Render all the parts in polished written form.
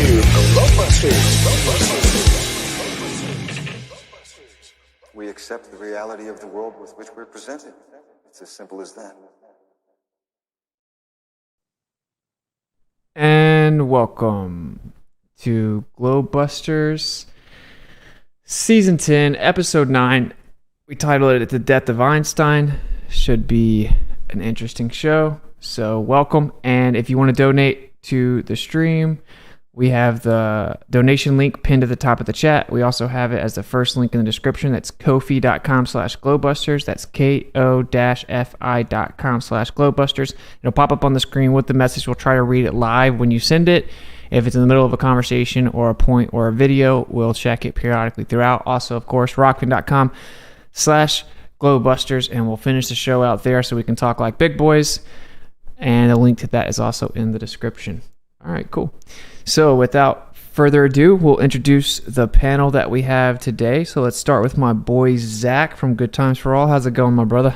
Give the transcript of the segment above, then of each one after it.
to GLOBEBUSTERS. We accept the reality of the world with which we're presented. It's as simple as that. And welcome to GLOBEBUSTERS Season 10, Episode 9. We titled it The Death of Einstein. Should be an interesting show. So welcome. And if you want to donate to the stream, we have the donation link pinned at the top of the chat. We also have it as the first link in the description. That's kofi.com/globebusters. That's ko-fi.com/globebusters. It'll pop up on the screen with the message. We'll try to read it live when you send it. If it's in the middle of a conversation or a point or a video, we'll check it periodically throughout. Also, of course, rockfin.com/globebusters, and we'll finish the show out there so we can talk like big boys. And a link to that is also in the description. All right, cool. So without further ado, we'll introduce the panel that we have today. So let's start with my boy Zack from Good Times for All. How's it going, my brother?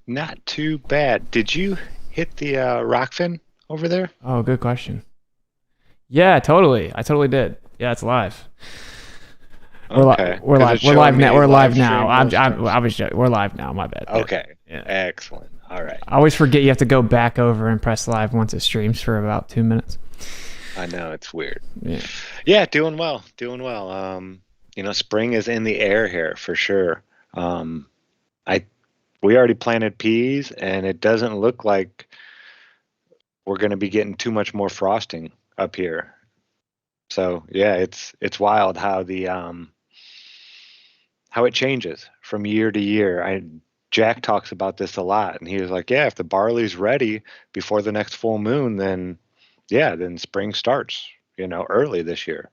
Not too bad. Did you hit the Rockfin over there? Oh, good question. Yeah, totally. I totally did. Yeah, it's live. Okay. We're live now. We're live now. We're live now. My bad. Okay. Yeah. Excellent. All right. I always forget you have to go back over and press live once it streams for about 2 minutes. I know, it's weird. Yeah, doing well. Spring is in the air here for sure. We already planted peas, and it doesn't look like we're going to be getting too much more frosting up here. So yeah, it's wild how how it changes from year to year. Jack talks about this a lot, and he was like, yeah, if the barley's ready before the next full moon, then spring starts, early this year.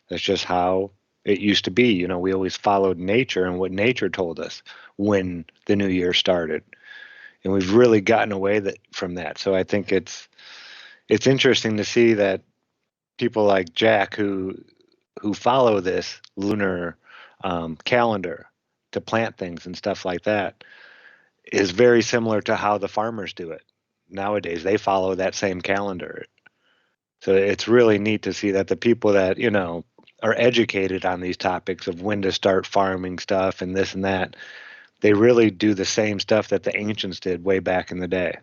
That's just how it used to be. We always followed nature and what nature told us when the new year started. And we've really gotten away from that. So I think it's interesting to see that people like Jack who follow this lunar calendar to plant things and stuff like that is very similar to how the farmers do it nowadays. They follow that same calendar. So it's really neat to see that the people that, are educated on these topics of when to start farming stuff and this and that, they really do the same stuff that the ancients did way back in the day.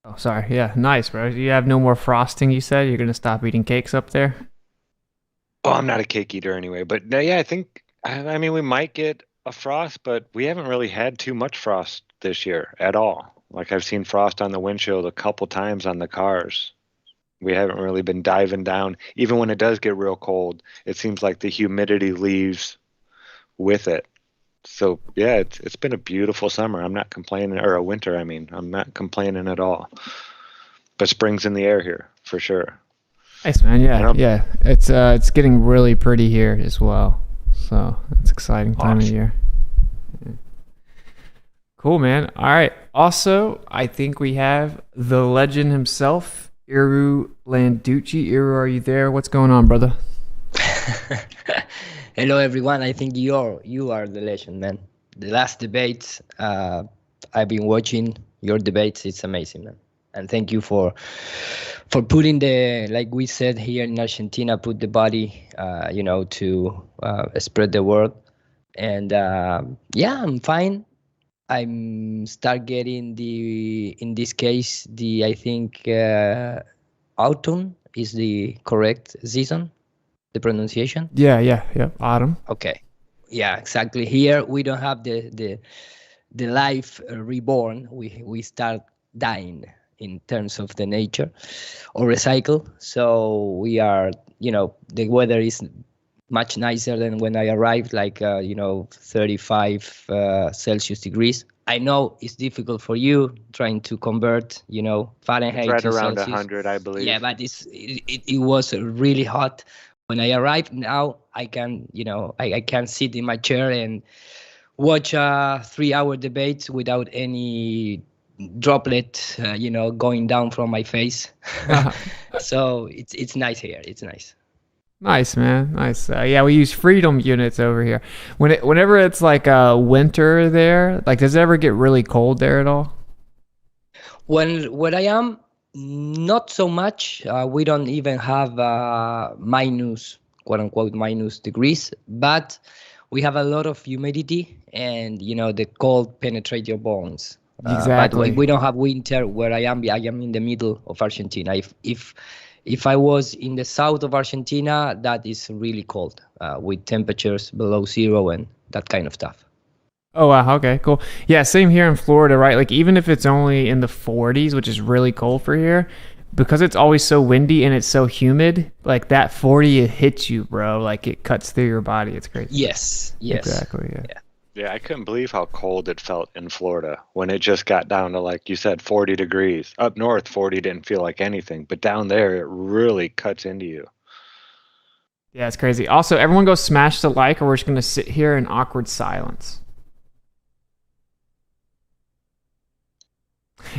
Oh, sorry. Yeah, nice, bro. You have no more frosting, you said? You're going to stop eating cakes up there? Oh, I'm not a cake eater anyway. But yeah, I think, we might get a frost, but we haven't really had too much frost this year at all. Like I've seen frost on the windshield a couple times on the cars. We haven't really been diving down. Even when it does get real cold, it seems like the humidity leaves with it. So yeah, it's been a beautiful summer. I'm not complaining, or a winter. I'm not complaining at all. But spring's in the air here for sure. Nice, man. Yeah. It's getting really pretty here as well. So it's an exciting time of year. Yeah. Cool, man. All right. Also, I think we have the legend himself, Iru Landucci. Iru, are you there? What's going on, brother? Hello, everyone. I think you are the legend, man. The last debates, I've been watching your debates. It's amazing, man. And thank you for putting like we said here in Argentina, put the body, to spread the word. And I'm fine. I'm start getting in this case, I think autumn is the correct season, the pronunciation. Yeah. Autumn. Okay. Yeah, exactly. Here we don't have the life reborn. We start dying in terms of the nature or recycle. So we are, the weather is much nicer than when I arrived, like, 35 Celsius degrees. I know it's difficult for you trying to convert, Fahrenheit right to around Celsius. 100, I believe. Yeah, but it was really hot. When I arrived, now I can, I can sit in my chair and watch a 3-hour debate without any droplet, going down from my face. So it's nice here. It's nice. Nice, man. Nice. Yeah, we use freedom units over here. Whenever it's like winter there, like, does it ever get really cold there at all? Where I am, not so much. We don't even have minus, quote unquote, minus degrees, but we have a lot of humidity, and the cold penetrate your bones. But we don't have winter where I am. I am in the middle of Argentina. If I was in the south of Argentina, that is really cold, with temperatures below zero and that kind of stuff. Oh, wow. Okay, cool. Yeah, same here in Florida, right? Like, even if it's only in the 40s, which is really cold for here, because it's always so windy and it's so humid, like that 40, it hits you, bro. Like, it cuts through your body. It's crazy. Yes. Exactly, yeah. Yeah, I couldn't believe how cold it felt in Florida when it just got down to, like you said, 40 degrees. Up north, 40 didn't feel like anything, but down there, it really cuts into you. Yeah, it's crazy. Also, everyone go smash the like, or we're just going to sit here in awkward silence.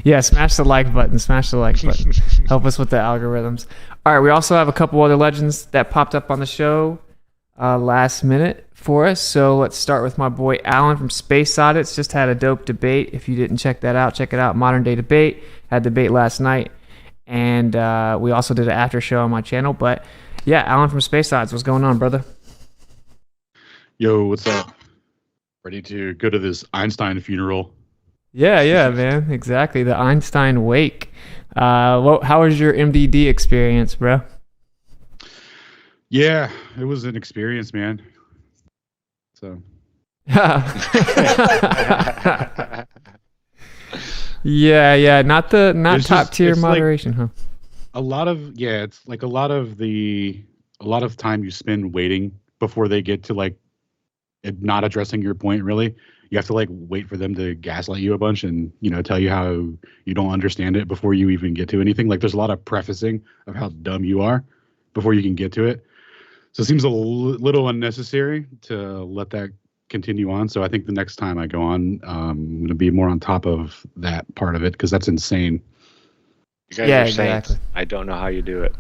Yeah, smash the like button. Smash the like button. Help us with the algorithms. All right, we also have a couple other legends that popped up on the show last minute for us. So let's start with my boy Alan from SpaceAudits. Just had a dope debate. If you didn't check that out, check it out. Modern Day Debate. Had debate last night. And we also did an after show on my channel. But yeah, Alan from SpaceAudits. What's going on, brother? Yo, what's up? Ready to go to this Einstein funeral? Yeah, man. Exactly. The Einstein wake. How was your MDD experience, bro? Yeah, it was an experience, man. So. Yeah. Not top tier moderation, like huh? It's like a lot of time you spend waiting before they get to like not addressing your point. Really, you have to like wait for them to gaslight you a bunch and tell you how you don't understand it before you even get to anything. Like there's a lot of prefacing of how dumb you are before you can get to it. So it seems a little unnecessary to let that continue on. So I think the next time I go on, I'm going to be more on top of that part of it because that's insane. You guys are saints. Exactly. I don't know how you do it.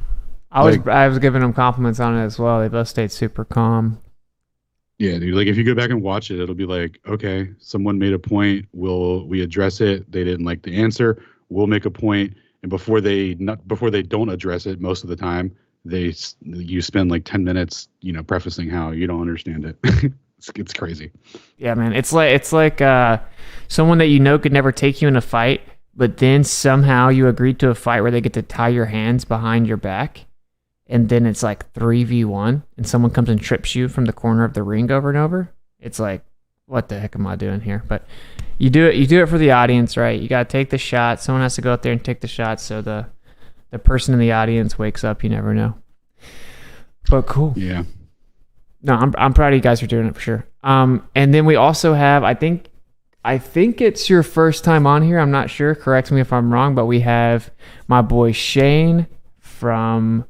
I was giving them compliments on it as well. They both stayed super calm. Yeah, dude. Like if you go back and watch it, it'll be like, okay, someone made a point. We address it? They didn't like the answer. We'll make a point, and before they don't address it, most of the time, you spend like 10 minutes, prefacing how you don't understand it. It's crazy. Yeah, man. It's like someone that could never take you in a fight, but then somehow you agreed to a fight where they get to tie your hands behind your back. And then it's like 3v1 and someone comes and trips you from the corner of the ring over and over. It's like, what the heck am I doing here? But you do it for the audience, right? You got to take the shot. Someone has to go out there and take the shot so the person in the audience wakes up. You never know. But cool. Yeah. No, I'm proud of you guys for doing it for sure. And then we also have, I think it's your first time on here. I'm not sure. Correct me if I'm wrong, but we have my boy Shane from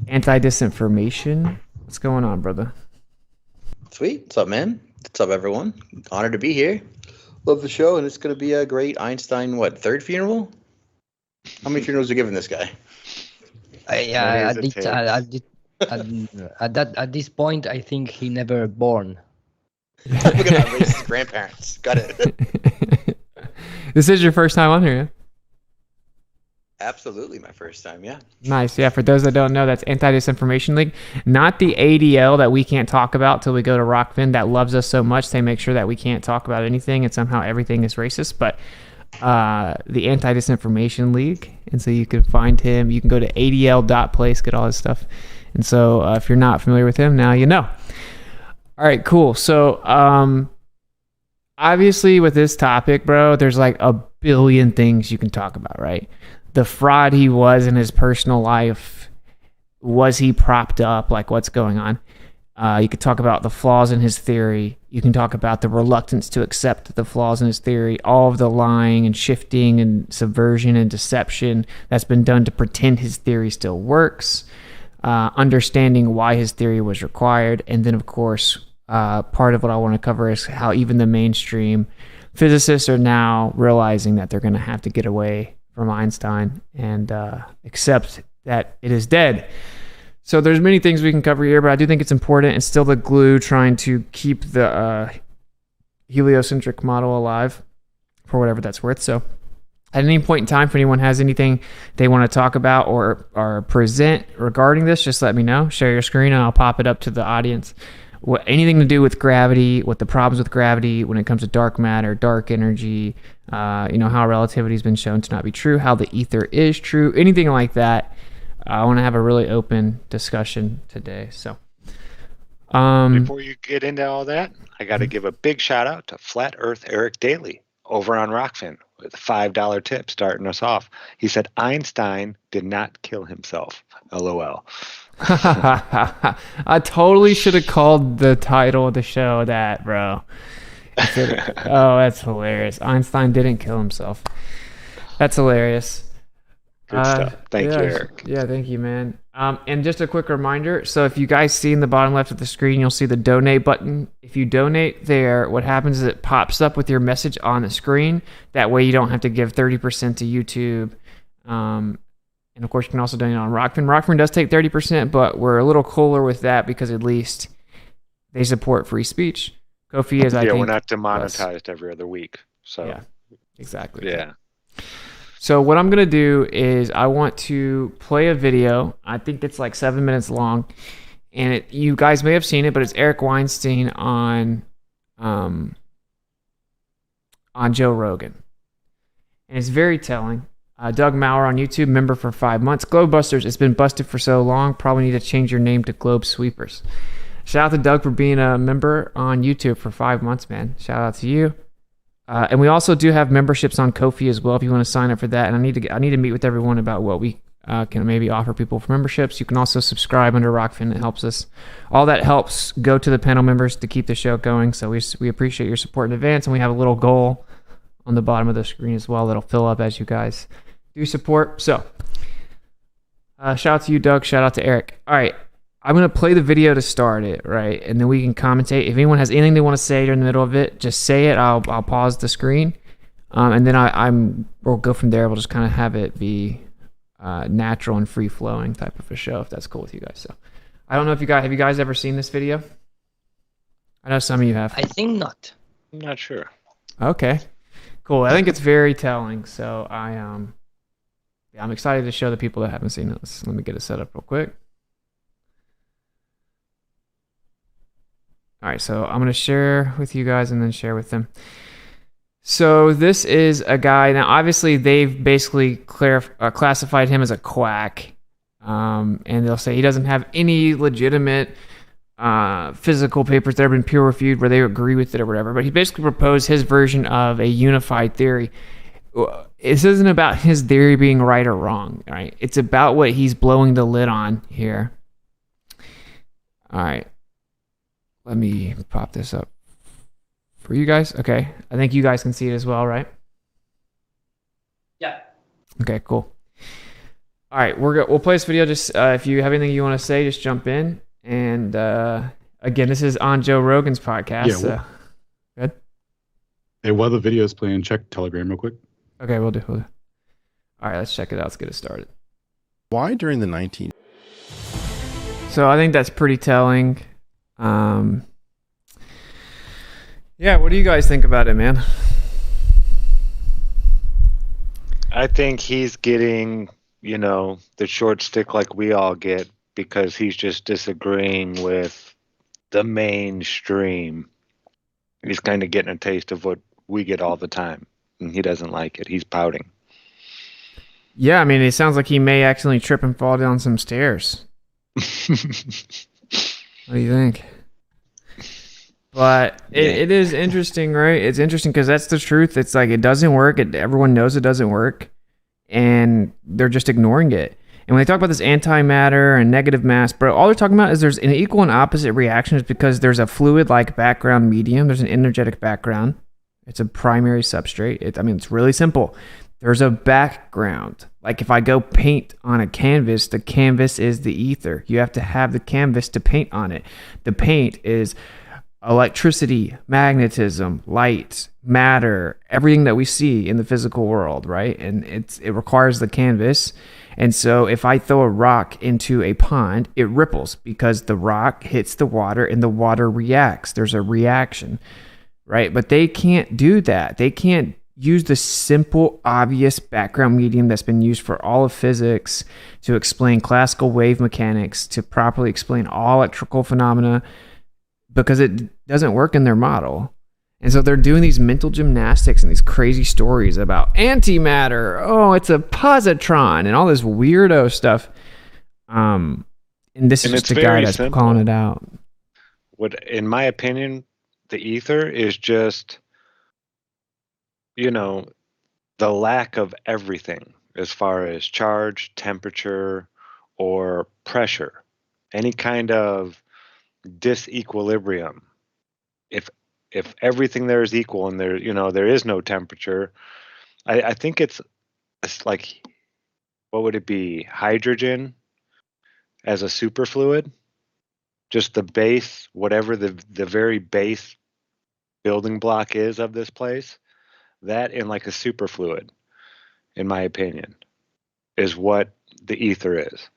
Anti-Disinformation. What's going on, brother? Sweet. What's up, man? What's up, everyone? Honored to be here. Love the show, and it's going to be a great Einstein, third funeral? How many funerals are given this guy? At this point, I think he never born. Look at that, racist grandparents. Got it. This is your first time on here, yeah? Absolutely my first time, yeah. Nice. Yeah, for those that don't know, that's Anti-Disinformation League. Not the ADL that we can't talk about till we go to Rockfin that loves us so much. They make sure that we can't talk about anything and somehow everything is racist. But the Anti-Disinformation League. And so you can find him. You can go to adl.place, get all his stuff. And so if you're not familiar with him, now you know. All right, cool. So obviously with this topic, bro, there's like a billion things you can talk about, right? The fraud he was in his personal life. Was he propped up? Like, what's going on? You could talk about the flaws in his theory. You can talk about the reluctance to accept the flaws in his theory, all of the lying and shifting and subversion and deception that's been done to pretend his theory still works, understanding why his theory was required, and then, of course, part of what I want to cover is how even the mainstream physicists are now realizing that they're going to have to get away from Einstein and accept that it is dead. So there's many things we can cover here, but I do think it's important. It's still the glue trying to keep the heliocentric model alive for whatever that's worth. So At any point in time, if anyone has anything they want to talk about or present regarding this, just let me know. Share your screen and I'll pop it up to the audience. Anything to do with gravity, what the problems with gravity when it comes to dark matter, dark energy, how relativity has been shown to not be true, how the ether is true, anything like that. I want to have a really open discussion today. So, before you get into all that, I got to give a big shout out to Flat Earth Eric Daly over on Rockfin with a $5 tip starting us off. He said Einstein did not kill himself. LOL. I totally should have called the title of the show that, bro. Oh, that's hilarious. Einstein didn't kill himself. That's hilarious. Good stuff. Thank you, Eric. Yeah, thank you, man. And just a quick reminder. So if you guys see in the bottom left of the screen, you'll see the donate button. If you donate there, what happens is it pops up with your message on the screen. That way you don't have to give 30% to YouTube. And of course, you can also donate on Rockfin. Rockfin does take 30%, but we're a little cooler with that because at least they support free speech. Ko-fi is, I think, we're not demonetized every other week. So yeah, exactly. Yeah. So what I'm going to do is I want to play a video. I think it's like 7 minutes long. And you guys may have seen it, but it's Eric Weinstein on Joe Rogan. And it's very telling. Doug Maurer on YouTube, member for 5 months. GLOBEBUSTERS, it's been busted for so long. Probably need to change your name to Globe Sweepers. Shout out to Doug for being a member on YouTube for 5 months, man. Shout out to you. And we also do have memberships on Ko-fi as well if you want to sign up for that. And I need to meet with everyone about what we can maybe offer people for memberships. You can also subscribe under Rockfin. It helps us. All that helps go to the panel members to keep the show going. So we appreciate your support in advance. And we have a little goal on the bottom of the screen as well that'll fill up as you guys do support. So shout out to you, Doug. Shout out to Eric. All right. I'm going to play the video to start it, right? And then we can commentate. If anyone has anything they want to say during the middle of it, just say it. I'll pause the screen. And then we'll go from there. We'll just kind of have it be natural and free-flowing type of a show, if that's cool with you guys. So I don't know if have you guys ever seen this video? I know some of you have. I think not. I'm not sure. Okay. Cool. I think it's very telling. So I'm excited to show the people that haven't seen this. Let me get it set up real quick. All right, so I'm going to share with you guys and then share with them. So this is a guy. Now, obviously, they've basically classified him as a quack. And they'll say he doesn't have any legitimate physical papers that have been peer-reviewed where they agree with it or whatever. But he basically proposed his version of a unified theory. This isn't about his theory being right or wrong, right? It's about what he's blowing the lid on here. All right. Let me pop this up for you guys. Okay. I think you guys can see it as well, right? Yeah. Okay, cool. All right, we'll play this video. Just if you have anything you want to say, just jump in. And again, this is on Joe Rogan's podcast. Yeah, so. Good. Hey, while the video is playing, check Telegram real quick. Okay, we'll do. All right, let's check it out. Let's get it started. Why during the 19... So I think that's pretty telling. Yeah, what do you guys think about it, man? I think he's getting, the short stick like we all get because he's just disagreeing with the mainstream. He's kind of getting a taste of what we get all the time, and he doesn't like it. He's pouting. Yeah, I mean, it sounds like he may accidentally trip and fall down some stairs. What do you think? But it is interesting, right? It's interesting because that's the truth. It's like it doesn't work. Everyone knows it doesn't work, and they're just ignoring it. And when they talk about this antimatter and negative mass, bro, all they're talking about is there's an equal and opposite reactions because there's a fluid-like background medium. There's an energetic background. It's a primary substrate. It's really simple. There's a background. Like if I go paint on a canvas, the canvas is the ether. You have to have the canvas to paint on it. The paint is electricity, magnetism, light, matter, everything that we see in the physical world, right? And it requires the canvas. And so if I throw a rock into a pond, it ripples because the rock hits the water and the water reacts. There's a reaction, right? But they can't do that. They can't use the simple, obvious background medium that's been used for all of physics to explain classical wave mechanics, to properly explain all electrical phenomena, because it doesn't work in their model. And so they're doing these mental gymnastics and these crazy stories about antimatter. Oh, it's a positron and all this weirdo stuff. And this is just a guy that's calling it out. What, in my opinion, the ether is just, the lack of everything as far as charge, temperature, or pressure. Any kind of disequilibrium. If everything there is equal and there is no temperature, I think it's like, what would it be? Hydrogen as a superfluid? Just the base, whatever the very base building block is of this place, that in like a superfluid, in my opinion, is what the ether is.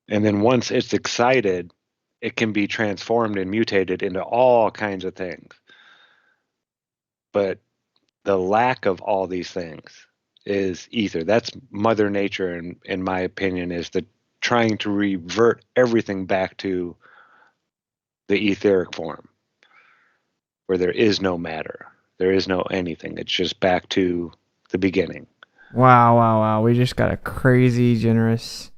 And then once it's excited, it can be transformed and mutated into all kinds of things. But the lack of all these things is ether. That's Mother Nature, in my opinion, is the trying to revert everything back to the etheric form, where there is no matter. There is no anything. It's just back to the beginning. Wow. We just got a crazy generous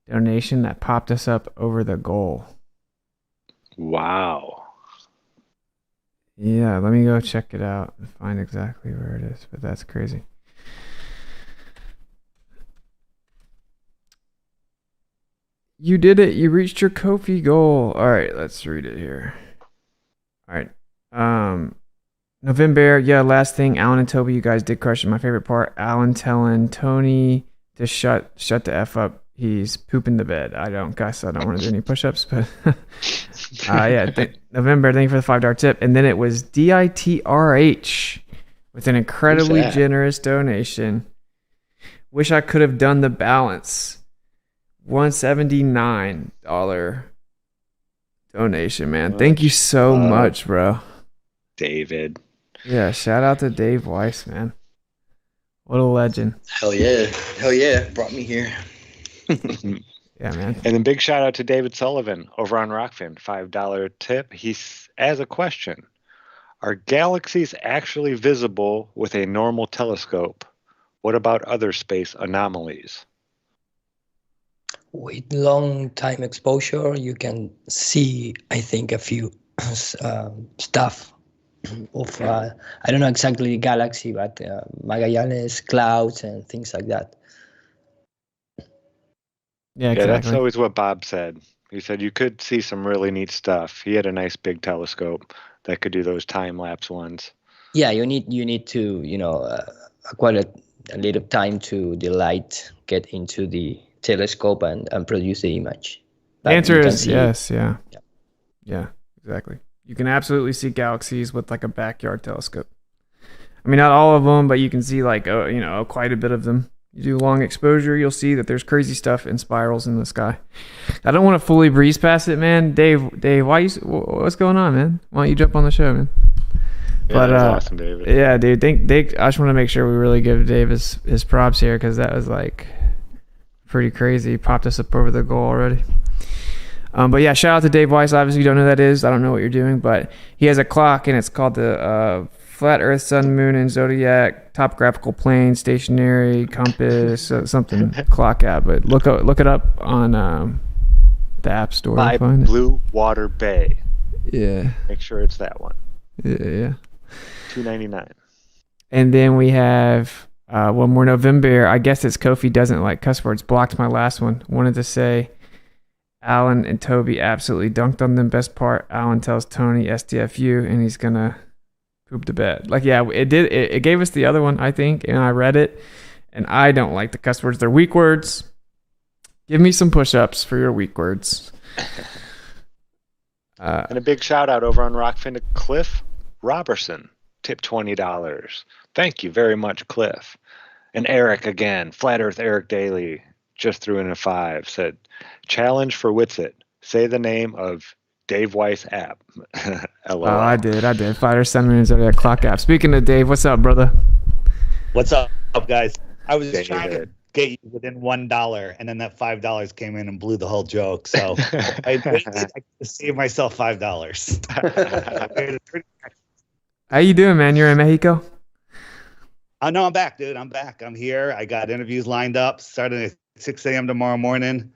donation that popped us up over the goal. Wow. Yeah, let me go check it out and find exactly where it is, but that's crazy. You did it. You reached your Ko-fi goal. All right, let's read it here. All right. November. Yeah, last thing. Alan and Toby, you guys did crush it. My favorite part. Alan telling Tony to shut the F up. He's pooping the bed. I don't want to do any push-ups, but November. Thank you for the $5 tip. And then it was DITRH with an incredibly generous donation. Wish I could have done the balance. $179 donation, man. Thank you so much, bro. David. Yeah, shout out to Dave Weiss, man. What a legend. Hell yeah. Brought me here. Yeah, man. And then big shout out to David Sullivan over on Rockfin. $5 tip. He has a question. Are galaxies actually visible with a normal telescope? What about other space anomalies? With long time exposure, you can see, I think, a few stuff of, I don't know exactly the galaxy, but Magallanes clouds and things like that. Yeah, exactly. Yeah, that's always what Bob said. He said you could see some really neat stuff. He had a nice big telescope that could do those time-lapse ones. Yeah, you need to, quite a little time to the light get into the telescope and produce the image. The answer is yes. Yeah, exactly. You can absolutely see galaxies with like a backyard telescope. I mean, not all of them, but you can see like quite a bit of them. You do long exposure, you'll see that there's crazy stuff in spirals in the sky. I don't want to fully breeze past it, man. Dave, what's going on, man? Why don't you jump on the show, man? Yeah, but that's awesome, David. Yeah, dude. I just want to make sure we really give Dave his props here, because that was like pretty crazy. He popped us up over the goal already. But yeah, shout out to Dave Weiss. Obviously, you don't know who that is. I don't know what you're doing, but he has a clock, and it's called the Flat Earth, Sun, Moon, and Zodiac Topographical Plane Stationary Compass something clock app. But look it up on the App Store. By Blue Water Bay. Yeah. Make sure it's that one. Yeah. $2.99. And then we have one more November. I guess it's Kofi doesn't like cuss words. Blocked my last one. Wanted to say Alan and Toby absolutely dunked on them. Best part, Alan tells Tony STFU, and he's gonna poop the bed. Like, yeah, it did. It gave us the other one, I think, and I read it, and I don't like the cuss words. They're weak words. Give me some push-ups for your weak words. And a big shout out over on Rockfin to Cliff Robertson. Tip $20. Thank you very much, Cliff. And Eric again, Flat Earth Eric Daly, just threw in a 5. Said, challenge for Witsit. Say the name of Dave Weiss app. LOL. Oh, I did. Fighter Sun, Moon, Zodiac clock app. Speaking of Dave, what's up, brother? What's up, guys? I was David. trying to get you within $1, and then that $5 came in and blew the whole joke. So I waited to save myself $5. How you doing, man? You're in Mexico? No, I'm back, dude. I'm back. I'm here. I got interviews lined up starting at 6 a.m. tomorrow morning.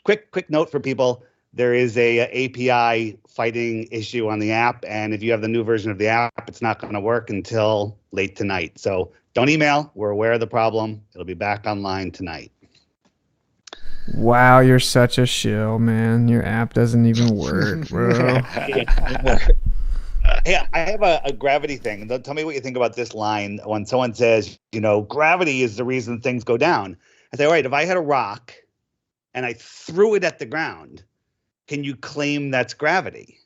Quick note for people. There is a API fighting issue on the app, and if you have the new version of the app, it's not going to work until late tonight. So don't email. We're aware of the problem. It'll be back online tonight. Wow, you're such a shill, man. Your app doesn't even work, bro. Hey, I have a gravity thing. Tell me what you think about this line when someone says, gravity is the reason things go down. I say, all right, if I had a rock and I threw it at the ground, can you claim that's gravity?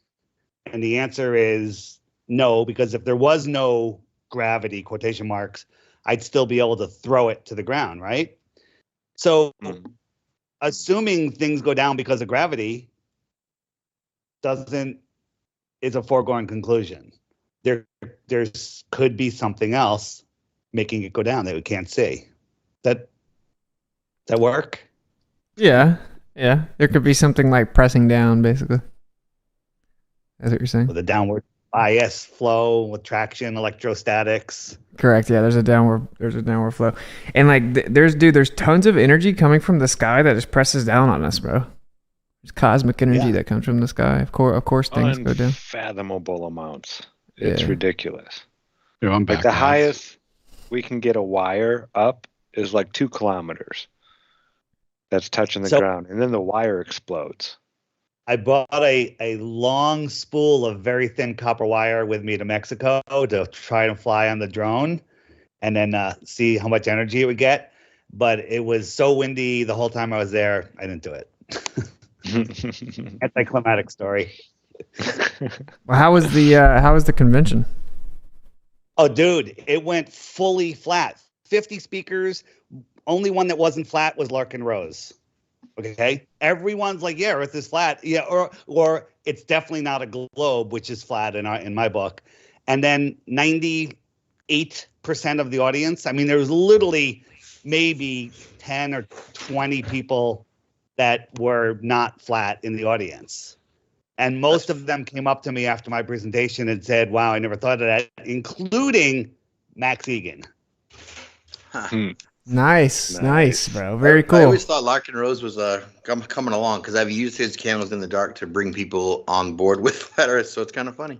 And the answer is no, because if there was no gravity, quotation marks, I'd still be able to throw it to the ground, right? So assuming things go down because of gravity is a foregone conclusion. There could be something else making it go down that we can't see. That work? Yeah. There could be something like pressing down, basically. That's what you're saying? With a downward bias flow, with traction, electrostatics. Correct. Yeah, there's a downward flow. And like there's tons of energy coming from the sky that just presses down on us, bro. There's cosmic energy that comes from the sky. Of course things go down. Unfathomable amounts. It's Yeah. ridiculous. Yeah, I'm back. Like the guys. highest we can get a wire up is like 2 kilometers. That's touching the ground, and then the wire explodes. I bought a long spool of very thin copper wire with me to Mexico to try and fly on the drone and then see how much energy it would get. But it was so windy the whole time I was there, I didn't do it. Anticlimactic story. Well, how was the convention? Oh, dude, it went fully flat. 50 speakers. Only one that wasn't flat was Larkin Rose. Okay, everyone's like, yeah, Earth is flat. Yeah, or it's definitely not a globe, which is flat in my book. And then 98% of the audience. I mean, there was literally maybe 10 or 20 people that were not flat in the audience. And most of them came up to me after my presentation and said, wow, I never thought of that, including Max Egan. Nice, bro. Very cool. I always thought Larkin Rose was coming along because I've used his candles in the dark to bring people on board with flat Earth, so it's kind of funny.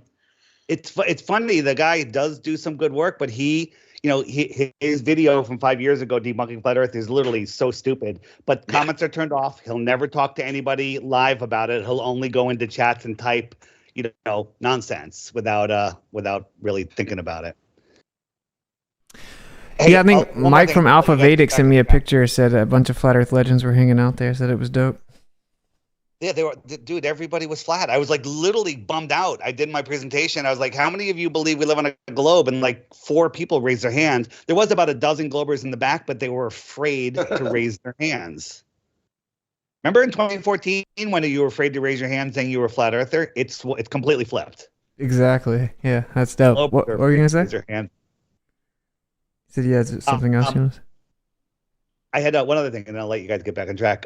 It's funny. The guy does do some good work, but his video from 5 years ago debunking flat Earth is literally so stupid. But comments are turned off. He'll never talk to anybody live about it. He'll only go into chats and type, nonsense without really thinking about it. Hey, I think Mike from Alpha Vedic sent me a picture. Said a bunch of flat Earth legends were hanging out there. Said it was dope. Yeah, they were, dude. Everybody was flat. I was like literally bummed out. I did my presentation. I was like, "How many of you believe we live on a globe?" And like 4 people raised their hands. There was about a dozen Globers in the back, but they were afraid to raise their hands. Remember in 2014 when you were afraid to raise your hand saying you were a flat earther? It's completely flipped. Exactly. Yeah, that's dope. What were you gonna say? Raise your hand. Said you had something else, Jonas? I had one other thing, and I'll let you guys get back on track.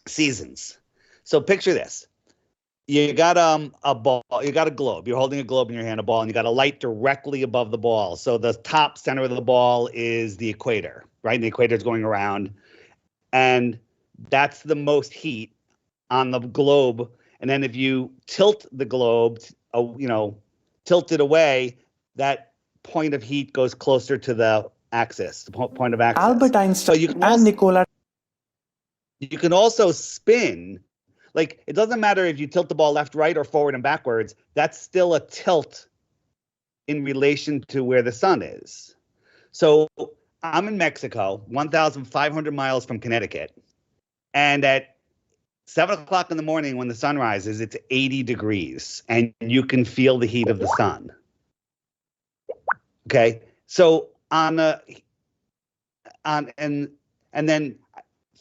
Seasons. So picture this: you got a ball, you got a globe. You're holding a globe in your hand, a ball, and you got a light directly above the ball. So the top center of the ball is the equator, right? And the equator is going around, and that's the most heat on the globe. And then if you tilt the globe, tilt it away, that point of heat goes closer to the axis, the point of axis. Albert Einstein and Nikola. You can also spin. Like, it doesn't matter if you tilt the ball left, right, or forward and backwards. That's still a tilt in relation to where the sun is. So I'm in Mexico, 1,500 miles from Connecticut. And at 7 o'clock in the morning when the sun rises, it's 80 degrees. And you can feel the heat of the sun. Okay, so and then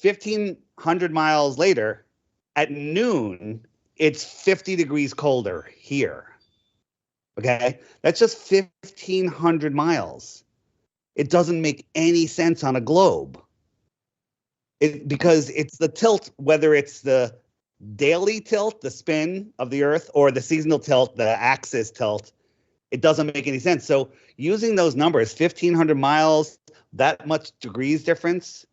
1,500 miles later, at noon, it's 50 degrees colder here. Okay, that's just 1,500 miles. it doesn't make any sense on a globe. Because it's the tilt, whether it's the daily tilt, the spin of the Earth, or the seasonal tilt, the axis tilt, it doesn't make any sense. So using those numbers, 1,500 miles, that much degrees difference,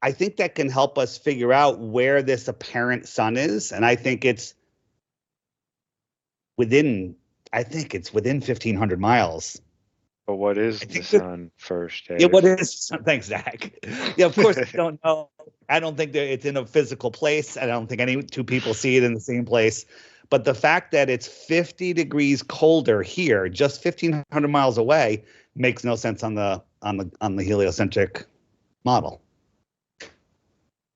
I think that can help us figure out where this apparent sun is. And I think it's within 1,500 miles. But what is the sun first? Yeah, what is? Thanks, Zach. Yeah, of course, I don't know. I don't think that it's in a physical place. I don't think any two people see it in the same place. But the fact that it's 50 degrees colder here, just 1,500 miles away, makes no sense on the heliocentric model.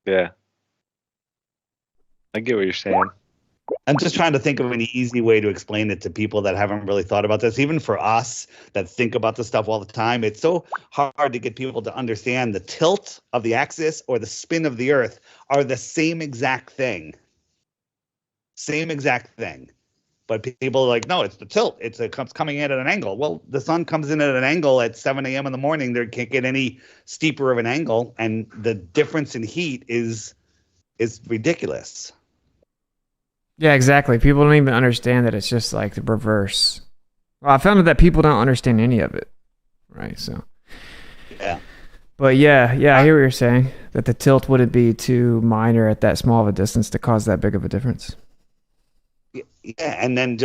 Yeah, I get what you're saying. I'm just trying to think of an easy way to explain it to people that haven't really thought about this. Even for us that think about this stuff all the time, it's so hard to get people to understand the tilt of the axis or the spin of the Earth are the same exact thing. Same exact thing. But people are like, no, it's the tilt. It's coming in at an angle. Well, the sun comes in at an angle at 7 a.m. in the morning. There can't get any steeper of an angle. And the difference in heat is ridiculous. Yeah, exactly. People don't even understand that it's just like the reverse. Well, I found that people don't understand any of it, right? So, yeah. But yeah, I hear what you're saying, that the tilt wouldn't be too minor at that small of a distance to cause that big of a difference. Yeah, and then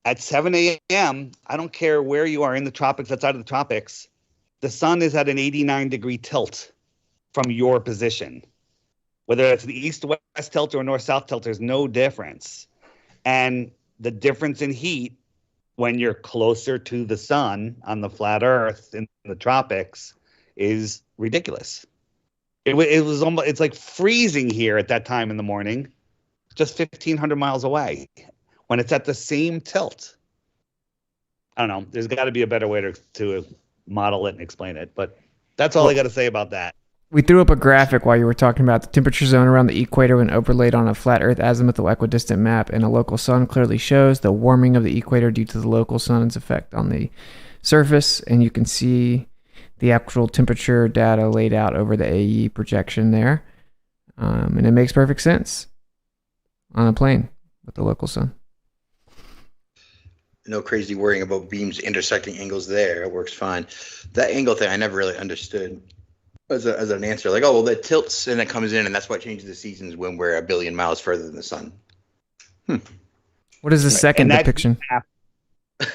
at 7 a.m., I don't care where you are in the tropics, outside of the tropics, the sun is at an 89-degree tilt from your position. Whether it's the east-west tilt or north-south tilt, there's no difference. And the difference in heat when you're closer to the sun on the flat Earth in the tropics is ridiculous. It's like freezing here at that time in the morning, just 1,500 miles away, when it's at the same tilt. I don't know. There's got to be a better way to model it and explain it, but that's all I got to say about that. We threw up a graphic while you were talking about the temperature zone around the equator when overlaid on a flat Earth azimuthal equidistant map, and a local sun clearly shows the warming of the equator due to the local sun's effect on the surface, and you can see the actual temperature data laid out over the AE projection there, and it makes perfect sense on a plane with the local sun. No crazy worrying about beams intersecting angles there. It works fine. That angle thing I never really understood. As an answer, like, oh, well, that tilts and it comes in, and that's what changes the seasons when we're 1 billion miles further than the sun. What is the second depiction?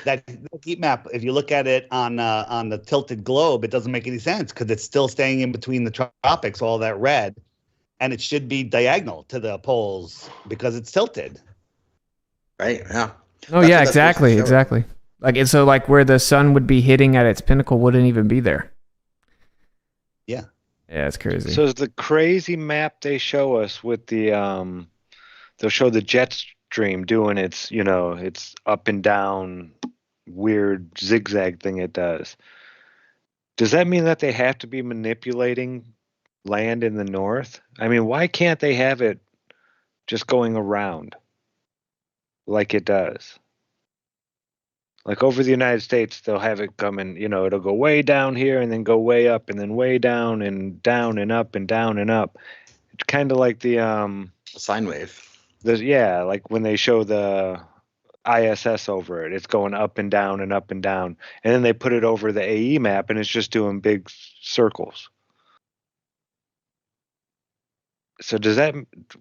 That heat map, if you look at it on the tilted globe, it doesn't make any sense because it's still staying in between the tropics, all that red, and it should be diagonal to the poles because it's tilted. Right? Yeah. Oh, yeah, exactly. Like, and so, like, where the sun would be hitting at its pinnacle wouldn't even be there. Yeah. Yeah, it's crazy. So the crazy map they show us with the they'll show the jet stream doing its up and down weird zigzag thing it does. Does that mean that they have to be manipulating land in the north? I mean, why can't they have it just going around like it does? Like over the United States, they'll have it coming, it'll go way down here and then go way up and then way down and up and down and up. It's kind of like the sine wave. Like when they show the ISS over it, it's going up and down and up and down. And then they put it over the AE map and it's just doing big circles. So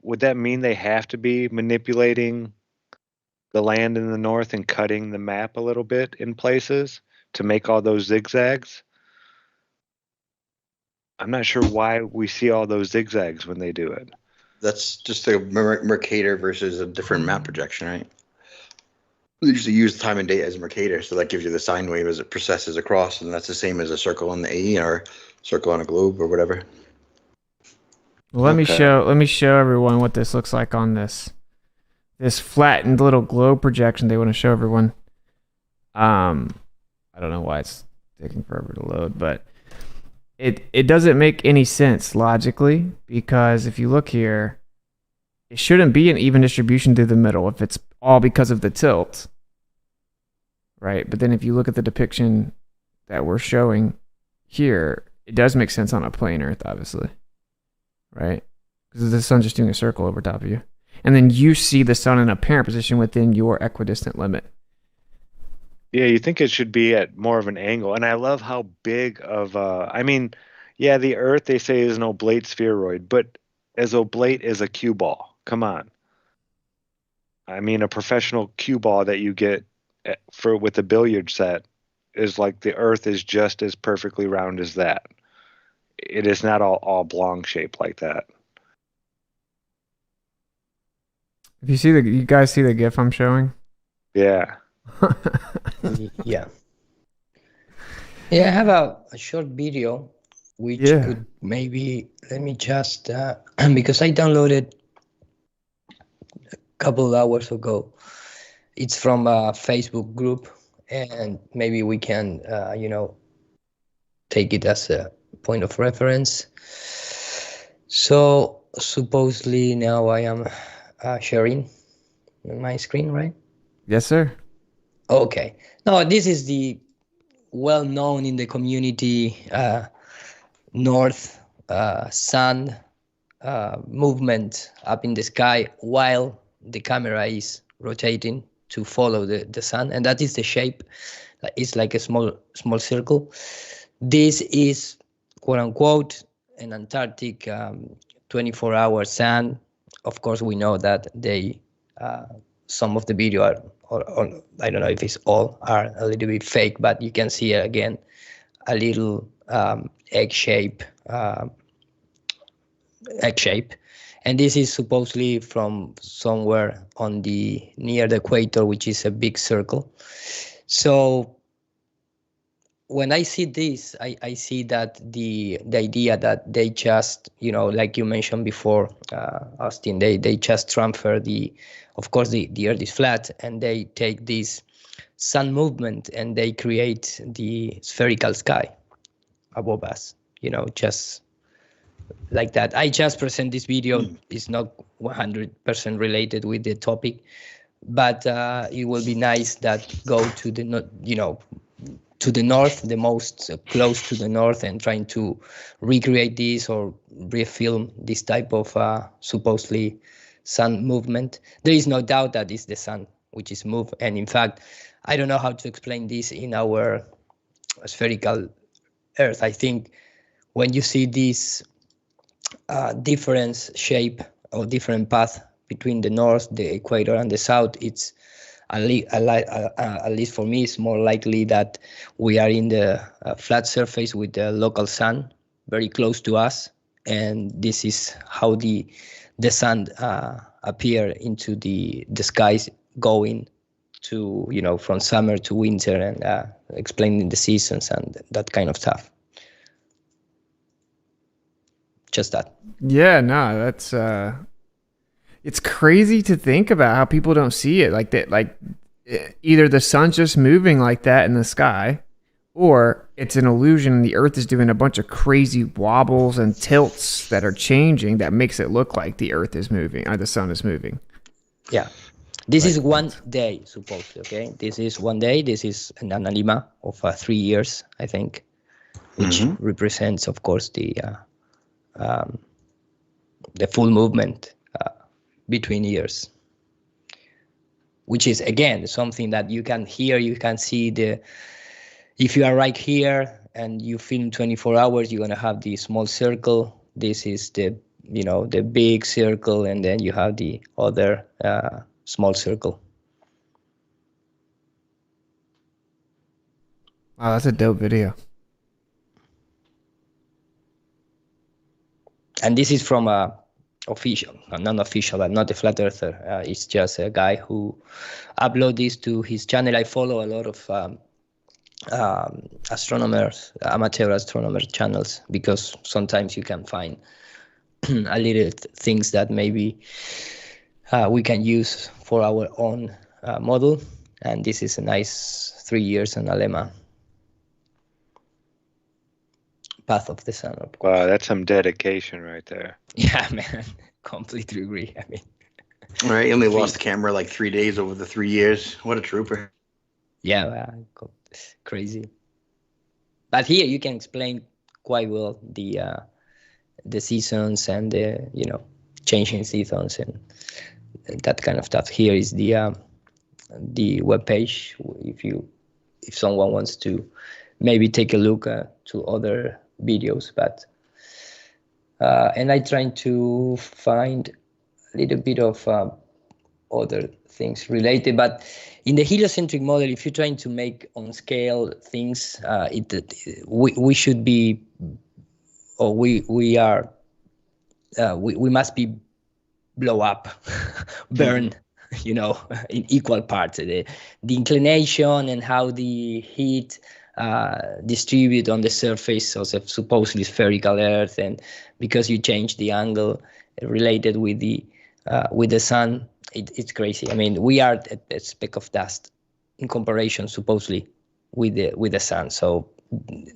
would that mean they have to be manipulating the land in the north and cutting the map a little bit in places to make all those zigzags? I'm not sure why we see all those zigzags when they do it. That's just a Mercator versus a different map projection, right? They usually use time and date as Mercator, so that gives you the sine wave as it processes across, and that's the same as a circle on the AE or circle on a globe or whatever. Well, let me show everyone what this looks like on this flattened little globe projection they want to show everyone. I don't know why it's taking forever to load, but it doesn't make any sense logically, because if you look here, it shouldn't be an even distribution through the middle if it's all because of the tilt, right? But then if you look at the depiction that we're showing here, it does make sense on a plane Earth, obviously, right? Because the sun's just doing a circle over top of you. And then you see the sun in a apparent position within your equidistant limit. Yeah, you think it should be at more of an angle. And I love how big of yeah, the Earth, they say, is an oblate spheroid, but as oblate as a cue ball. Come on. I mean, a professional cue ball that you get with a billiard set is like the Earth is just as perfectly round as that. It is not all oblong shaped like that. If you guys see the GIF I'm showing? Yeah. Yeah. Yeah, I have a short video which could maybe, let me just, because I downloaded a couple hours ago. It's from a Facebook group, and maybe we can, take it as a point of reference. So supposedly now I am sharing my screen, right? Yes, sir. Okay. No, this is the well-known in the community north sun movement up in the sky while the camera is rotating to follow the sun, and that is the shape. It's like a small circle. This is, quote unquote, an Antarctic 24-hour sun. Of course, we know that they some of the video are, or I don't know if it's all, are a little bit fake, but you can see again a little egg shape, and this is supposedly from somewhere on near the equator, which is a big circle. So when I see this, I see that the idea that they just, like you mentioned before, Austin, they just transfer of course the Earth is flat, and they take this sun movement and they create the spherical sky above us, just like that. I just present this video. It's not 100% related with the topic, but it will be nice that go to to the north, the most close to the north, and trying to recreate this or refilm this type of supposedly sun movement. There is no doubt that it's the sun which is moved, and in fact, I don't know how to explain this in our spherical Earth. I think when you see this different shape or different path between the north, the equator, and the south, it's at least for me, it's more likely that we are in the flat surface with the local sun very close to us, and this is how the sun appear into the skies, going to from summer to winter, and explaining the seasons and that kind of stuff. Just that. Yeah, no, that's it's crazy to think about how people don't see it like that. Like either the sun's just moving like that in the sky, or it's an illusion and the Earth is doing a bunch of crazy wobbles and tilts that are changing that makes it look like the Earth is moving or the sun is moving. Yeah. This is one day, supposedly, okay? This is one day. This is an analemma of 3 years, I think, which represents, of course, the full movement between years, which is, again, something that you can hear, you can see if you are right here and you film 24 hours, you're going to have the small circle. This is the big circle, and then you have the other small circle. Wow, that's a dope video. And this is from a non-official, but not a flat earther. It's just a guy who upload this to his channel. I follow a lot of astronomers, amateur astronomer channels, because sometimes you can find a little things that maybe we can use for our own model. And this is a nice 3 years analemma. Path of the sun. Wow, that's some dedication right there. Yeah, man, completely agree. I mean, all right, he only lost the camera like 3 days over the 3 years. What a trooper! Yeah, crazy. But here you can explain quite well the seasons and the changing seasons and that kind of stuff. Here is the web page. If someone wants to maybe take a look to other videos, but and I trying to find a little bit of other things related, but in the heliocentric model, if you're trying to make on scale things, we should be, or we are, we must be blow up, burn, in equal parts. The inclination and how the heat distribute on the surface of a supposedly spherical Earth, and because you change the angle related with the sun, it's crazy. I mean, we are a speck of dust in comparison, supposedly, with the sun. So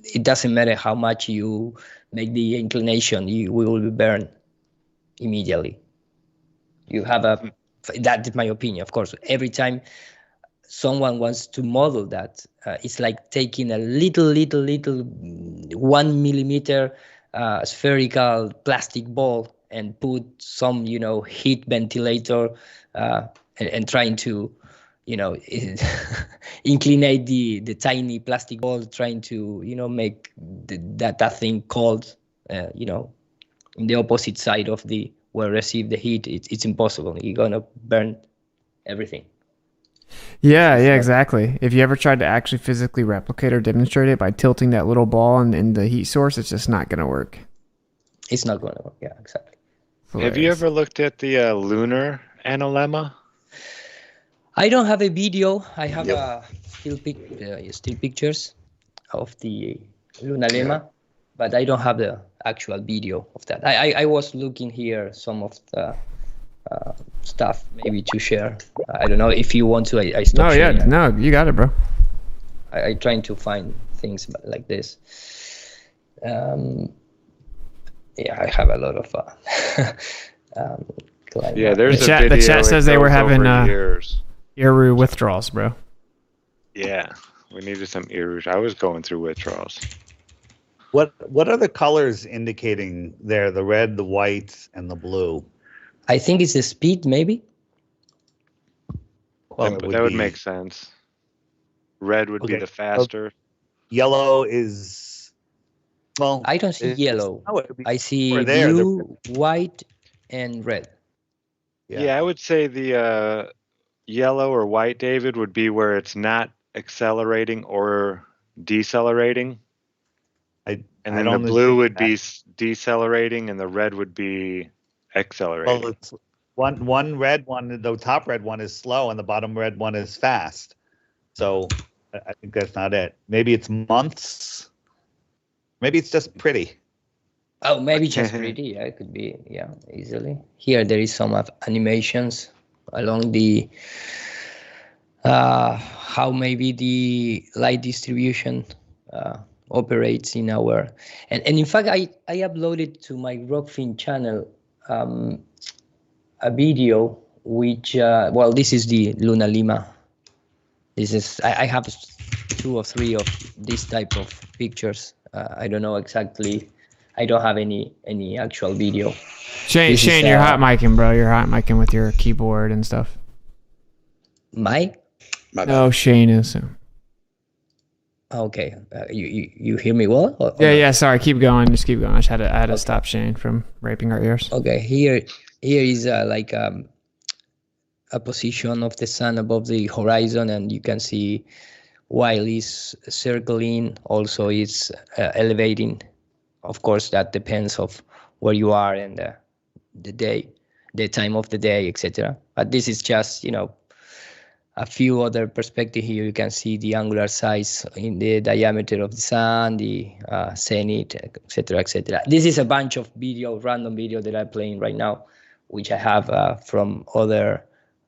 it doesn't matter how much you make the inclination, we will be burned immediately. You have that is my opinion. Of course, every time someone wants to model that, it's like taking a little 1 millimeter spherical plastic ball and put some heat ventilator and trying to inclinate the tiny plastic ball, trying to make that thing cold in the opposite side of the where receive the heat. It's impossible. You're gonna burn everything. Yeah, exactly. If you ever tried to actually physically replicate or demonstrate it by tilting that little ball in the heat source, it's just not going to work. It's not going to work. Yeah, exactly. Have you ever looked at the lunar analemma? I don't have a video. I have still pictures of the lunar lemma, but I don't have the actual video of that. I was looking here some of the stuff maybe to share. I don't know if you want to. I stop sharing. No, you got it, bro. I trying to find things like this. I have a lot of. There's the a video. The chat says they were having years. Iru withdrawals, bro. Yeah, we needed some Irus. I was going through withdrawals. What are the colors indicating there? The red, the white, and the blue. I think it's the speed, maybe. Well, that would make sense. Red would be the faster. Yellow is, well, I don't see yellow. I see there, blue, white, and red. Yeah, I would say the yellow or white, David, would be where it's not accelerating or decelerating. And then the blue would be decelerating, and the red would be accelerating. Well, it's one red one. The top red one is slow, and the bottom red one is fast. So I think that's not it. Maybe it's months. Maybe it's just pretty. Oh, maybe just pretty. Yeah, it could be. Yeah, easily. Here there is some animations along the how maybe the light distribution operates in our and in fact I uploaded to my Rockfin channel a video which this is the Luna Lima. This is I have 2 or 3 of this type of pictures. I don't know exactly. I don't have any actual video. Shane, you're hot micing, bro. You're hot micing with your keyboard and stuff. Mike? No, Shane is. Okay, you hear me well? Yeah. Sorry, keep going. Just keep going. I had to stop Shane from raping our ears. Okay, here is like a position of the sun above the horizon, and you can see while it's circling, also it's elevating. Of course, that depends of where you are and the day, the time of the day, etc. But this is just a few other perspectives here. You can see the angular size in the diameter of the sun, the zenith, etc., etc. This is a bunch of random video that I'm playing right now, which I have from other.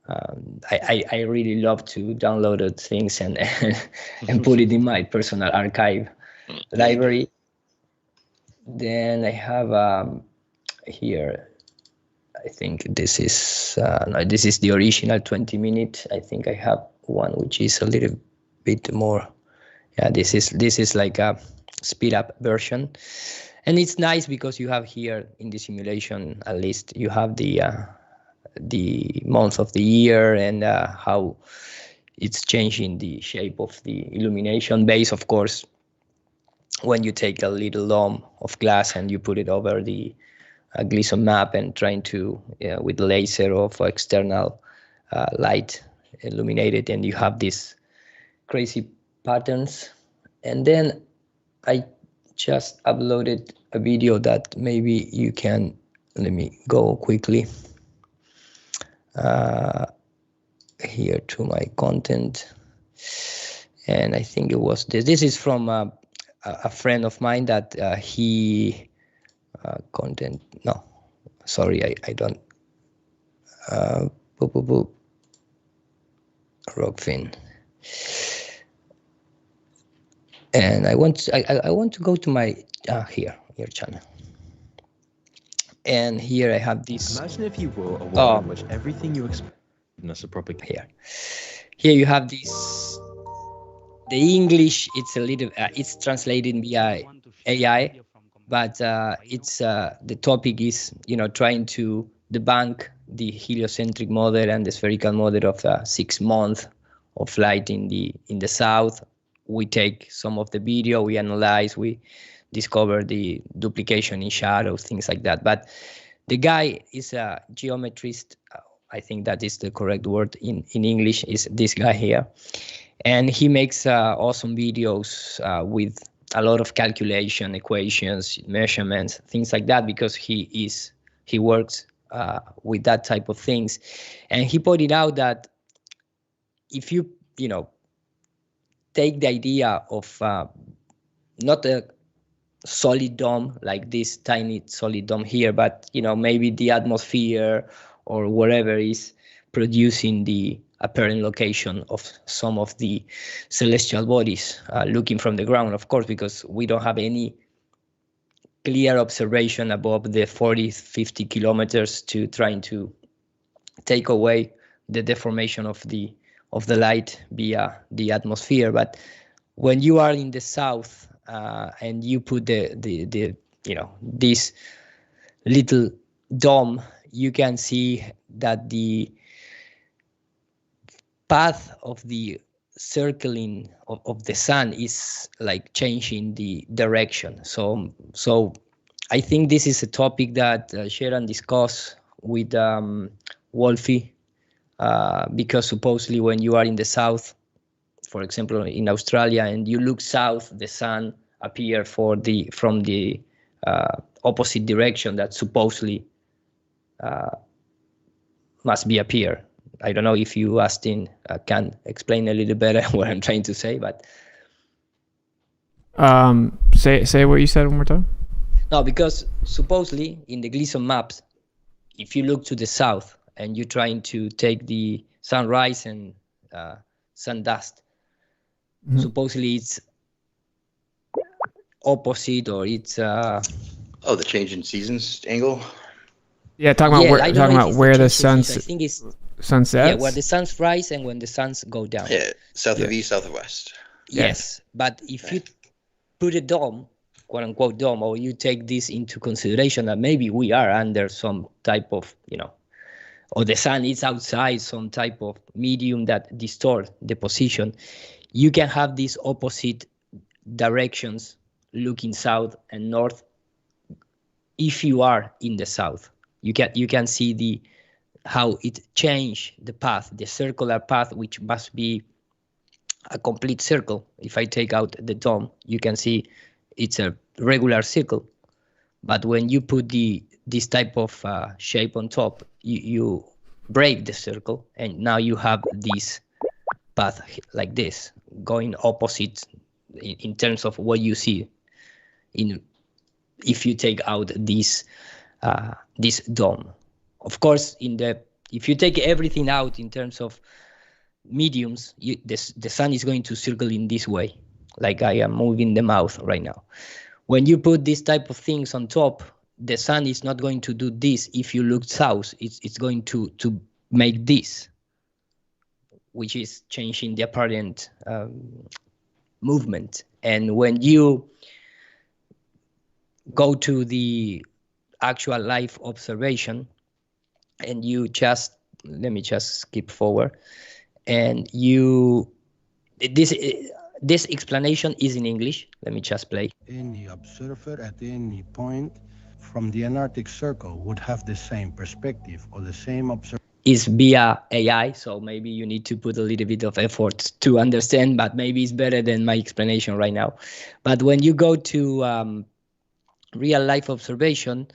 I really love to download things and and put it in my personal archive library. Then I have here. I think this is this is the original 20-minute. I think I have one which is a little bit more. Yeah, this is like speed up version. And it's nice because you have here in the simulation, at least you have the month of the year and how it's changing the shape of the illumination base. Of course, when you take a little dome of glass and you put it over the Gleason map and trying to, with laser of external light illuminate it, and you have these crazy patterns. And then I just uploaded a video that maybe you can, let me go quickly here to my content. And I think it was this. This is from a friend of mine that he content. No, sorry, I don't. Rockfin. And I want to go to my your channel. And here I have this. Imagine if you were a world in which everything you expect is a proper Here you have this. The English, it's a little, it's translated via AI, but it's the topic is, trying to debunk the heliocentric model and the spherical model of 6 months of light in the south. We take some of the video, we analyze, we discover the duplication in shadows, things like that. But the guy is a geometrist. I think that is the correct word in English, is this guy here. And he makes awesome videos with a lot of calculation, equations, measurements, things like that, because he works with that type of things. And he pointed out that if you take the idea of not a solid dome like this tiny solid dome here, but maybe the atmosphere or whatever is producing the apparent location of some of the celestial bodies looking from the ground, of course, because we don't have any clear observation above the 40-50 kilometers to trying to take away the deformation of the light via the atmosphere. But when you are in the south and you put this little dome, you can see that the path of the circling of the sun is like changing the direction. So I think this is a topic that Jeran discussed with Wolfie, because supposedly when you are in the south, for example in Australia, and you look south, the sun appears from the opposite direction that supposedly must be appear. I don't know if you, Austin, can explain a little better what I'm trying to say, but say what you said one more time. No, because supposedly in the Gleason maps, if you look to the south and you're trying to take the sunrise and sun dust, supposedly it's opposite, or it's the change in seasons angle. Yeah, talking about where the sun sets. Yeah, where the suns rise and when the suns go down. Yeah, south of east, south of west. Yes, but if you put a dome, quote unquote dome, or you take this into consideration that maybe we are under some type of, or the sun is outside some type of medium that distort the position, you can have these opposite directions looking south and north. If you are in the south, you can see how it changed the path, the circular path, which must be a complete circle. If I take out the dome, you can see it's a regular circle. But when you put this type of shape on top, you break the circle, and now you have this path like this, going opposite in terms of what you see if you take out this dome. Of course, if you take everything out in terms of mediums, the sun is going to circle in this way, like I am moving the mouth right now. When you put this type of things on top, the sun is not going to do this. If you look south, it's going to make this, which is changing the apparent movement. And when you go to the actual live observation, and you just, let me just skip forward, and this explanation is in English. Let me just play. Any observer at any point from the Antarctic Circle would have the same perspective or the same observation. Is via AI, so maybe you need to put a little bit of effort to understand, but maybe it's better than my explanation right now. But when you go to real life observation,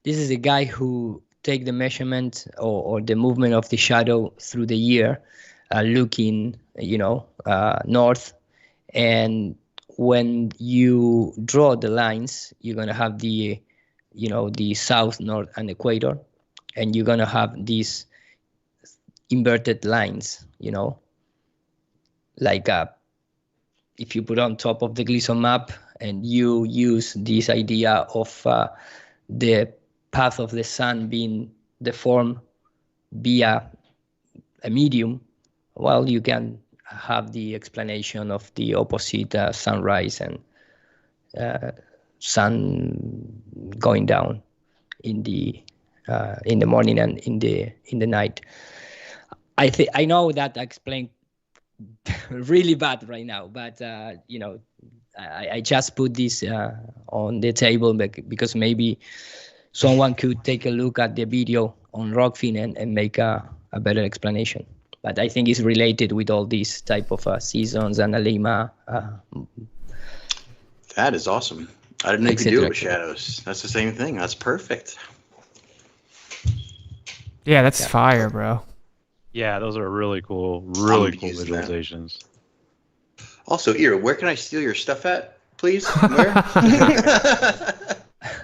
this is a guy who take the measurement or the movement of the shadow through the year, looking, north. And when you draw the lines, you're going to have the south, north, and equator, and you're going to have these inverted lines, like if you put on top of the Gleason map and you use this idea of the path of the sun being deformed via a medium, well, you can have the explanation of the opposite sunrise and sun going down in the morning and in the night. I know that I explained really bad right now, but I just put this on the table because maybe someone could take a look at the video on Rockfin and make a better explanation. But I think it's related with all these type of seasons and Alima. That is awesome. I didn't know you could do it with shadows. That's the same thing. That's perfect. Yeah, that's fire, bro. Yeah, those are really cool visualizations. Also, Ira, where can I steal your stuff at, please? Where?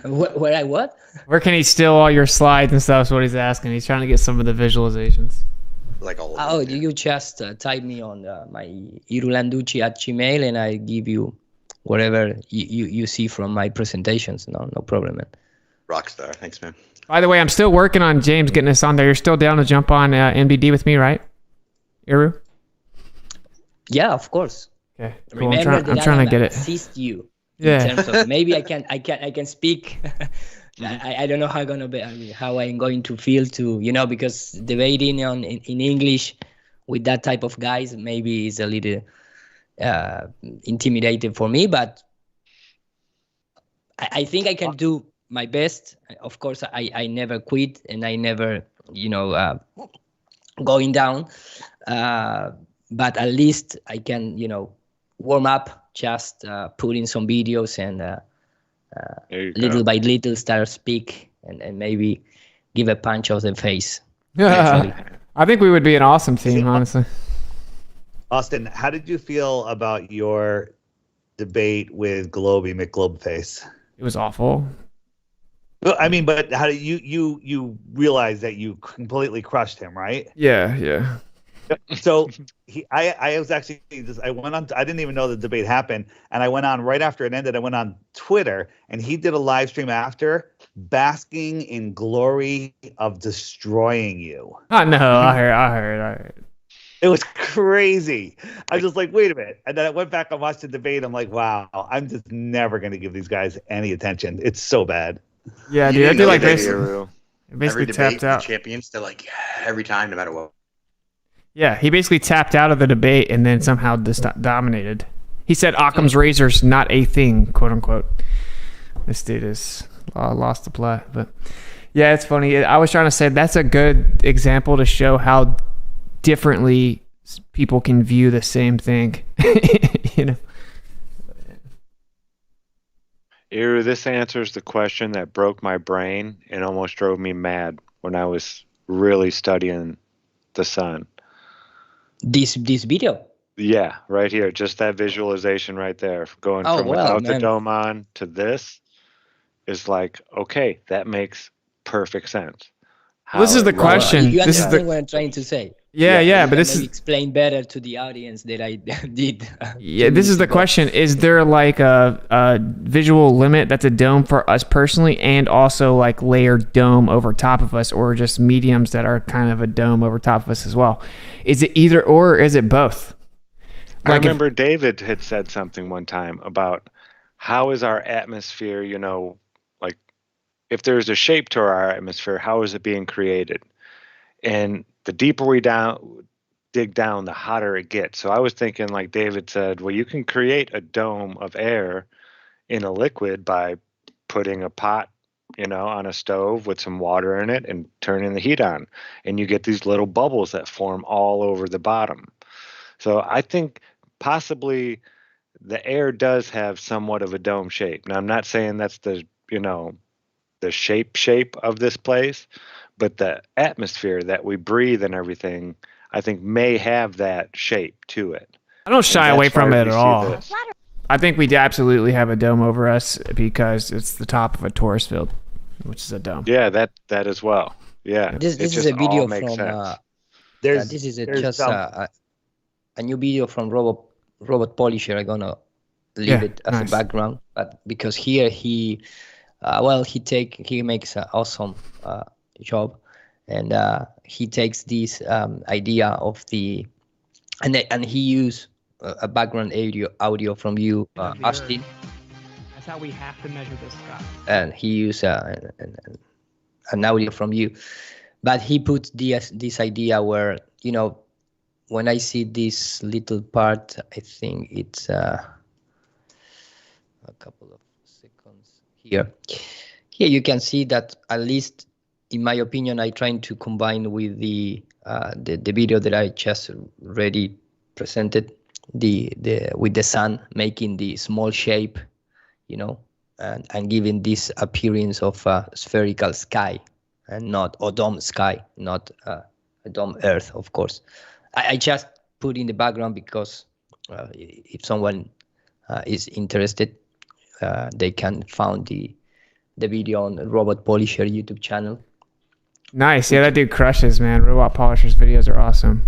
Where I what? Where can he steal all your slides and stuff is what he's asking. He's trying to get some of the visualizations. Like all of them. Oh, you just type me on my irulanducci@gmail, and I give you whatever you see from my presentations. No problem, man. Rockstar. Thanks, man. By the way, I'm still working on James getting us on there. You're still down to jump on NBD with me, right? Iru? Yeah, of course. Okay, cool. Remember I'm trying to get it. Assist you. Yeah. In terms of maybe I can speak. I don't know how I'm going to feel to because debating in English with that type of guys maybe is a little intimidating for me, but I think I can do my best. Of course, I never quit and I never going down, but at least I can warm up, just put in some videos and little by little start speak and maybe give a punch of the face. Yeah, I think we would be an awesome team, honestly. Austin, how did you feel about your debate with Globey McGlobeface? It was awful. Well, I mean, but how do you realize that you completely crushed him, right? Yeah. So I was actually I went on. I didn't even know the debate happened, and I went on right after it ended. I went on Twitter, and he did a live stream after, basking in glory of destroying you. I know. I heard. It was crazy. I was just like, wait a minute, and then I went back and watched the debate. I'm like, wow, I'm just never going to give these guys any attention. It's so bad. Yeah, dude. I do like basically tapped out. Champions, they're like every time, no matter what. Yeah, he basically tapped out of the debate and then somehow dominated. He said Occam's razor's not a thing, quote unquote. This dude is lost the plot. But yeah, it's funny. I was trying to say that's a good example to show how differently people can view the same thing. Iru, this answers the question that broke my brain and almost drove me mad when I was really studying the sun. This video? Yeah, right here. Just that visualization right there. Going from without the dome on to this is like, okay, that makes perfect sense. This is the question. You understand what I'm trying to say? Yeah, but this is explain better to the audience that I did. Yeah, this is the question. Is there like a visual limit that's a dome for us personally, and also like layered dome over top of us, or just mediums that are kind of a dome over top of us as well? Is it either or is it both? I remember David had said something one time about how is our atmosphere, if there's a shape to our atmosphere, how is it being created? And the deeper we dig down, the hotter it gets. So I was thinking, like David said, well, you can create a dome of air in a liquid by putting a pot, on a stove with some water in it and turning the heat on, and you get these little bubbles that form all over the bottom. So I think possibly the air does have somewhat of a dome shape. Now, I'm not saying that's the shape of this place, but the atmosphere that we breathe and everything, I think may have that shape to it. I don't shy away from it at all. This. I think we absolutely have a dome over us because it's the top of a torus field, which is a dome. Yeah, that as well. Yeah, This is a video from. This is a new video from Robot Polisher. I'm gonna leave it as a background, but because here he makes an awesome job, and he takes this idea of the and he used a background audio from you, Austin. That's how we have to measure this stuff. And he used an audio from you, but he put this idea where, when I see this little part, I think it's a couple of seconds here. Here you can see that, at least in my opinion, I trying to combine with the video that I just already presented, with the sun making the small shape, and giving this appearance of a spherical sky and not a dome sky, not a dome earth, of course. I just put in the background because if someone is interested, they can find the video on the Robot Polisher YouTube channel. Nice. Yeah, that dude crushes, man. Robot Polisher's videos are awesome.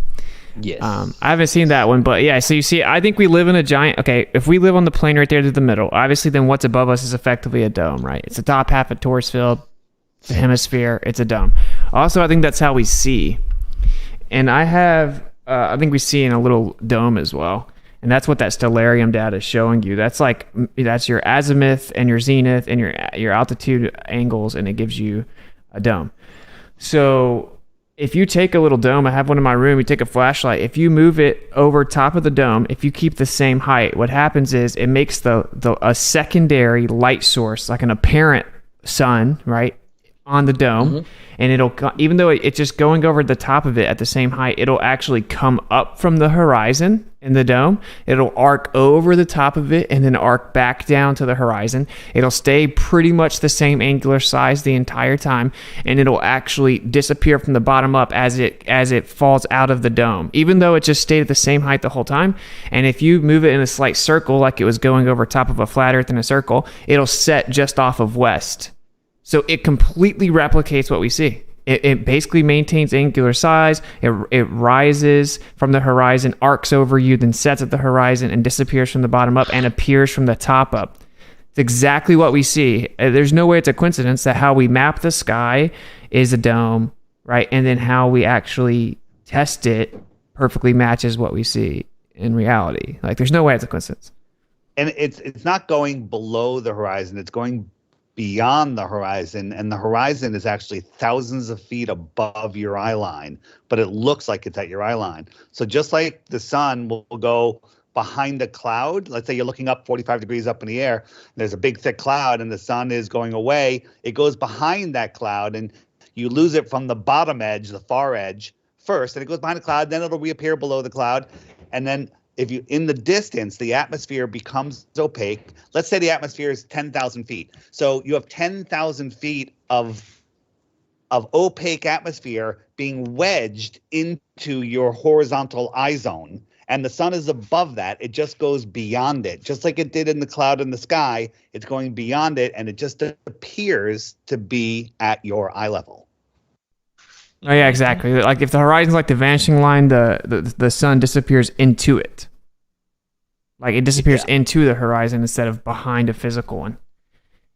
Yes. I haven't seen that one, but yeah, so you see, I think we live in a giant, okay, if we live on the plane right there to the middle, obviously then what's above us is effectively a dome, right? It's the top half of torus field, it's a hemisphere, it's a dome. Also, I think that's how we see. And I think we see in a little dome as well. And that's what that stellarium data is showing you. That's your azimuth and your zenith and your altitude angles, and it gives you a dome. So if you take a little dome, I have one in my room, you take a flashlight, if you move it over top of the dome, if you keep the same height, what happens is it makes a secondary light source, like an apparent sun, right, on the dome. Mm-hmm. And it'll, even though it's just going over the top of it at the same height, it'll actually come up from the horizon in the dome. It'll arc over the top of it and then arc back down to the horizon. It'll stay pretty much the same angular size the entire time, and it'll actually disappear from the bottom up as it falls out of the dome, even though it just stayed at the same height the whole time. And if you move it in a slight circle, like it was going over top of a flat earth in a circle, it'll set just off of west. So it completely replicates what we see. It basically maintains angular size. It rises from the horizon, arcs over you, then sets at the horizon and disappears from the bottom up and appears from the top up. It's exactly what we see. There's no way it's a coincidence that how we map the sky is a dome, right? And then how we actually test it perfectly matches what we see in reality. Like, there's no way it's a coincidence. And it's not going below the horizon. It's going beyond the horizon, and the horizon is actually thousands of feet above your eye line, but it looks like it's at your eye line. So just like the sun will go behind a cloud, let's say you're looking up 45 degrees up in the air, there's a big thick cloud and the sun is going away, it goes behind that cloud and you lose it from the bottom edge, the far edge first, and it goes behind the cloud, then it'll reappear below the cloud, and then if you, in the distance, the atmosphere becomes opaque. Let's say the atmosphere is 10,000 feet. So you have 10,000 feet of opaque atmosphere being wedged into your horizontal eye zone. And the sun is above that. It just goes beyond it. Just like it did in the cloud in the sky, it's going beyond it, and it just appears to be at your eye level. Oh yeah, exactly. Like if the horizon's like the vanishing line, the sun disappears into it. Like it disappears into the horizon instead of behind a physical one.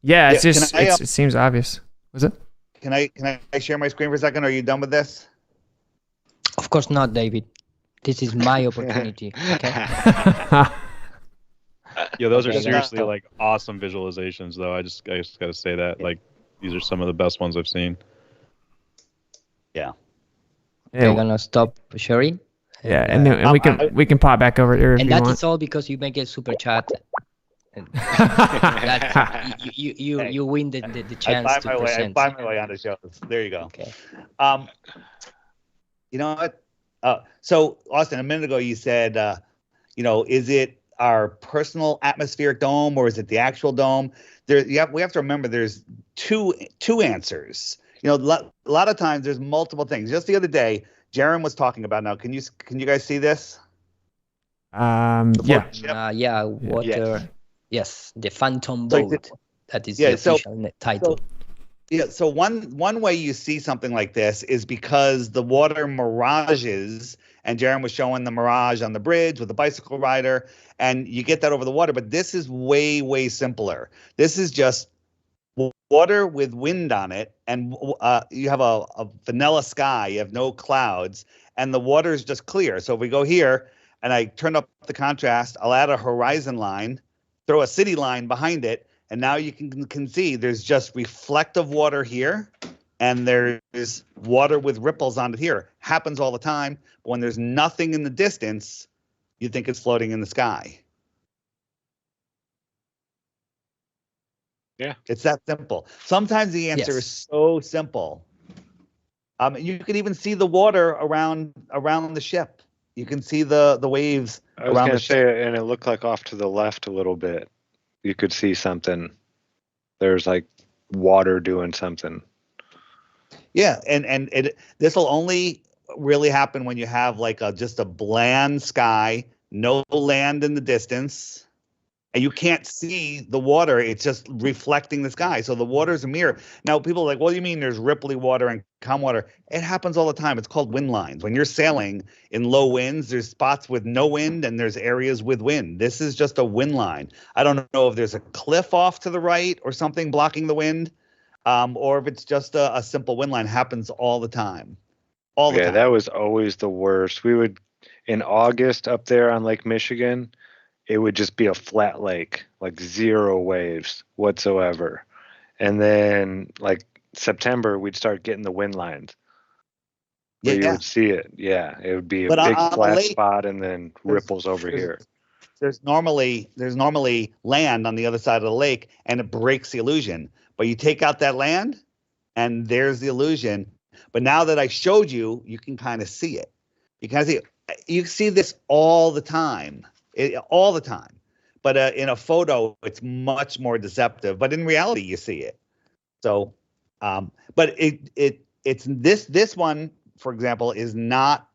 Yeah, it's just it seems obvious. Was it? Can I share my screen for a second? Are you done with this? Of course not, David. This is my opportunity. Okay. Yeah, those are seriously like awesome visualizations, though. I just gotta say that, like, These are some of the best ones I've seen. Yeah. We're gonna stop sharing. Yeah, and then we can pop back over here if And you that want. is all because you make a super chat. And that, you win the chance to present. I find my way on the shows. There you go. Okay. You know what? So Austin, a minute ago you said, is it our personal atmospheric dome or is it the actual dome? We have to remember there's two answers. A lot of times there's multiple things. Just the other day, Jeran was talking about. Now, can you guys see this? Yeah. Water. Yes, the phantom boat. That is the official title. So one way you see something like this is because the water mirages, and Jeran was showing the mirage on the bridge with the bicycle rider, and you get that over the water. But this is way, way simpler. This is just water with wind on it, and you have a vanilla sky. You have no clouds, and the water is just clear. So if we go here, and I turn up the contrast, I'll add a horizon line, throw a city line behind it, and now you can see there's just reflective water here, and there's water with ripples on it here. Happens all the time, but when there's nothing in the distance, you think it's floating in the sky. Yeah. It's that simple. Sometimes the answer is so simple. You can even see the water around the ship. You can see the waves I was around going the to ship. say, and it looked like off to the left a little bit. You could see something. There's like water doing something. Yeah, and this will only really happen when you have like just a bland sky, no land in the distance, and you can't see the water. It's just reflecting the sky. So the water is a mirror. Now people are like, well, you mean there's ripply water and calm water? It happens all the time. It's called wind lines. When you're sailing in low winds, there's spots with no wind and there's areas with wind. This is just a wind line. I don't know if there's a cliff off to the right or something blocking the wind, or if it's just a simple wind line. Happens all the time. All the time. Yeah, that was always the worst. We would, in August up there on Lake Michigan, it would just be a flat lake, like zero waves whatsoever. And then like September, we'd start getting the wind lines. Where you would see it. Yeah, it would be a big flat spot and then ripples over here. There's normally land on the other side of the lake, and it breaks the illusion. But you take out that land, and there's the illusion. But now that I showed you, you can kind of see it. You see this all the time. All the time, but in a photo it's much more deceptive, but in reality you see it. So but it's this one, for example, is not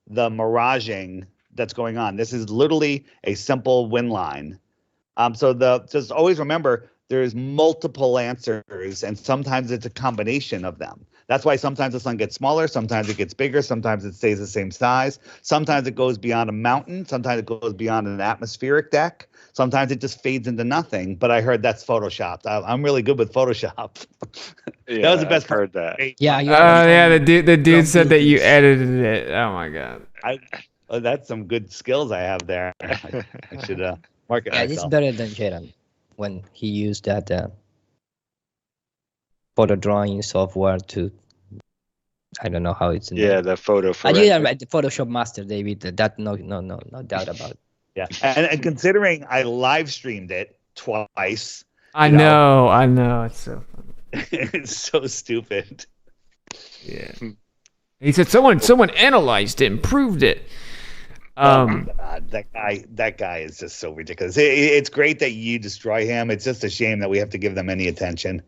the miraging that's going on. This is literally a simple wind line. Just always remember there's multiple answers, and sometimes it's a combination of them. That's why sometimes the sun gets smaller, sometimes it gets bigger, sometimes it stays the same size, sometimes it goes beyond a mountain, sometimes it goes beyond an atmospheric deck, sometimes it just fades into nothing. But I heard that's photoshopped. I'm really good with Photoshop. Yeah, that was the best I've heard that. Yeah. The dude said that you edited it. Oh my god. That's some good skills I have there. I should market myself. It's better than Jeran when he used that photo drawing software to, I don't know how it's named. Yeah, the photo. I did the Photoshop master, David. That no doubt about it. Yeah, and considering I live streamed it twice. I know. It's so funny. It's so stupid. Yeah. He said someone analyzed it and proved it. Oh my God, that guy is just so ridiculous. It's great that you destroy him. It's just a shame that we have to give them any attention.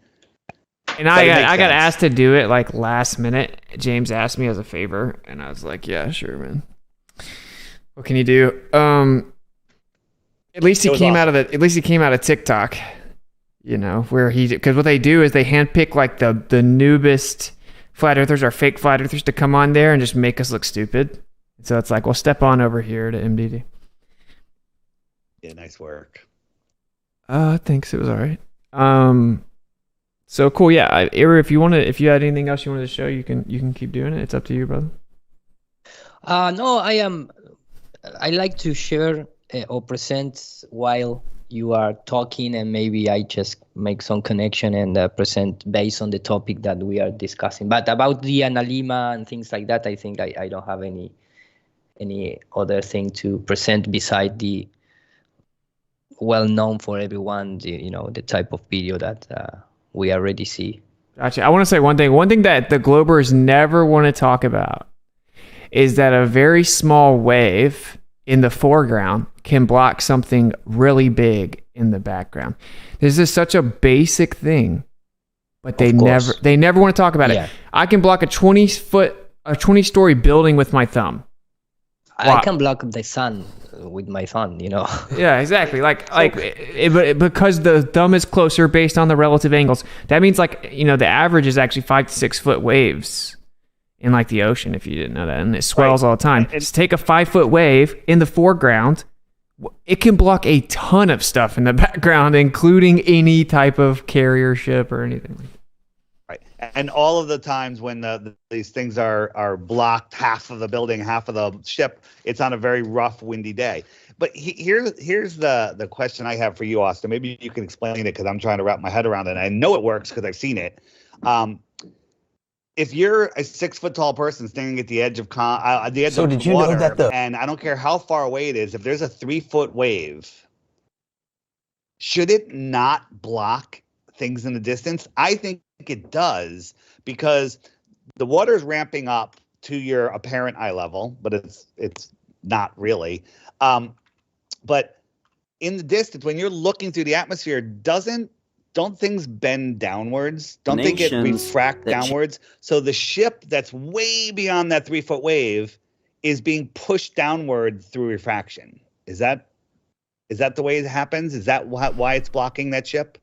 And I got asked to do it like last minute. James asked me as a favor, and I was like, "Yeah, sure, man. What can you do?" At least he came out of TikTok, because what they do is they handpick like the noobest flat earthers or fake flat earthers to come on there and just make us look stupid. So it's like, well, step on over here to MDD. Yeah, nice work. Thanks. It was all right. So cool. Yeah, Ira, if you had anything else you wanted to show, you can keep doing it. It's up to you, brother. No, I like to share or present while you are talking, and maybe I just make some connection and present based on the topic that we are discussing. But about the analima and things like that, I think I don't have any other thing to present beside the well known for everyone, the type of video that we already see. Gotcha. I want to say one thing. One thing that the Globers never want to talk about is that a very small wave in the foreground can block something really big in the background. This is such a basic thing, but they never want to talk about it. I can block a 20-story building with my thumb. I can block the sun with my thumb, Yeah, exactly. Because the thumb is closer based on the relative angles. That means the average is actually 5 to 6 foot waves in the ocean, if you didn't know that, and it swells all the time. Just take a 5-foot wave in the foreground, it can block a ton of stuff in the background, including any type of carrier ship or anything like that. Right. And all of the times when these things are blocked, half of the building, half of the ship, it's on a very rough, windy day. But here's the question I have for you, Austin. Maybe you can explain it, because I'm trying to wrap my head around it. And I know it works because I've seen it. If you're a 6-foot tall person standing at the edge of water, and I don't care how far away it is, if there's a 3-foot wave, should it not block things in the distance? I think it does, because the water is ramping up to your apparent eye level, but it's not really. But in the distance, when you're looking through the atmosphere, don't things bend downwards? Don't they get refract downwards? So the ship that's way beyond that 3-foot wave is being pushed downward through refraction. Is that the way it happens? Is that why it's blocking that ship?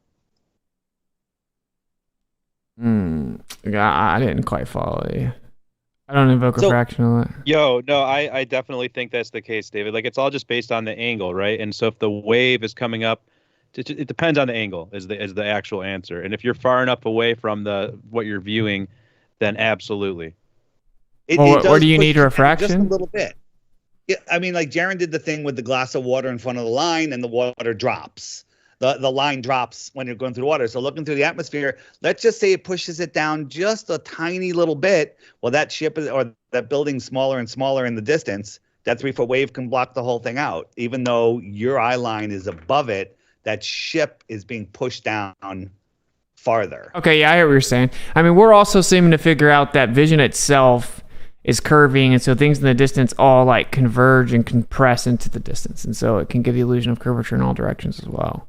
I didn't quite follow you. I don't invoke refraction on that. No, I definitely think that's the case, David. It's all just based on the angle, right? And so if the wave is coming up, it depends on the angle is the actual answer. And if you're far enough away from what you're viewing, then absolutely. Or do you need refraction? Just a little bit. Yeah, I mean, Jeran did the thing with the glass of water in front of the line, and the water drops. The line drops when you're going through the water. So looking through the atmosphere, let's just say it pushes it down just a tiny little bit. Well, that ship or that building's smaller and smaller in the distance. That 3-foot wave can block the whole thing out, even though your eye line is above it. That ship is being pushed down farther. Okay, yeah, I hear what you're saying. I mean, we're also seeming to figure out that vision itself is curving, and so things in the distance all converge and compress into the distance, and so it can give the illusion of curvature in all directions as well.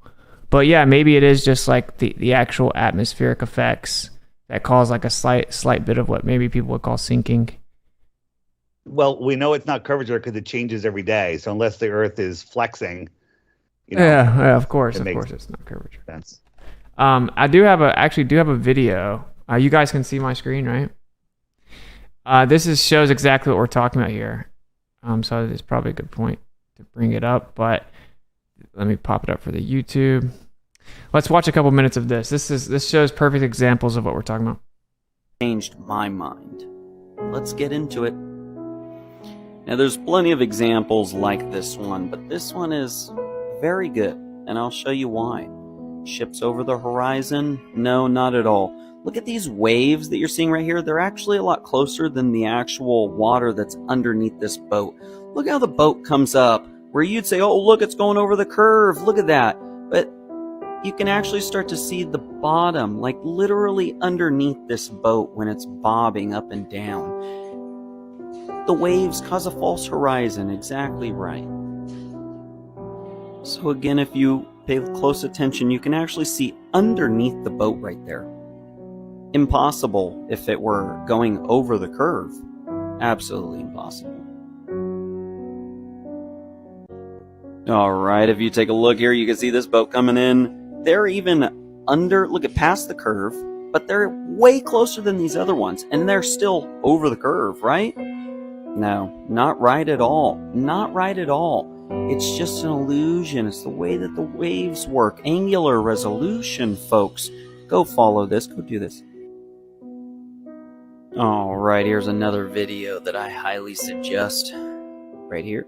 But yeah, maybe it is just the actual atmospheric effects that cause a slight bit of what maybe people would call sinking. Well, we know it's not curvature because it changes every day. So unless the Earth is flexing, yeah, of course it's not curvature. Sense. I do have a video. You guys can see my screen, right? This shows exactly what we're talking about here. So it's probably a good point to bring it up, but let me pop it up for the YouTube. Let's watch a couple minutes of this. This shows perfect examples of what we're talking about. Changed my mind. Let's get into it. Now, there's plenty of examples like this one, but this one is very good, and I'll show you why. Ships over the horizon? No, not at all. Look at these waves that you're seeing right here. They're actually a lot closer than the actual water that's underneath this boat. Look how the boat comes up, where you'd say, oh, look, it's going over the curve. Look at that. But you can actually start to see the bottom, literally underneath this boat when it's bobbing up and down. The waves cause a false horizon, exactly right. So again, if you pay close attention, you can actually see underneath the boat right there. Impossible if it were going over the curve. Absolutely impossible. Alright, if you take a look here, you can see this boat coming in. They're even past the curve, but they're way closer than these other ones, and they're still over the curve, right? No, not right at all. Not right at all. It's just an illusion. It's the way that the waves work. Angular resolution, folks. Go follow this. Go do this. Alright, here's another video that I highly suggest. Right here.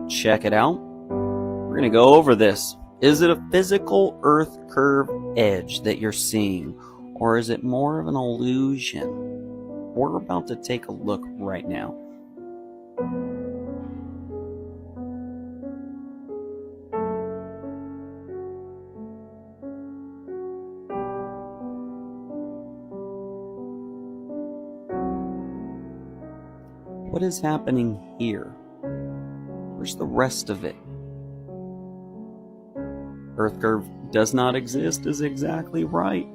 Check it out. We're going to go over this. Is it a physical Earth curve edge that you're seeing, or is it more of an illusion? We're about to take a look right now. What is happening here? Where's the rest of it? Earth curve does not exist is exactly right.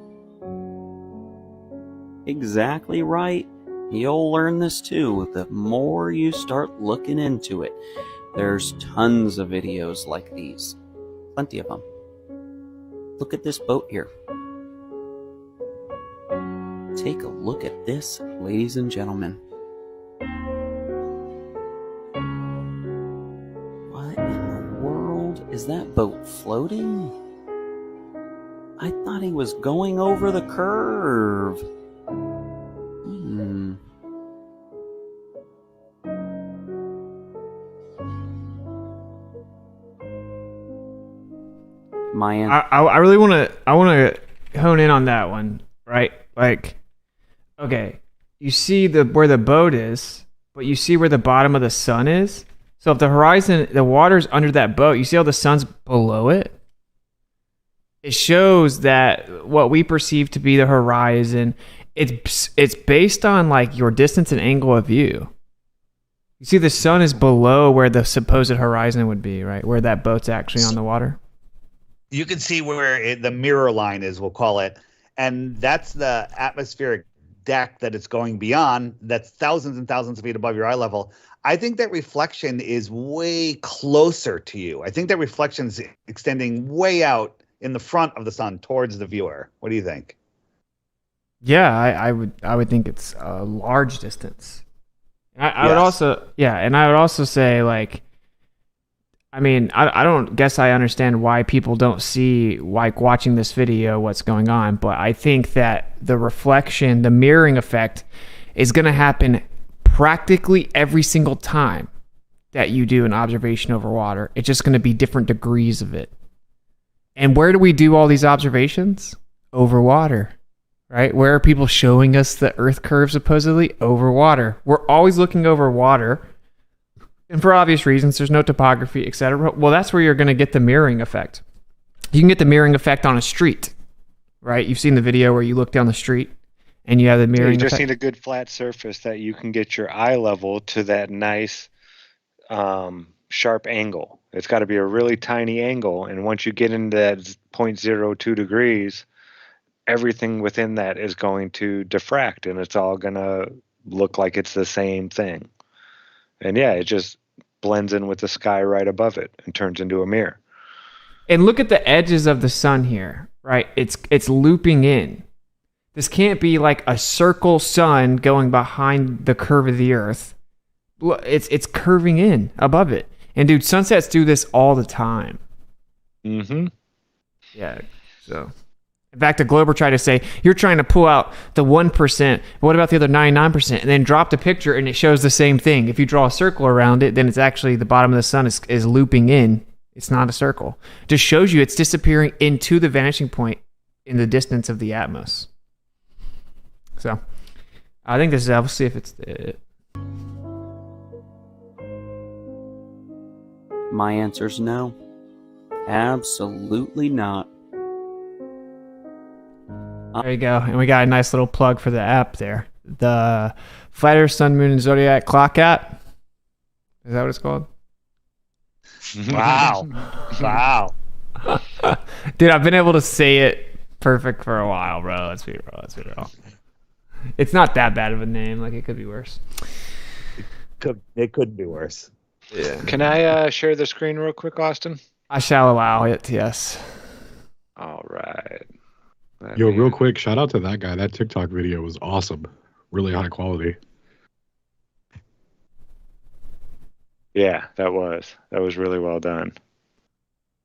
Exactly right. You'll learn this too the more you start looking into it. There's tons of videos like these. Plenty of them. Look at this boat here. Take a look at this, ladies and gentlemen. What in the world is that boat floating? I thought he was going over the curve. My answer. I really want to hone in on that one, right? Like, okay, you see where the boat is, but you see where the bottom of the sun is. So if the horizon, the water's under that boat, you see how the sun's below it? It shows that what we perceive to be the horizon, it's based on like your distance and angle of view. You see the sun is below where the supposed horizon would be, right? Where that boat's actually on the water. You can see where the mirror line is, we'll call it. And that's the atmospheric deck that it's going beyond. That's thousands and thousands of feet above your eye level. I think that reflection is way closer to you. I think that reflection is extending way out in the front of the sun towards the viewer. What do you think? Yeah, I would think it's a large distance. I would also, yeah, and I would also say, like, I mean, I don't guess I understand why people don't see, like, watching this video, what's going on, but I think that the reflection, the mirroring effect is going to happen practically every single time that you do an observation over water. It's just going to be different degrees of it. And where do we do all these observations? Over water, right? Where are people showing us the Earth curve supposedly? Over water. We're always looking over water. And for obvious reasons, there's no topography, etc. Well, that's where you're going to get the mirroring effect. You can get the mirroring effect on a street, right? You've seen the video where you look down the street and you have the mirroring effect. You just need a good flat surface that you can get your eye level to that nice sharp angle. It's got to be a really tiny angle. And once you get into that 0.02 degrees, everything within that is going to diffract and it's all going to look like it's the same thing. And yeah, it just blends in with the sky right above it and turns into a mirror. And look at the edges of the sun here, right? It's looping in. This can't be like a circle sun going behind the curve of the Earth. It's curving in above it. And dude, sunsets do this all the time. Mm-hmm. Yeah. So, in fact, a Glober tried to say, you're trying to pull out the 1%. What about the other 99%? And then drop the picture and it shows the same thing. If you draw a circle around it, then it's actually the bottom of the sun is looping in. It's not a circle. It just shows you it's disappearing into the vanishing point in the distance of the Atmos. So, I think this is, we'll see if it's it. My answer's no. Absolutely not. There you go. And we got a nice little plug for the app there. The Flat Earth, Sun, Moon, and Zodiac Clock app. Is that what it's called? Wow. Wow. Dude, I've been able to say it perfect for a while, bro. Let's be real. It's not that bad of a name. Like, it could be worse. It could be worse. Yeah. Can I share the screen real quick, Austin? I shall allow it, yes. All right. Yo, real quick, shout out to that guy. That TikTok video was awesome. Really high quality. Yeah, that was really well done.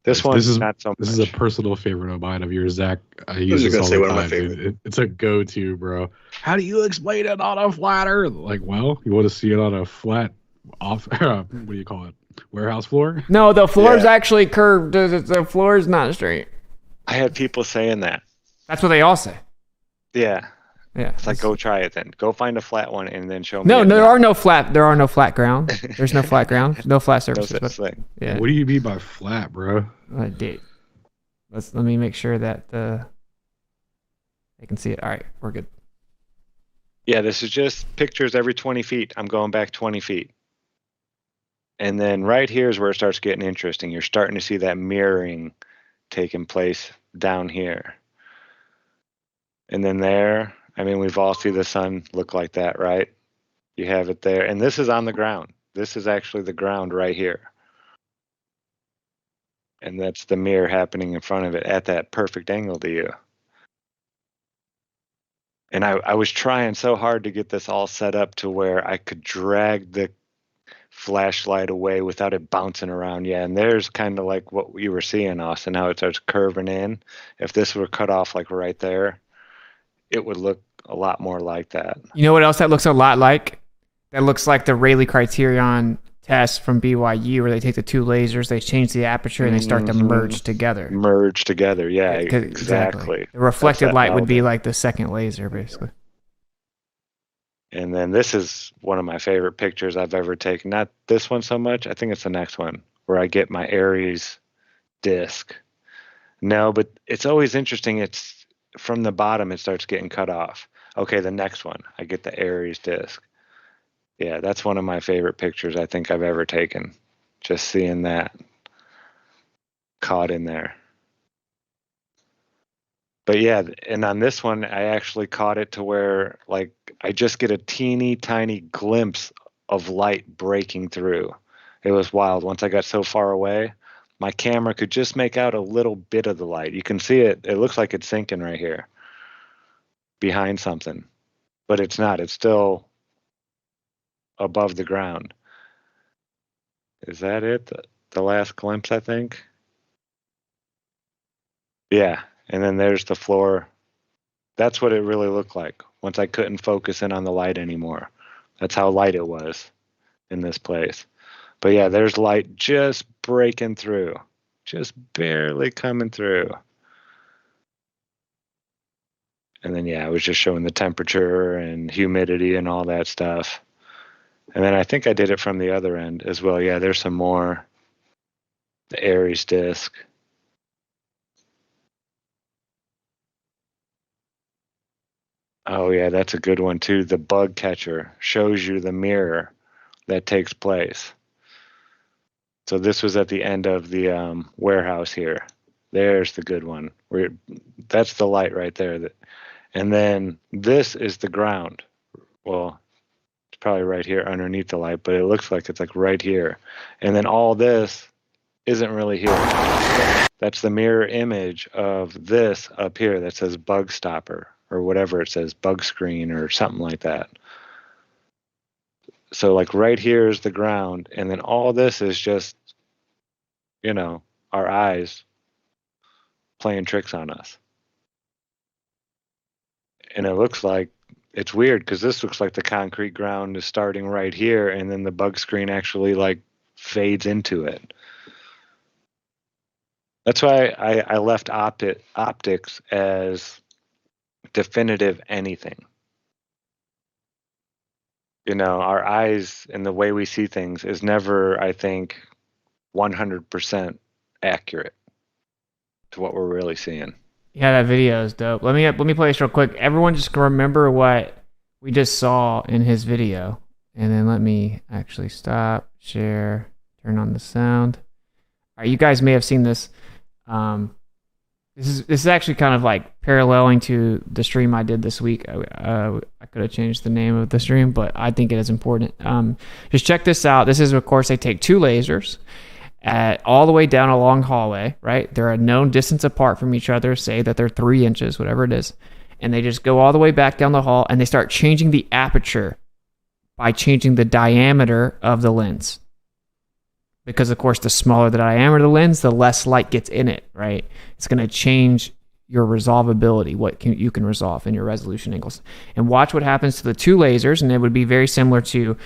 This is not so much. This is a personal favorite of mine of yours, Zach. I was use this gonna all say the one of my time, favorite. dude. It's a go-to, bro. How do you explain it on a flat Earth? Like, well, you want to see it on a flat off. What do you call it? Warehouse floor. No, the floor is Yeah. actually curved. The floor is not straight. I had people saying that. That's what they all say. Yeah. Yeah. It's like, go try it then. Go find a flat one and then show me. No, it. there are no flat ground. There's no flat ground. No flat No surfaces. such thing. Yeah. What do you mean by flat, bro? Dude. Let me make sure that they can see it. All right, we're good. Yeah, this is just pictures every 20 feet. I'm going back 20 feet. And then right here is where it starts getting interesting. You're starting to see that mirroring taking place down here. And then there, I mean, we've all seen the sun look like that, right? You have it there. And this is on the ground. This is actually the ground right here. And that's the mirror happening in front of it at that perfect angle to you. And I was trying so hard to get this all set up to where I could drag the flashlight away without it bouncing around. Yeah, and there's kind of like what you were seeing, Austin, how it starts curving in. If this were cut off like right there, it would look a lot more like that. You know what else that looks a lot like? That looks like the Rayleigh criterion test from BYU, where they take the two lasers, they change the aperture, and they start to merge together. Merge together, yeah, exactly. The reflected That's that light would be melding. like the second laser, basically. And then this is one of my favorite pictures I've ever taken. Not this one so much. I think it's the next one where I get my Aries disc. No, but it's always interesting. It's from the bottom, it starts getting cut off. Okay, the next one, I get the Aries disc. Yeah, that's one of my favorite pictures I think I've ever taken. Just seeing that caught in there. But yeah, and on this one, I actually caught it to where like I just get a teeny tiny glimpse of light breaking through. It was wild. Once I got so far away, my camera could just make out a little bit of the light. You can see it. It looks like it's sinking right here behind something, but it's not. It's still above the ground. Is that it? The last glimpse, I think? Yeah. And then there's the floor. That's what it really looked like once I couldn't focus in on the light anymore. That's how light it was in this place. But yeah, there's light just breaking through, just barely coming through. And then, yeah, I was just showing the temperature and humidity and all that stuff. And then I think I did it from the other end as well. Yeah, there's some more. The Aries disc. Oh, yeah, that's a good one, too. The bug catcher shows you the mirror that takes place. So this was at the end of the warehouse here. There's the good one. That's the light right there. And then this is the ground. Well, it's probably right here underneath the light, but it looks like it's like right here. And then all this isn't really here. That's the mirror image of this up here that says bug stopper or whatever it says, bug screen or something like that. So like right here is the ground, and then all this is just, you know, our eyes playing tricks on us. And it looks like, it's weird because this looks like the concrete ground is starting right here, and then the bug screen actually like fades into it. That's why I left optics as definitive anything. You know, our eyes and the way we see things is never, I think, 100% accurate to what we're really seeing. Yeah, that video is dope. Let me play this real quick. Everyone just remember what we just saw in his video. And then let me actually stop, share, turn on the sound. All right, you guys may have seen this. This is actually kind of like paralleling to the stream I did this week. I could have changed the name of the stream, but I think it is important. Just check this out. This is, of course, they take two lasers all the way down a long hallway, right? They're a known distance apart from each other, say that they're 3 inches, whatever it is. And they just go all the way back down the hall, and they start changing the aperture by changing the diameter of the lens. Because, of course, the smaller the diameter of the lens, the less light gets in it, right? It's going to change your resolvability, you can resolve in your resolution angles. And watch what happens to the two lasers, and it would be very similar to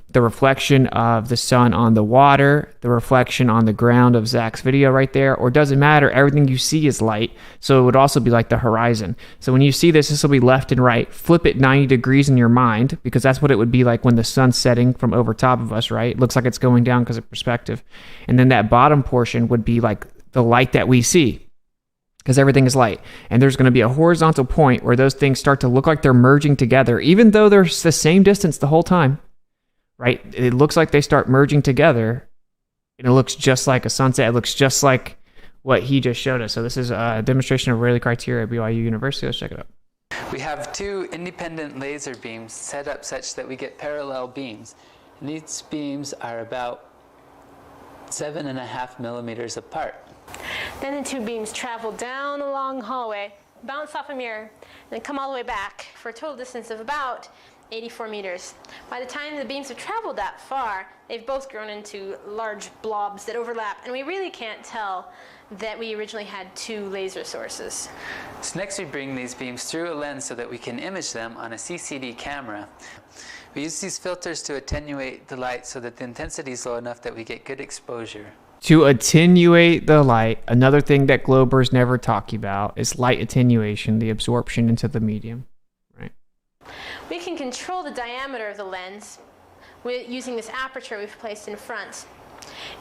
the reflection of the sun on the water, the reflection on the ground of Zach's video right there, or doesn't matter, everything you see is light. So it would also be like the horizon. So when you see this, this will be left and right. Flip it 90 degrees in your mind, because that's what it would be like when the sun's setting from over top of us, right? It looks like it's going down because of perspective. And then that bottom portion would be like the light that we see, because everything is light. And there's going to be a horizontal point where those things start to look like they're merging together, even though they're the same distance the whole time, right? It looks like they start merging together, and it looks just like a sunset. It looks just like what he just showed us. So this is a demonstration of Rayleigh criteria at BYU University. Let's check it out. We have two independent laser beams set up such that we get parallel beams. And these beams are about 7.5 millimeters apart. Then the two beams travel down a long hallway, bounce off a mirror, and then come all the way back for a total distance of about 84 meters. By the time the beams have traveled that far, they've both grown into large blobs that overlap, and we really can't tell that we originally had two laser sources. So next we bring these beams through a lens so that we can image them on a CCD camera. We use these filters to attenuate the light so that the intensity is low enough that we get good exposure. To attenuate the light, another thing that Globers never talk about is light attenuation, the absorption into the medium. We can control the diameter of the lens using this aperture we've placed in front.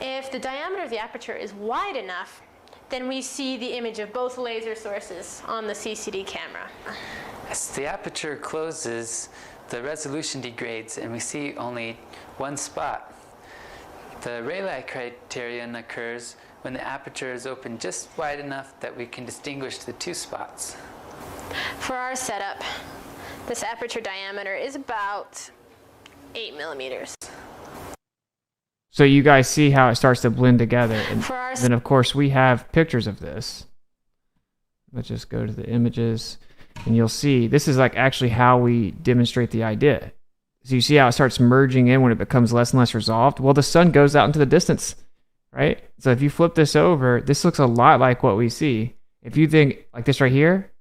If the diameter of the aperture is wide enough, then we see the image of both laser sources on the CCD camera. As the aperture closes, the resolution degrades and we see only one spot. The Rayleigh criterion occurs when the aperture is open just wide enough that we can distinguish the two spots. For our setup, this aperture diameter is about 8 millimeters. So you guys see how it starts to blend together. And then, of course, we have pictures of this. Let's just go to the images, and you'll see this is like actually how we demonstrate the idea. So you see how it starts merging in when it becomes less and less resolved? Well, the sun goes out into the distance, right? So if you flip this over, this looks a lot like what we see. If you think like this right here,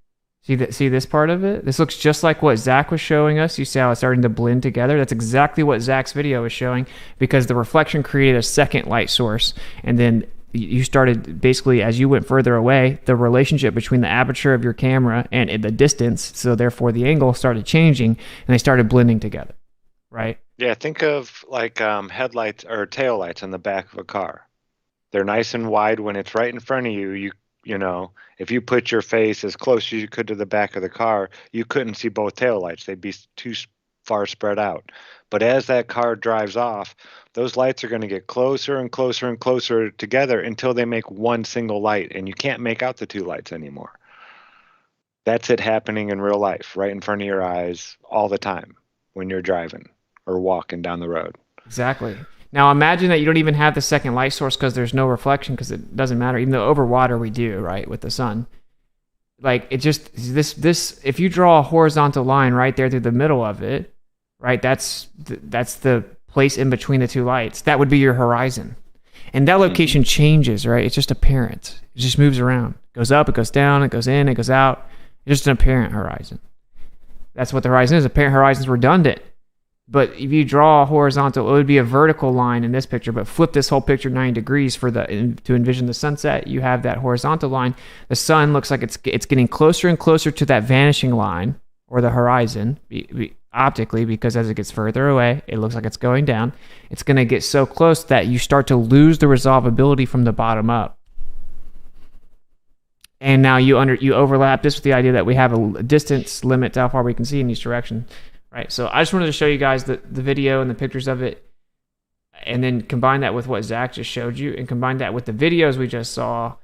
see this part of it? This looks just like what Zack was showing us. You see how it's starting to blend together? That's exactly what Zack's video was showing, because the reflection created a second light source. And then you started, basically, as you went further away, the relationship between the aperture of your camera and the distance, so therefore the angle started changing, and they started blending together, right? Yeah, think of like headlights or tail lights on the back of a car. They're nice and wide when it's right in front of you. You know, if you put your face as close as you could to the back of the car, you couldn't see both taillights. They'd be too far spread out. But as that car drives off, those lights are going to get closer and closer and closer together until they make one single light, and you can't make out the two lights anymore. That's it happening in real life, right in front of your eyes all the time when you're driving or walking down the road. Exactly. Now imagine that you don't even have the second light source because there's no reflection, because it doesn't matter. Even though over water we do, right, with the sun. Like it just this if you draw a horizontal line right there through the middle of it, right? That's the place in between the two lights. That would be your horizon, and that location changes, right? It's just apparent. It just moves around. It goes up, it goes down, it goes in, it goes out. It's just an apparent horizon. That's what the horizon is. Apparent horizon is redundant. But if you draw a horizontal, it would be a vertical line in this picture, but flip this whole picture 90 degrees to envision the sunset. You have that horizontal line. The sun looks like it's getting closer and closer to that vanishing line, or the horizon, optically, because as it gets further away, it looks like it's going down. It's going to get so close that you start to lose the resolvability from the bottom up. And now you overlap this with the idea that we have a distance limit to how far we can see in each direction. Right, so I just wanted to show you guys the video and the pictures of it, and then combine that with what Zack just showed you, and combine that with the videos we just saw.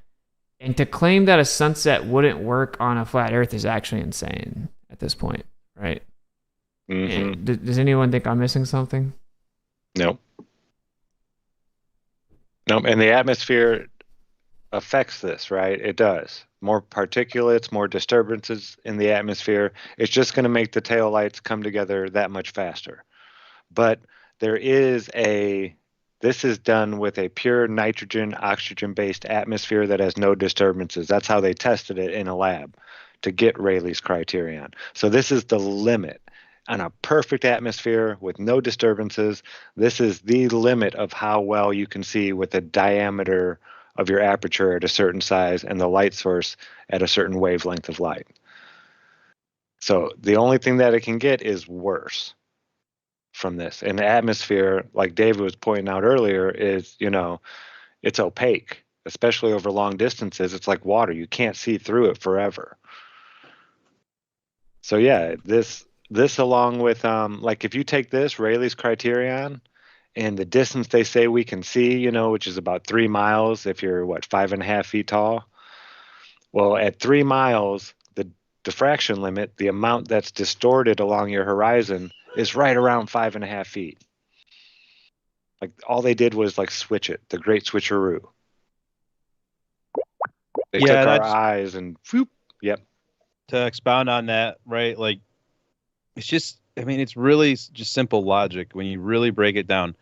And to claim that a sunset wouldn't work on a flat Earth is actually insane at this point, right? Mm-hmm. Does anyone think I'm missing something? No. Nope. And the atmosphere affects this, right? It does. More particulates, more disturbances in the atmosphere. It's just going to make the tail lights come together that much faster. But this is done with a pure nitrogen, oxygen-based atmosphere that has no disturbances. That's how they tested it in a lab to get Rayleigh's criterion. So this is the limit. on a perfect atmosphere with no disturbances. This is the limit of how well you can see with the diameter of your aperture at a certain size and the light source at a certain wavelength of light. So the only thing that it can get is worse from this. And the atmosphere, like David was pointing out earlier, is, it's opaque, especially over long distances. It's like water. You can't see through it forever. So yeah, this along with, like if you take this, Rayleigh's criterion, and the distance they say we can see, which is about 3 miles if you're, 5.5 feet tall. Well, at 3 miles, the diffraction limit, the amount that's distorted along your horizon, is right around 5.5 feet. Like all they did was like switch it, the great switcheroo. They took our eyes and whoop, yep. To expound on that, right? Like, it's just, it's really just simple logic when you really break it down.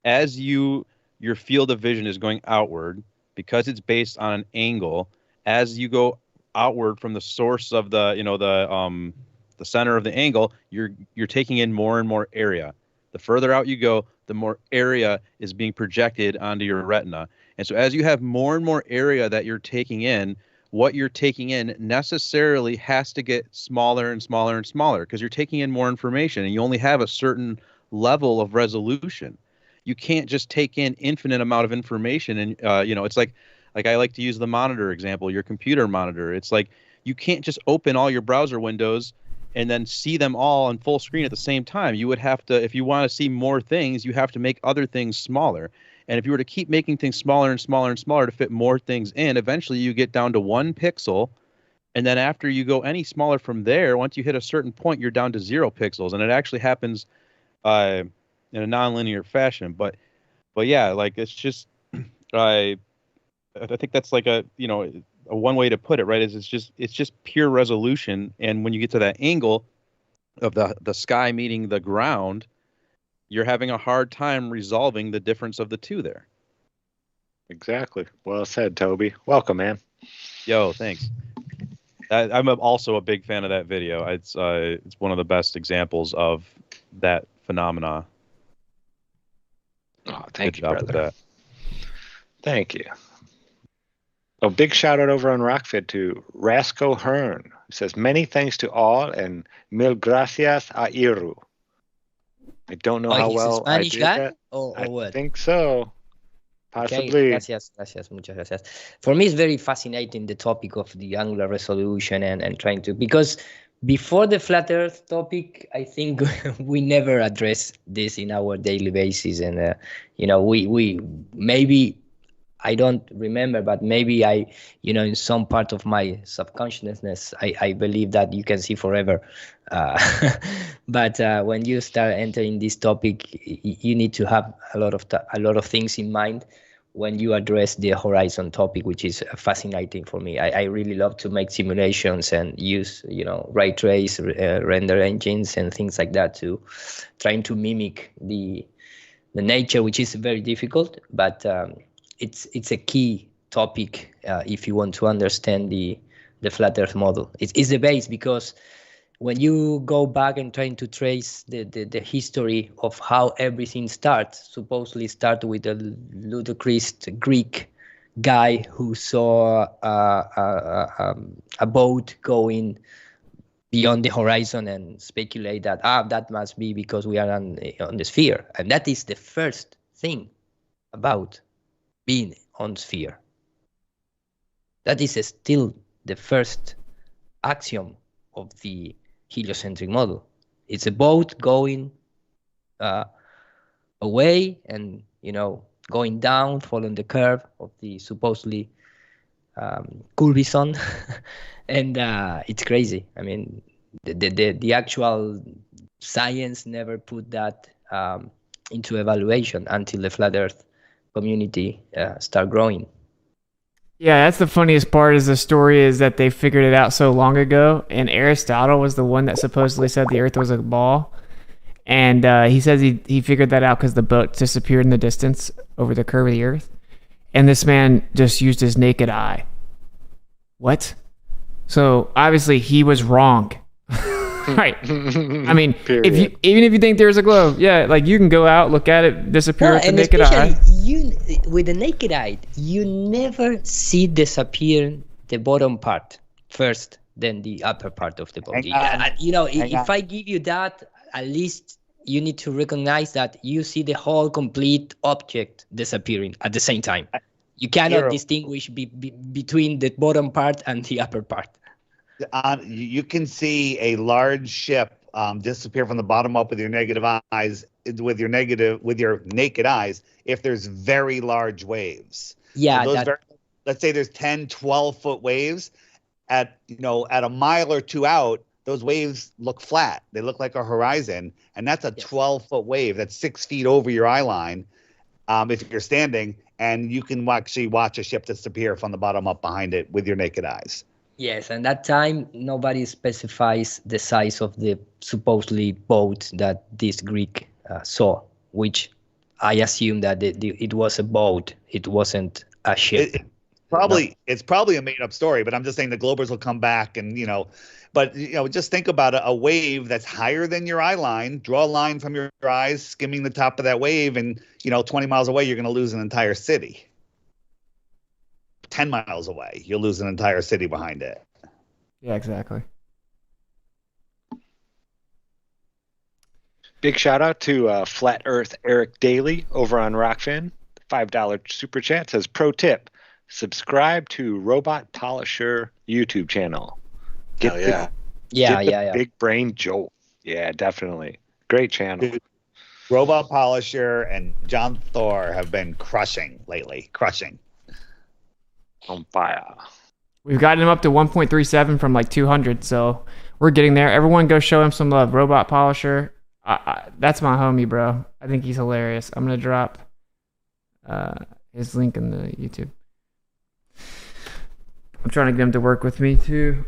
As your field of vision is going outward, because it's based on an angle, as you go outward from the source of the center of the angle, you're taking in more and more area. The further out you go, the more area is being projected onto your retina. And so as you have more and more area that you're taking in, what you're taking in necessarily has to get smaller and smaller and smaller because you're taking in more information and you only have a certain level of resolution. You can't just take in infinite amount of information. And, it's like I like to use the monitor example, your computer monitor. It's like you can't just open all your browser windows and then see them all on full screen at the same time. You would have to, if you want to see more things, you have to make other things smaller. And if you were to keep making things smaller and smaller and smaller to fit more things in, eventually you get down to 1 pixel. And then after you go any smaller from there, once you hit a certain point, you're down to 0 pixels. And it actually happens in a nonlinear fashion. But yeah, like it's just, I think that's like a one way to put it, right? Is it's just pure resolution. And when you get to that angle of the sky meeting the ground, you're having a hard time resolving the difference of the two there. Exactly. Well said, Toby. Welcome, man. Yo, thanks. I'm also a big fan of that video. It's one of the best examples of that phenomena. Oh, thank you, brother. Thank you. A big shout out over on Rockfit to Rasco Hearn. It says, many thanks to all and mil gracias a Iru. I don't know how well Spanish I did guy that. or what? I think so. Possibly. Okay, gracias, muchas gracias. For me, it's very fascinating, the topic of the angular resolution and trying to, because before the flat Earth topic, I think we never address this in our daily basis. And, we maybe, I don't remember, but maybe in some part of my subconsciousness, I believe that you can see forever. But when you start entering this topic, you need to have a lot of things in mind when you address the horizon topic, which is fascinating for me. I really love to make simulations and use, ray trace, render engines and things like that to trying to mimic the nature, which is very difficult, but it's a key topic if you want to understand the flat Earth model. It's the base, because when you go back and trying to trace the history of how everything starts, supposedly start with a ludicrous Greek guy who saw a boat going beyond the horizon and speculate that that must be because we are on the sphere, and that is the first thing about being on sphere. That is still the first axiom of the heliocentric model. It's a boat going away and going down, following the curve of the supposedly Courbison, and it's crazy. I mean, the actual science never put that into evaluation until the flat Earth community start growing. Yeah, that's the funniest part, is the story is that they figured it out so long ago, and Aristotle was the one that supposedly said the Earth was a ball, and he says he figured that out because the boat disappeared in the distance over the curve of the Earth, and this man just used his naked eye. What? So obviously he was wrong. Right. I mean, Period. even if you think there's a globe, yeah, like you can go out, look at it, disappear with the and naked eye. you with the naked eye, you never see disappear the bottom part first, then the upper part of the body. If I give you that, at least you need to recognize that you see the whole complete object disappearing at the same time. You cannot distinguish between the bottom part and the upper part. You can see a large ship disappear from the bottom up with your negative eyes, with your naked eyes, if there's very large waves. Yeah. So let's say there's 10, 12-foot waves at a mile or two out, those waves look flat. They look like a horizon, and that's a 12-foot wave. That's 6 feet over your eye line. If you're standing, and you can actually watch a ship disappear from the bottom up behind it with your naked eyes. Yes, and that time nobody specifies the size of the supposedly boat that this Greek saw, which I assume that it was a boat. It wasn't a ship. It's probably a made-up story, but I'm just saying the Globers will come back and just think about a wave that's higher than your eye line. Draw a line from your eyes, skimming the top of that wave, and 20 miles away, you're going to lose an entire city. 10 miles away, you'll lose an entire city behind it. Yeah, exactly. Big shout out to Flat Earth Eric Daly over on Rockfin. $5 super chat says, pro tip, subscribe to Robot Polisher YouTube channel. Get the big brain jolt. Yeah, definitely. Great channel. Dude, Robot Polisher and John Thor have been crushing lately. Crushing. On fire. We've gotten him up to 1.37 from like 200, so we're getting there. Everyone go show him some love. Robot Polisher. That's my homie, bro. I think he's hilarious. I'm going to drop his link in the YouTube. I'm trying to get him to work with me too.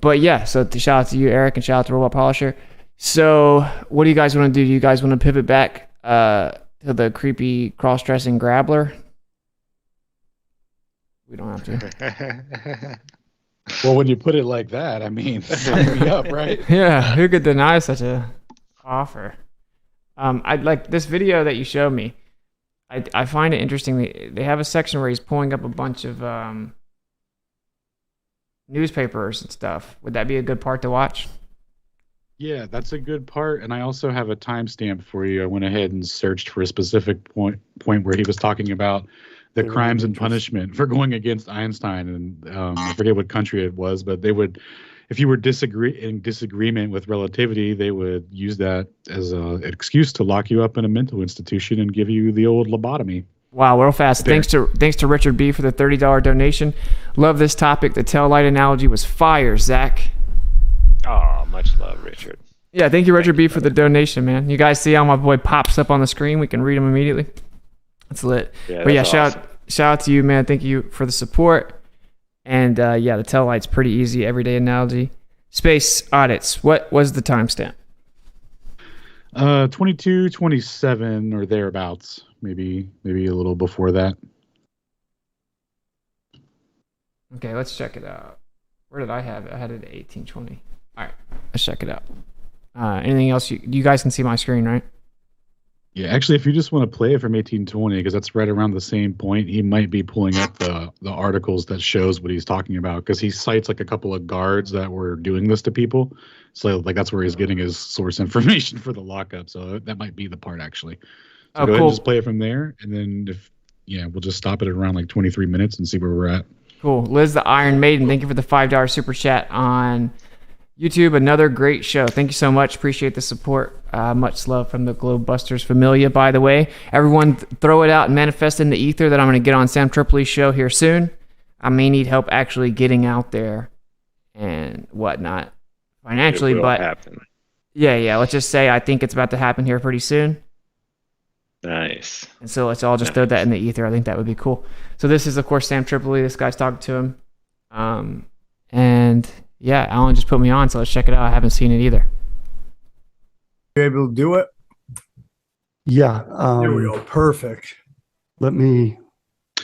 But yeah, so shout out to you, Eric, and shout out to Robot Polisher. So what do you guys want to do? Do you guys want to pivot back to the creepy cross-dressing grabbler? We don't have to. Well, when you put it like that, I mean, sign me up, right? Yeah, who could deny such a offer? I like this video that you showed me. I find it interesting. They have a section where he's pulling up a bunch of newspapers and stuff. Would that be a good part to watch? Yeah, that's a good part. And I also have a timestamp for you. I went ahead and searched for a specific point where he was talking about the crimes and punishment for going against Einstein. And I forget what country it was, but they would, if you were in disagreement with relativity, they would use that as an excuse to lock you up in a mental institution and give you the old lobotomy. Wow, real fast. Thanks to Richard B for the $30 donation. Love this topic. The tail light analogy was fire, Zack. Oh, much love, Richard. Yeah, thank you, Richard B, for the donation, man. You guys see how my boy pops up on the screen? We can read him immediately. That's lit. Yeah, but yeah, awesome. shout out to you, man. Thank you for the support. And yeah, the tail light's pretty easy, everyday analogy. SpaceAudits. What was the timestamp? 22:27 or thereabouts. Maybe a little before that. Okay, let's check it out. Where did I have it? I had it at 18:20. All right, let's check it out. Anything else? You guys can see my screen, right? Yeah, actually, if you just want to play it from 1820, because that's right around the same point, he might be pulling up the articles that shows what he's talking about, because he cites like a couple of guards that were doing this to people. So like that's where he's getting his source information for the lockup. So that might be the part actually. So go ahead and just play it from there, and then we'll just stop it at around like 23 minutes and see where we're at. Cool. Liz the Iron Maiden, thank you for the $5 super chat on YouTube. Another great show. Thank you so much. Appreciate the support. Much love from the GLOBEBUSTERS Familia, by the way. Everyone throw it out and manifest in the ether that I'm going to get on Sam Tripoli's show here soon. I may need help actually getting out there and whatnot financially, but happen. Yeah. Let's just say I think it's about to happen here pretty soon. Nice. And so let's all just throw that in the ether. I think that would be cool. So this is, of course, Sam Tripoli. This guy's talking to him. And yeah, Alan just put me on, so let's check it out. I haven't seen it either. You able to do it? Yeah. There we go. Perfect. Can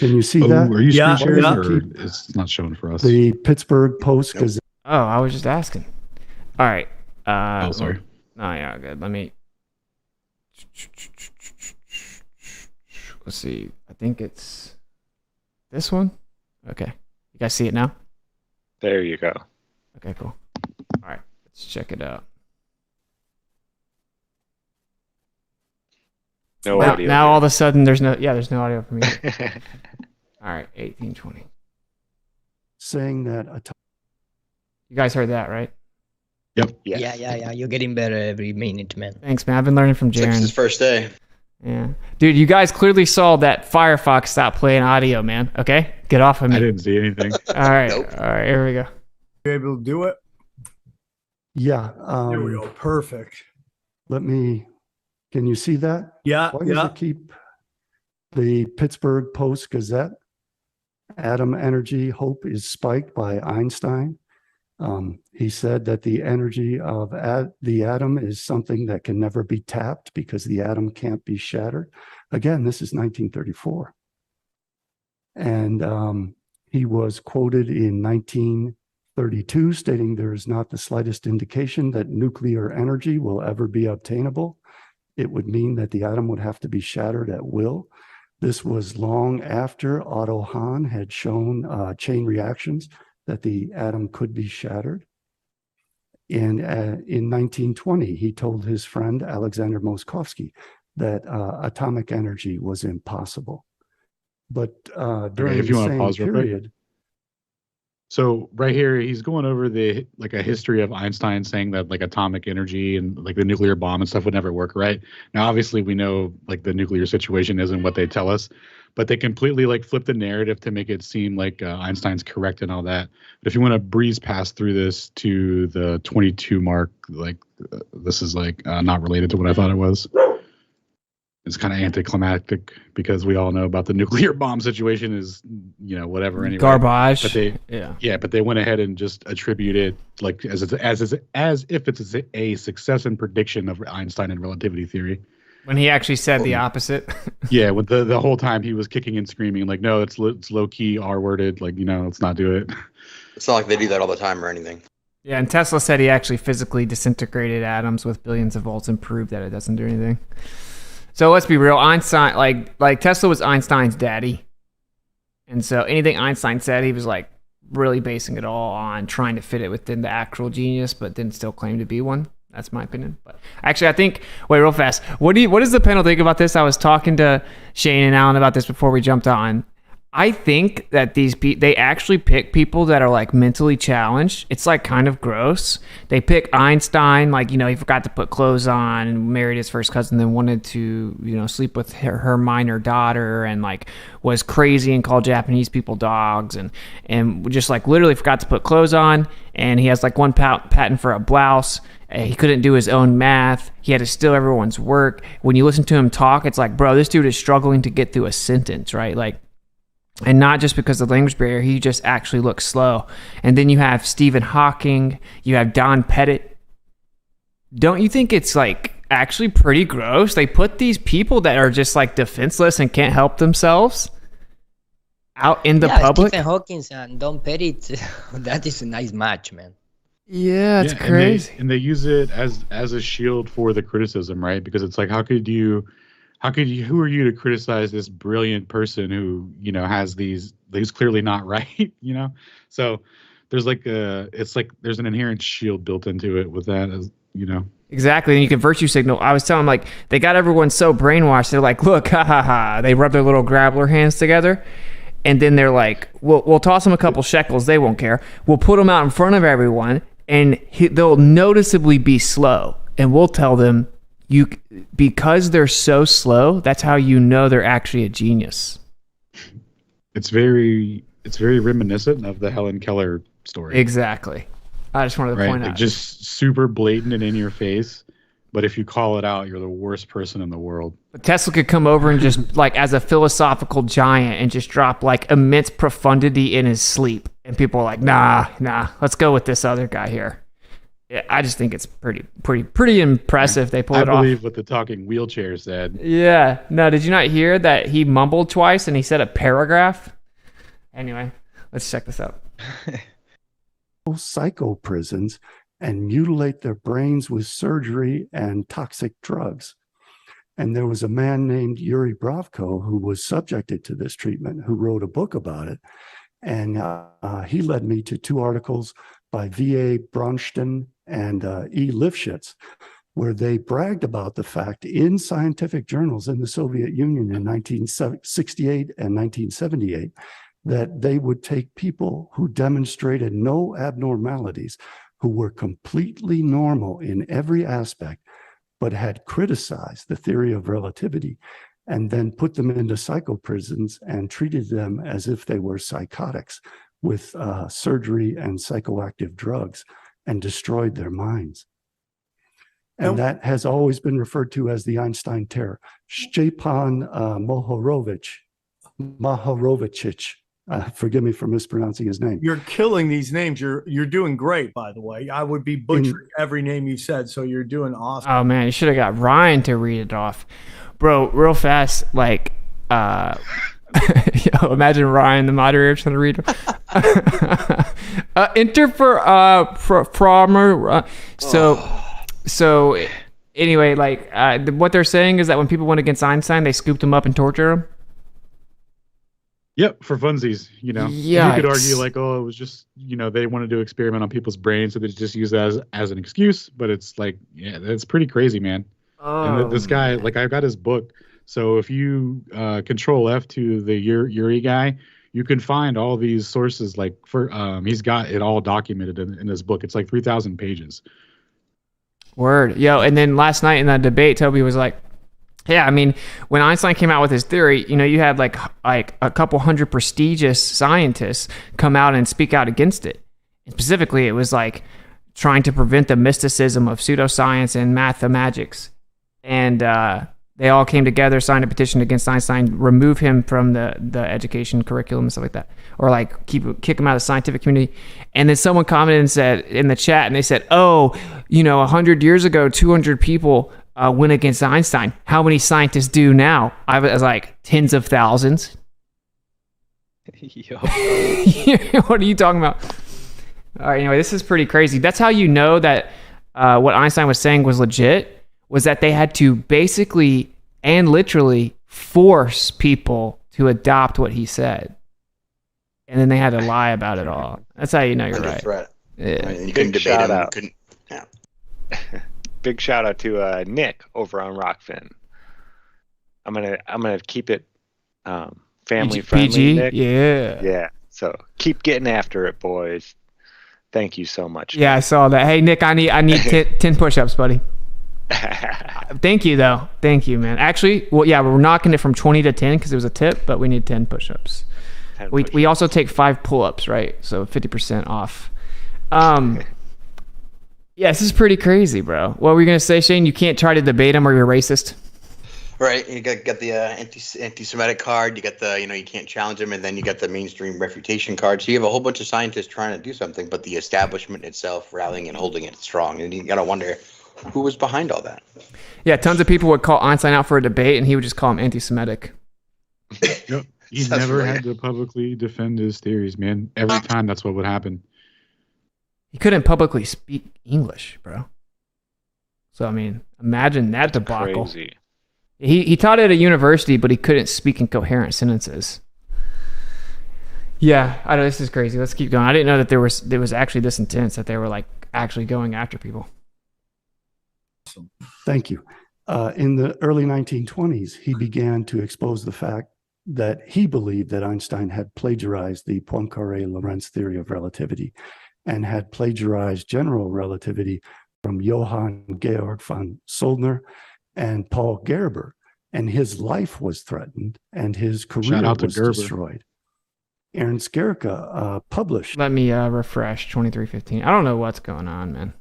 you see that? Are you screen sharing yeah. or it's not showing for us? The Pittsburgh Post Gazette Oh, I was just asking. All right. Oh, sorry. No, yeah, good. Let me. Let's see. I think it's this one. Okay. You guys see it now? There you go. Okay, cool. All right. Let's check it out. No now, audio. now all of a sudden there's no audio for me. All right, 1820. saying that You guys heard that, right? Yep. Yeah, yeah, yeah. You're getting better every minute, man. Thanks, man. I've been learning from It's like Jeran. his first day. Yeah. Dude, you guys clearly saw that Firefox stop playing audio, man. Okay? Get off of me. I didn't see anything. All right. All right, here we go. You able to do it? yeah. There we go. Perfect. Can you see that? Yeah, Why does yeah. it keep the Pittsburgh Post-Gazette? Atom energy hope is spiked by Einstein. He said that the energy of the atom is something that can never be tapped because the atom can't be shattered. Again, this is 1934. And he was quoted in 1932 stating there is not the slightest indication that nuclear energy will ever be obtainable. It would mean that the atom would have to be shattered at will. This was long after Otto Hahn had shown chain reactions that the atom could be shattered. And in 1920, he told his friend Alexander Moskovsky that atomic energy was impossible. But during if you the want to same pause real quick. period, So right here, he's going over a history of Einstein saying that like atomic energy and like the nuclear bomb and stuff would never work, right? Now, obviously, we know like the nuclear situation isn't what they tell us, but they completely like flip the narrative to make it seem like Einstein's correct and all that. But if you want to breeze past through this to the 22 mark, like this is like not related to what I thought it was. It's kind of anticlimactic because we all know about the nuclear bomb situation is, whatever anyway. Garbage. But but they went ahead and just attribute it like as if it's a success and prediction of Einstein and relativity theory. When he actually said the opposite. Yeah, with the whole time he was kicking and screaming like, no, it's low key R worded, like let's not do it. It's not like they do that all the time or anything. Yeah, and Tesla said he actually physically disintegrated atoms with billions of volts and proved that it doesn't do anything. So let's be real. Einstein, like Tesla was Einstein's daddy. And so anything Einstein said, he was like really basing it all on trying to fit it within the actual genius, but didn't still claim to be one. That's my opinion. But actually, I think, wait, real fast. What does the panel think about this? I was talking to Shane and Alan about this before we jumped on. I think that they actually pick people that are like mentally challenged. It's like kind of gross. They pick Einstein, like, he forgot to put clothes on and married his first cousin, then wanted to, sleep with her minor daughter and like was crazy and called Japanese people dogs and just like literally forgot to put clothes on. And he has like one patent for a blouse. He couldn't do his own math. He had to steal everyone's work. When you listen to him talk, it's like, bro, this dude is struggling to get through a sentence, right? Like, and not just because of the language barrier, he just actually looks slow. And then you have Stephen Hawking, you have Don Pettit. Don't you think it's like actually pretty gross? They put these people that are just like defenseless and can't help themselves out in the public. Stephen Hawking and Don Pettit, that is a nice match, man. Yeah, it's crazy. And they use it as a shield for the criticism, right? Because it's like, who are you to criticize this brilliant person who, has these clearly not right, So there's there's an inherent shield built into it with that, as Exactly. And you can virtue signal. I was telling them, like, they got everyone so brainwashed. They're like, look, ha ha ha. They rub their little grappler hands together. And then they're like, we'll toss them a couple shekels. They won't care. We'll put them out in front of everyone and they'll noticeably be slow. And we'll tell them, because they're so slow, that's how you know they're actually a genius. It's very reminiscent of the Helen Keller story. Exactly. I just wanted to point out. Just super blatant and in your face, but if you call it out, you're the worst person in the world. But Tesla could come over and just like as a philosophical giant and just drop like immense profundity in his sleep, and people are like, nah, let's go with this other guy here. I just think it's pretty impressive. They pulled it off. I believe what the talking wheelchair said. Yeah. No, did you not hear that he mumbled twice and he said a paragraph? Anyway, let's check this out. psycho prisons and mutilate their brains with surgery and toxic drugs. And there was a man named Yuri Bravko who was subjected to this treatment, who wrote a book about it. And he led me to 2 articles by V.A. Bronstein and E. Lifshitz, where they bragged about the fact in scientific journals in the Soviet Union in 1968 and 1978 that they would take people who demonstrated no abnormalities, who were completely normal in every aspect, but had criticized the theory of relativity, and then put them into psychoprisons and treated them as if they were psychotics with surgery and psychoactive drugs, and destroyed their minds. And that has always been referred to as the Einstein terror. Stepan Mahorovich, forgive me for mispronouncing his name. You're killing these names. You're doing great, by the way. I would be butchering every name you said, so you're doing awesome. Oh man, you should have got Ryan to read it off, bro. Real fast, like, imagine Ryan, the moderator, trying to read. Enter for Farmer. So anyway, like, what they're saying is that when people went against Einstein, they scooped him up and tortured him. Yep, for funsies, you know. Yikes. You could argue like, oh, it was just, you know, they wanted to experiment on people's brains, so they just use that as an excuse. But it's like, yeah, that's pretty crazy, man. And this guy, like, I've got his book. So if you control F to the Yuri guy, you can find all these sources. Like, for he's got it all documented in this book. It's like 3,000 pages. Word. Yo, and then last night in that debate, Toby was like, yeah, I mean, when Einstein came out with his theory, you know, you had like a couple hundred prestigious scientists come out and speak out against it. And specifically, it was like trying to prevent the mysticism of pseudoscience and mathematics. And they all came together, signed a petition against Einstein, remove him from the education curriculum and stuff like that, or like kick him out of the scientific community. And then someone commented and said in the chat, and they said, oh, you know, 100 years ago, 200 people went against Einstein. How many scientists do now? I was like, tens of thousands. Yo. What are you talking about? All right, anyway, this is pretty crazy. That's how you know that what Einstein was saying was legit, was that they had to basically and literally force people to adopt what he said. And then they had to lie about it all. That's how you know you're Under right. threat. Yeah. Right, and you couldn't debate him. Couldn't, yeah. Big shout out to Nick over on Rockfin. I'm gonna keep it family friendly. PG? Nick. Yeah. Yeah. So keep getting after it, boys. Thank you so much. Yeah, I saw that. Hey, Nick, I need 10 push-ups, buddy. Thank you, though. Thank you, man. Actually, well, yeah, we're knocking it from 20 to 10 because it was a tip, but we need 10 push-ups. We also take 5 pull-ups, right? So 50% off. Yeah, this is pretty crazy, bro. What were you gonna say, Shane? You can't try to debate him or you're racist. Right, you got the anti-Semitic card. You got the, you know, you can't challenge him, and then you got the mainstream refutation card. So you have a whole bunch of scientists trying to do something, but the establishment itself rallying and holding it strong. And you gotta wonder who was behind all that. Yeah, tons of people would call Einstein out for a debate, and he would just call him anti-Semitic. Yep. He never had to publicly defend his theories, man. Every time, that's what would happen. He couldn't publicly speak English, bro. So, I mean, imagine that debacle. Crazy. He taught at a university, but he couldn't speak in coherent sentences. Yeah, I know, this is crazy. Let's keep going. I didn't know that there was actually this intense, that they were like actually going after people. Thank you. In the early 1920s, he began to expose the fact that he believed that Einstein had plagiarized the Poincaré-Lorentz theory of relativity and had plagiarized general relativity from Johann Georg von Soldner and Paul Gerber, and his life was threatened and his career was destroyed. Ernst Gerke published. Let me refresh 2315. I don't know what's going on, man.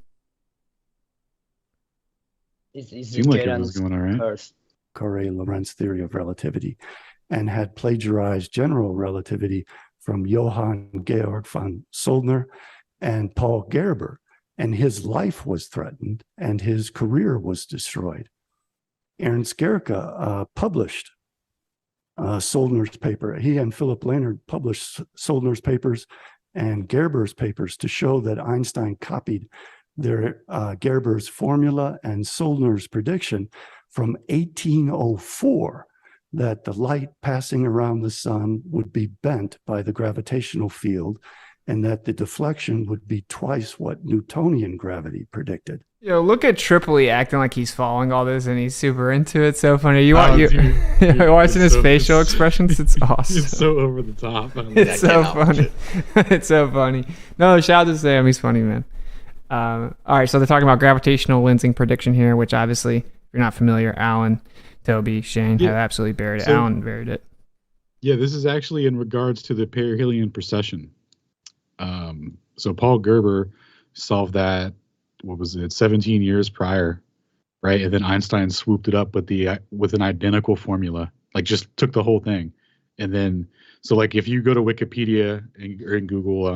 Seemed like it was going all right. Poincaré-Lorentz theory of relativity, and had plagiarized general relativity from Johann Georg von Soldner and Paul Gerber, and his life was threatened and his career was destroyed. Ernst Gerke published Soldner's paper. He and Philip Leonard published Soldner's papers and Gerber's papers to show that Einstein copied their Gerber's formula and Solner's prediction from 1804 that the light passing around the sun would be bent by the gravitational field and that the deflection would be twice what Newtonian gravity predicted. Yo, look at Tripoli acting like he's following all this and he's super into it. So funny. You Dude, watching his facial expressions? It's awesome. It's so over the top. It's so funny. It's so funny. No, shout out to Sam. He's funny, man. All right, so they're talking about gravitational lensing prediction here, which obviously, if you're not familiar, Alan, Toby, Shane have absolutely buried it. So, Alan buried it. Yeah, this is actually in regards to the perihelion precession. So Paul Gerber solved that, what was it, 17 years prior, right? And then Einstein swooped it up with an identical formula, like just took the whole thing. And then, so like if you go to Wikipedia or in Google,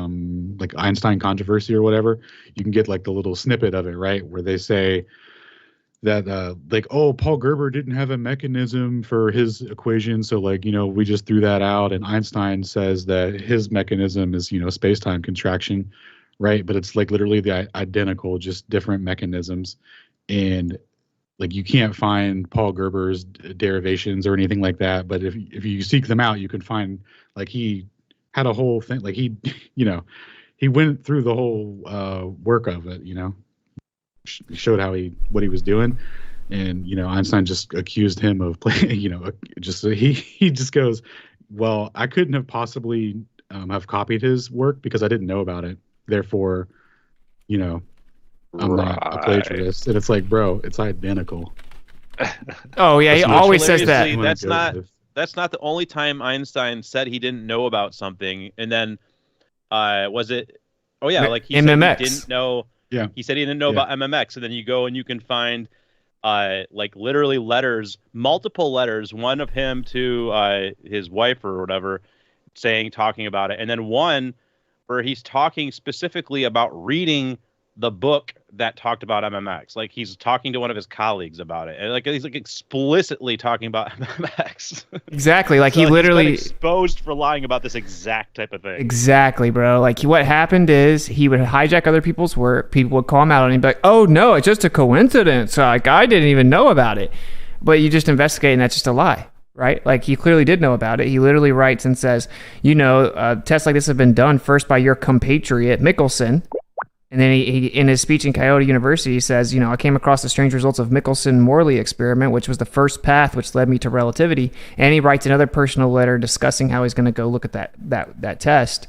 like Einstein controversy or whatever, you can get like the little snippet of it, right? Where they say that like, oh, Paul Gerber didn't have a mechanism for his equation, so like, you know, we just threw that out. And Einstein says that his mechanism is, you know, space-time contraction, right? But it's like literally the identical, just different mechanisms. And like you can't find Paul Gerber's derivations or anything like that. But if you seek them out, you can find like he had a whole thing, like he, you know, he went through the whole work of it, you know. Showed what he was doing, and you know Einstein just accused him of playing. You know, just he just goes, well, I couldn't have possibly have copied his work because I didn't know about it. Therefore, you know, I'm not a plagiarist. And it's like, bro, it's identical. Oh yeah, he always says that. That's not the only time Einstein said he didn't know about something, and then was it? Oh yeah, like he MMX. said he didn't know. Yeah. He said he didn't know about MMX, and then you go and you can find like literally letters, multiple letters, one of him to his wife or whatever, talking about it, and then one where he's talking specifically about reading the book that talked about MMX. Like he's talking to one of his colleagues about it, and like he's like explicitly talking about MMX. Exactly, like So, he he's literally been exposed for lying about this exact type of thing. Exactly, bro. Like what happened is he would hijack other people's work. People would call him out on it and be like, "Oh no, it's just a coincidence. Like I didn't even know about it." But you just investigate, and that's just a lie, right? Like he clearly did know about it. He literally writes and says, "You know, tests like this have been done first by your compatriot Michelson." And then he in his speech in Coyote University, he says, you know, I came across the strange results of Michelson-Morley experiment, which was the first path which led me to relativity. And he writes another personal letter discussing how he's going to go look at that test.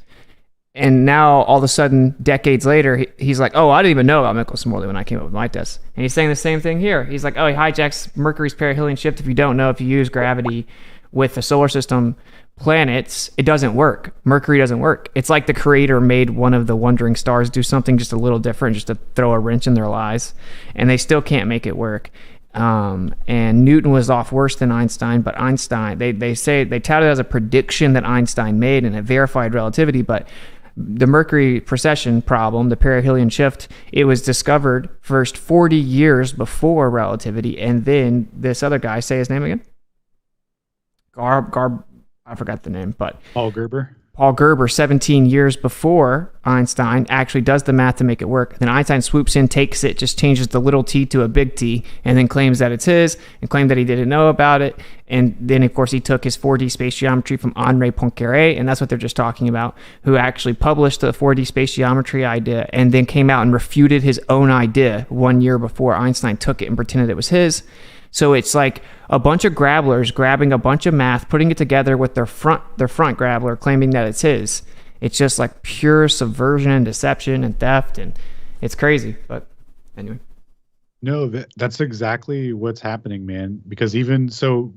And now, all of a sudden, decades later, he's like, oh, I didn't even know about Michelson-Morley when I came up with my test. And he's saying the same thing here. He's like, oh, he hijacks Mercury's perihelion shift. If you don't know, if you use gravity with the solar system planets, it doesn't work. Mercury doesn't work. It's like the creator made one of the wandering stars do something just a little different, just to throw a wrench in their lives, and they still can't make it work. And Newton was off worse than Einstein, but Einstein, they say, they tout it as a prediction that Einstein made, and it verified relativity, but the Mercury precession problem, the perihelion shift, it was discovered first 40 years before relativity, and then this other guy, say his name again? I forgot the name, but Paul Gerber, 17 years before Einstein, actually does the math to make it work. Then Einstein swoops in, takes it, just changes the little t to a big T, and then claims that it's his, and claimed that he didn't know about it. And then, of course, he took his 4D space geometry from Henri Poincaré, and that's what they're just talking about, who actually published the 4D space geometry idea, and then came out and refuted his own idea 1 year before Einstein took it and pretended it was his. So it's like a bunch of grabblers grabbing a bunch of math, putting it together with their front grabbler, claiming that it's his. It's just like pure subversion and deception and theft, and it's crazy. But anyway. No, that's exactly what's happening, man. Because even so,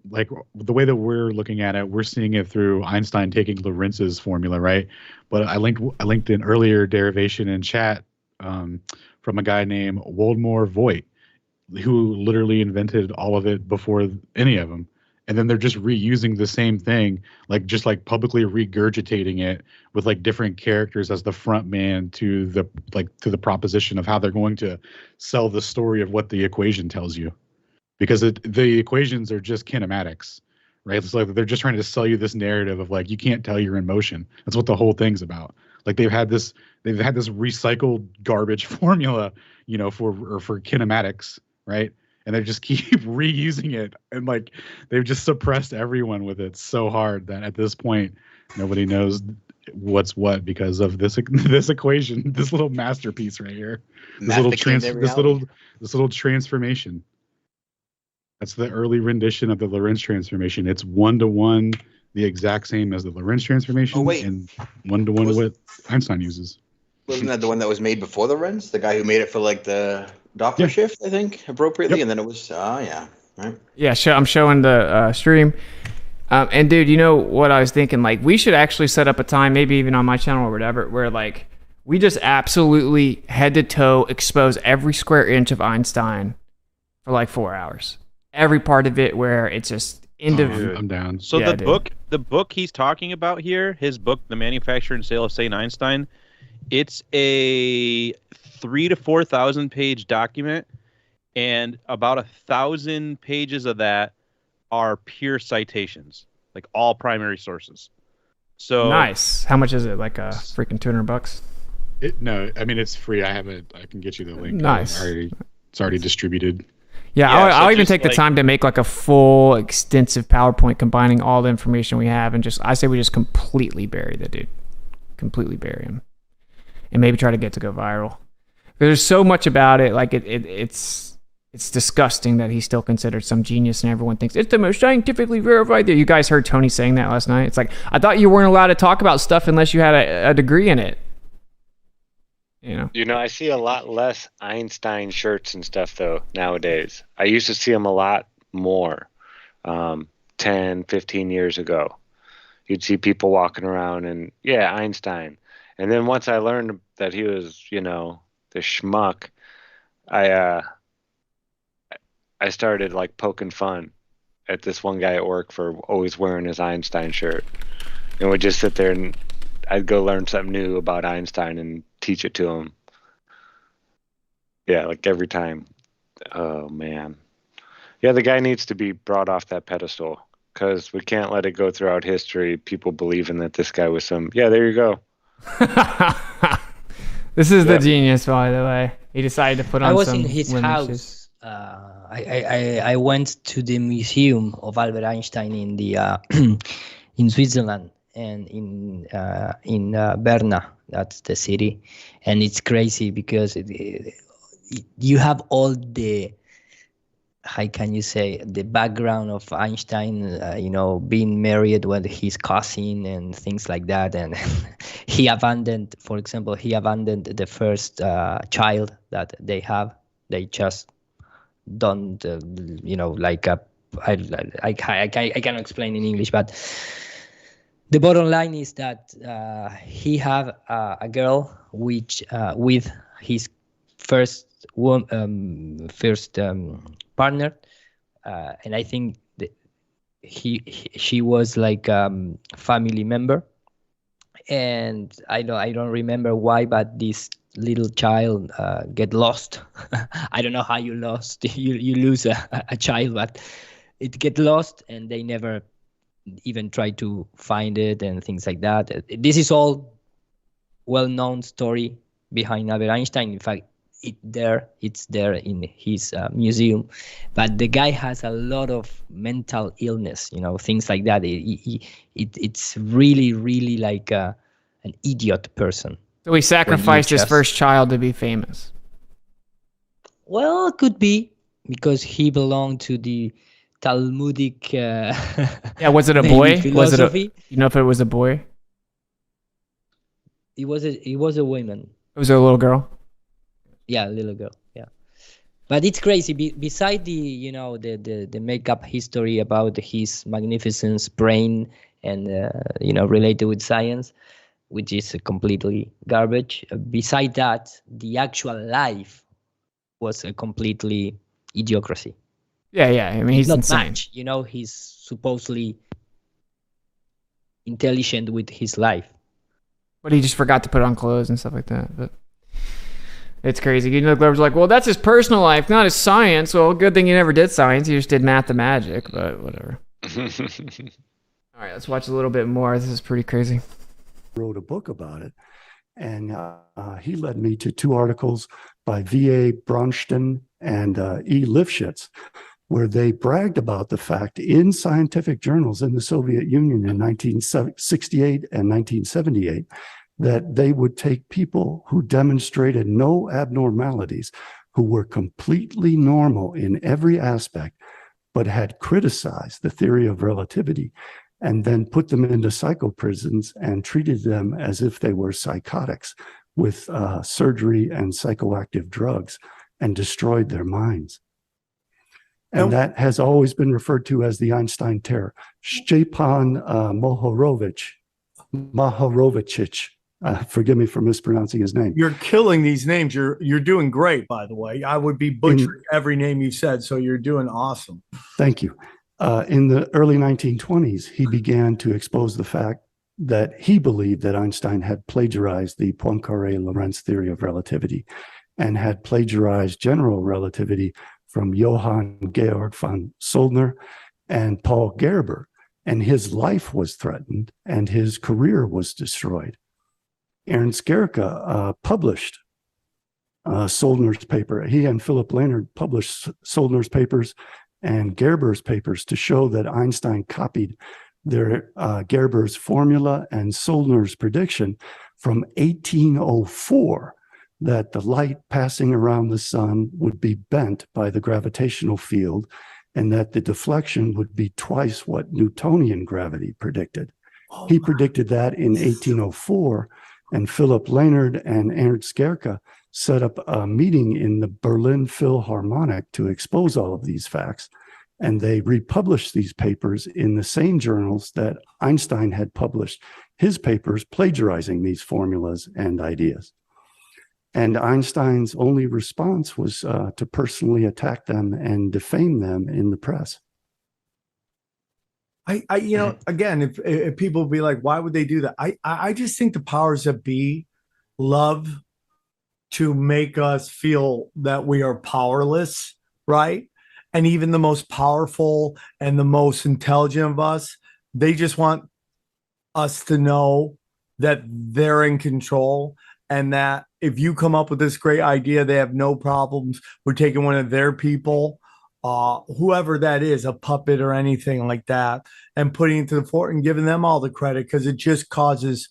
like the way that we're looking at it, we're seeing it through Einstein taking Lorentz's formula, right? But I linked an earlier derivation in chat from a guy named Woldemar Voigt, who literally invented all of it before any of them. And then they're just reusing the same thing, like just like publicly regurgitating it with like different characters as the front man to the proposition of how they're going to sell the story of what the equation tells you. Because the equations are just kinematics, right? It's like they're just trying to sell you this narrative of like you can't tell you're in motion. That's what the whole thing's about. Like they've had this recycled garbage formula, for kinematics, right? And they just keep reusing it, and like they've just suppressed everyone with it so hard that at this point nobody knows what's what because of this equation, this little masterpiece right here, this little transformation. That's the early rendition of the Lorentz transformation. It's 1-to-1, the exact same as the Lorentz transformation, and 1-to-1 what Einstein uses. Wasn't that the one that was made before the Lorentz? The guy who made it for like the Doppler shift, I think, appropriately, and then it was right. Yeah, I'm showing the stream. And dude, you know what I was thinking? Like, we should actually set up a time, maybe even on my channel or whatever, where like we just absolutely head to toe expose every square inch of Einstein for like 4 hours. Every part of it, where it's just individual. I'm down. So Yeah, the book he's talking about here, his book, The Manufacture and Sale of Saint Einstein, it's a 3,000 to 4,000 page document, and about 1,000 pages of that are pure citations, like all primary sources. So Nice. How much is it? Like a freaking $200? No, I mean it's free. I can get you the link. Nice. It's already distributed. Yeah, Yeah, I'll so even just take the like- time to make like a full, extensive PowerPoint combining all the information we have, and I say we just completely bury the dude, completely bury him, and maybe try to get to go viral. There's so much about it, like it's disgusting that he's still considered some genius, and everyone thinks it's the most scientifically verified. You guys heard Tony saying that last night. It's like, I thought you weren't allowed to talk about stuff unless you had a degree in it. I see a lot less Einstein shirts and stuff though nowadays. I used to see them a lot more 10, 15 years ago. You'd see people walking around and Einstein. And then once I learned that he was, the schmuck, I started like poking fun at this one guy at work for always wearing his Einstein shirt. And we'd just sit there and I'd go learn something new about Einstein and teach it to him. Yeah, like every time. Oh, man. Yeah, the guy needs to be brought off that pedestal because we can't let it go throughout history. People believing that this guy was some... Yeah, there you go. This is the genius, by the way. He decided to put on I was some in his women's house. shoes. I went to the museum of Albert Einstein in the in Switzerland and in Berna. That's the city, and it's crazy because you have all the, how can you say, the background of Einstein, being married with his cousin and things like that. And he abandoned, for example, the first child that they have. They just don't, I cannot explain in English, but the bottom line is that he have a girl with his first partner, and I think that she was like family member, and I don't remember why, but this little child get lost. I don't know how you lose a child, but it get lost, and they never even try to find it and things like that. This is all well-known story behind Albert Einstein. In fact, it's there in his museum, but the guy has a lot of mental illness, things like that. It's really like an idiot person. So he sacrificed his first child to be famous. Well, it could be because he belonged to the Talmudic. Was it a boy? Philosophy. You know if it was a boy? It was a woman. It was a little girl. Yeah, a little girl. Yeah, but it's crazy. Beside the the makeup history about his magnificent brain and related with science, which is completely garbage. Beside that, the actual life was a completely idiocracy. Yeah. I mean, he's not insane. much. He's supposedly intelligent with his life, but he just forgot to put on clothes and stuff like that. But it's crazy. Glober's like, well, that's his personal life, not his science. Well, good thing he never did science. He just did math and magic. But whatever. All right, let's watch a little bit more. This is pretty crazy. Wrote a book about it. And he led me to two articles by V.A. Bronston and E. Lifshitz, where they bragged about the fact in scientific journals in the Soviet Union in 1968 and 1978 that they would take people who demonstrated no abnormalities, who were completely normal in every aspect, but had criticized the theory of relativity, and then put them into psychoprisons and treated them as if they were psychotics with surgery and psychoactive drugs, and destroyed their minds. And that has always been referred to as the Einstein terror. Stepan Mahorovich, forgive me for mispronouncing his name. You're killing these names. You're doing great, by the way. I would be butchering every name you said, so you're doing awesome. Thank you. In the early 1920s, he began to expose the fact that he believed that Einstein had plagiarized the Poincaré-Lorentz theory of relativity and had plagiarized general relativity from Johann Georg von Soldner and Paul Gerber, and his life was threatened and his career was destroyed. Ernst Gerke published Soldner's paper. He and Philip Leonard published Soldner's papers and Gerber's papers to show that Einstein copied their Gerber's formula and Soldner's prediction from 1804, that the light passing around the sun would be bent by the gravitational field and that the deflection would be twice what Newtonian gravity predicted. He predicted that in 1804, and Philip Leonard and Ernst Gerke set up a meeting in the Berlin Philharmonic to expose all of these facts. And they republished these papers in the same journals that Einstein had published his papers plagiarizing these formulas and ideas. And Einstein's only response was to personally attack them and defame them in the press. Again, if people be like, why would they do that? I just think the powers that be love to make us feel that we are powerless, right? And even the most powerful and the most intelligent of us, they just want us to know that they're in control, and that if you come up with this great idea, they have no problems with taking one of their people, whoever that is, a puppet or anything like that, and putting it to the fore and giving them all the credit, because it just causes,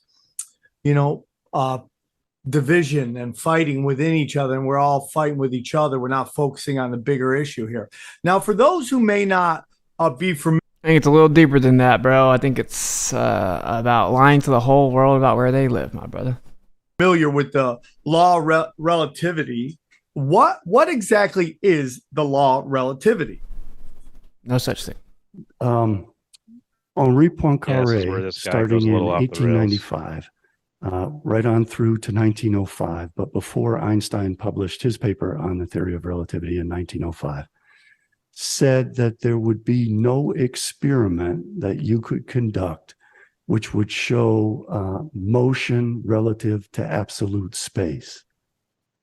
division and fighting within each other, and we're all fighting with each other. We're not focusing on the bigger issue here. Now, for those who may not be familiar, I think it's a little deeper than that, bro. I think it's about lying to the whole world about where they live, my brother. Familiar with the law of relativity, what exactly is the law of relativity? No such thing. Henri Poincaré, starting in 1895, right on through to 1905, but before Einstein published his paper on the theory of relativity in 1905, said that there would be no experiment that you could conduct which would show motion relative to absolute space.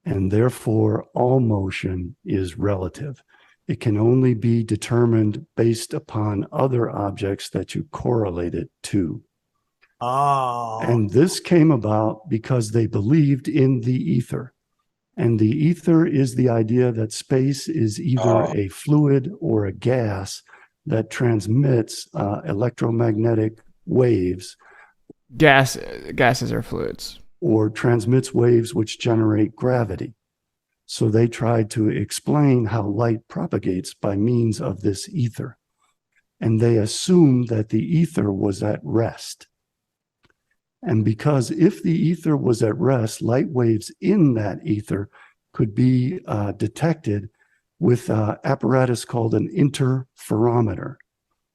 And therefore, all motion is relative. It can only be determined based upon other objects that you correlate it to. Oh. And this came about because they believed in the ether. And the ether is the idea that space is either a fluid or a gas that transmits electromagnetic waves. Gases are fluids. Or transmits waves which generate gravity. So they tried to explain how light propagates by means of this ether. And they assumed that the ether was at rest. And because if the ether was at rest, light waves in that ether could be detected with an apparatus called an interferometer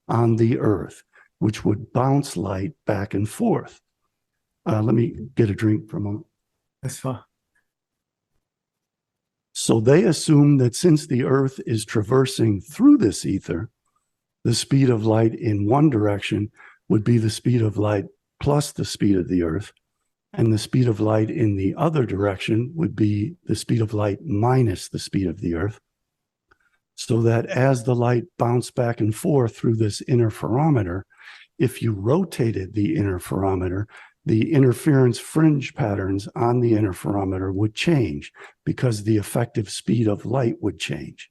on the Earth, which would bounce light back and forth. Let me get a drink for a moment. That's fine. So they assume that since the Earth is traversing through this ether, the speed of light in one direction would be the speed of light plus the speed of the Earth, and the speed of light in the other direction would be the speed of light minus the speed of the Earth. so that as the light bounced back and forth through this interferometer, if you rotated the interferometer, the interference fringe patterns on the interferometer would change because the effective speed of light would change.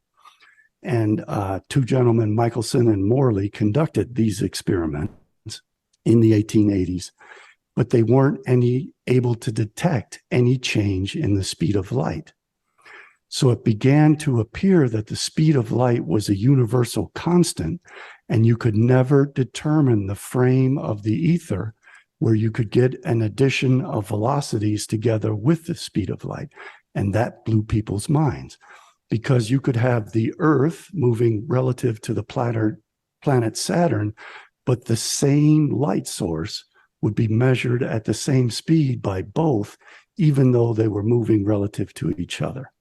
And two gentlemen, Michelson and Morley, conducted these experiments in the 1880s, but they weren't able to detect any change in the speed of light. So it began to appear that the speed of light was a universal constant, and you could never determine the frame of the ether where you could get an addition of velocities together with the speed of light. And that blew people's minds, because you could have the Earth moving relative to the planet Saturn, but the same light source would be measured at the same speed by both, even though they were moving relative to each other.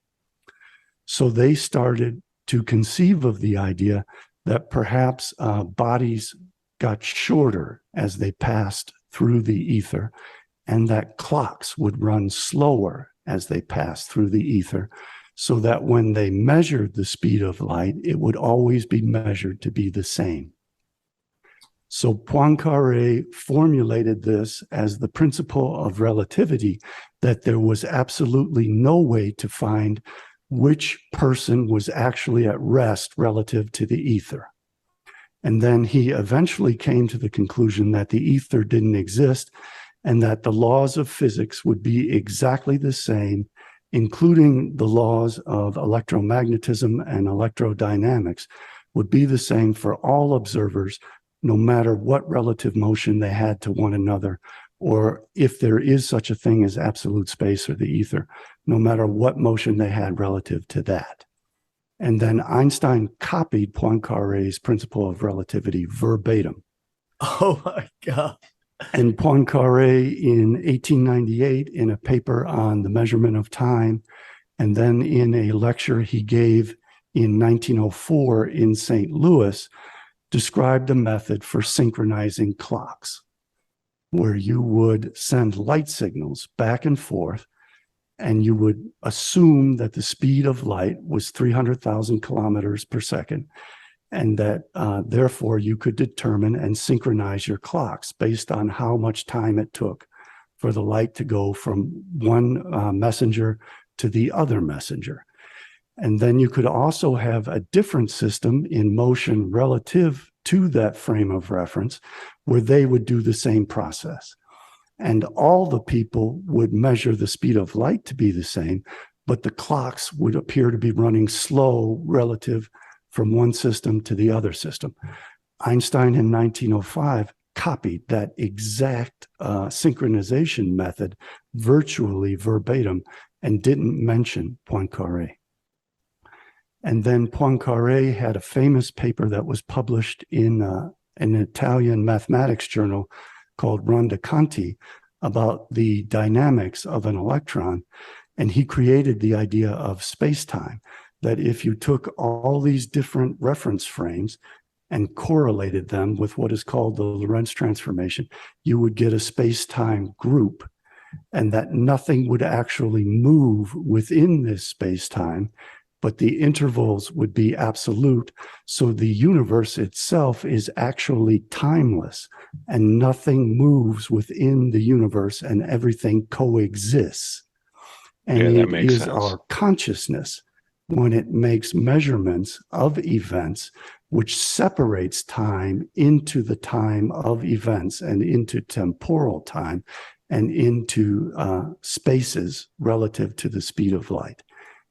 So they started to conceive of the idea that perhaps bodies got shorter as they passed through the ether, and that clocks would run slower as they passed through the ether, so that when they measured the speed of light, it would always be measured to be the same. So Poincaré formulated this as the principle of relativity, that there was absolutely no way to find which person was actually at rest relative to the ether. And then he eventually came to the conclusion that the ether didn't exist and that the laws of physics would be exactly the same, including the laws of electromagnetism and electrodynamics, would be the same for all observers, no matter what relative motion they had to one another, or if there is such a thing as absolute space or the ether, no matter what motion they had relative to that. And then Einstein copied Poincaré's principle of relativity verbatim. Oh my God. And Poincaré in 1898, in a paper on the measurement of time, and then in a lecture he gave in 1904 in St. Louis, described a method for synchronizing clocks, where you would send light signals back and forth, and you would assume that the speed of light was 300,000 kilometers per second, and that therefore you could determine and synchronize your clocks based on how much time it took for the light to go from one messenger to the other messenger. And then you could also have a different system in motion relative to that frame of reference, where they would do the same process. And all the people would measure the speed of light to be the same, but the clocks would appear to be running slow relative from one system to the other system. Einstein in 1905 copied that exact synchronization method virtually verbatim and didn't mention Poincaré. And then Poincaré had a famous paper that was published in an Italian mathematics journal called Ronda-Conti about the dynamics of an electron. And he created the idea of space-time, that if you took all these different reference frames and correlated them with what is called the Lorentz transformation, you would get a space-time group, and that nothing would actually move within this space-time, but the intervals would be absolute. So the universe itself is actually timeless, and nothing moves within the universe, and everything coexists. And Yeah, that it makes is sense. our consciousness, when it makes measurements of events, which separates time into the time of events and into temporal time and into spaces relative to the speed of light.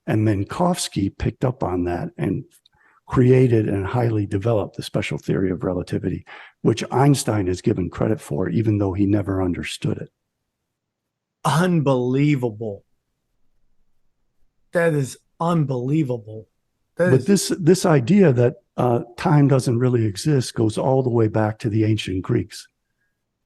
And Minkowski picked up on that and created and highly developed the special theory of relativity, which Einstein is given credit for, even though he never understood it. Unbelievable. That is unbelievable. But this idea that time doesn't really exist goes all the way back to the ancient Greeks.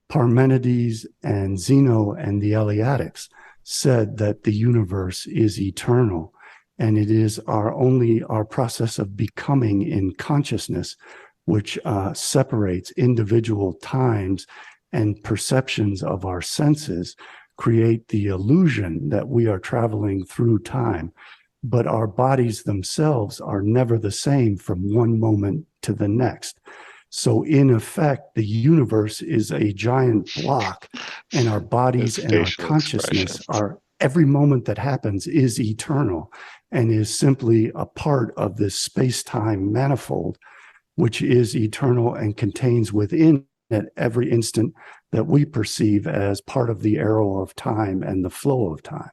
Parmenides and Zeno and the Eleatics said that the universe is eternal, and it is our process of becoming in consciousness which separates individual times, and perceptions of our senses create the illusion that we are traveling through time. but our bodies themselves are never the same from one moment to the next. So in effect, the universe is a giant block, and our bodies and our consciousness are, every moment that happens is eternal and is simply a part of this space-time manifold, which is eternal and contains within it every instant that we perceive as part of the arrow of time and the flow of time.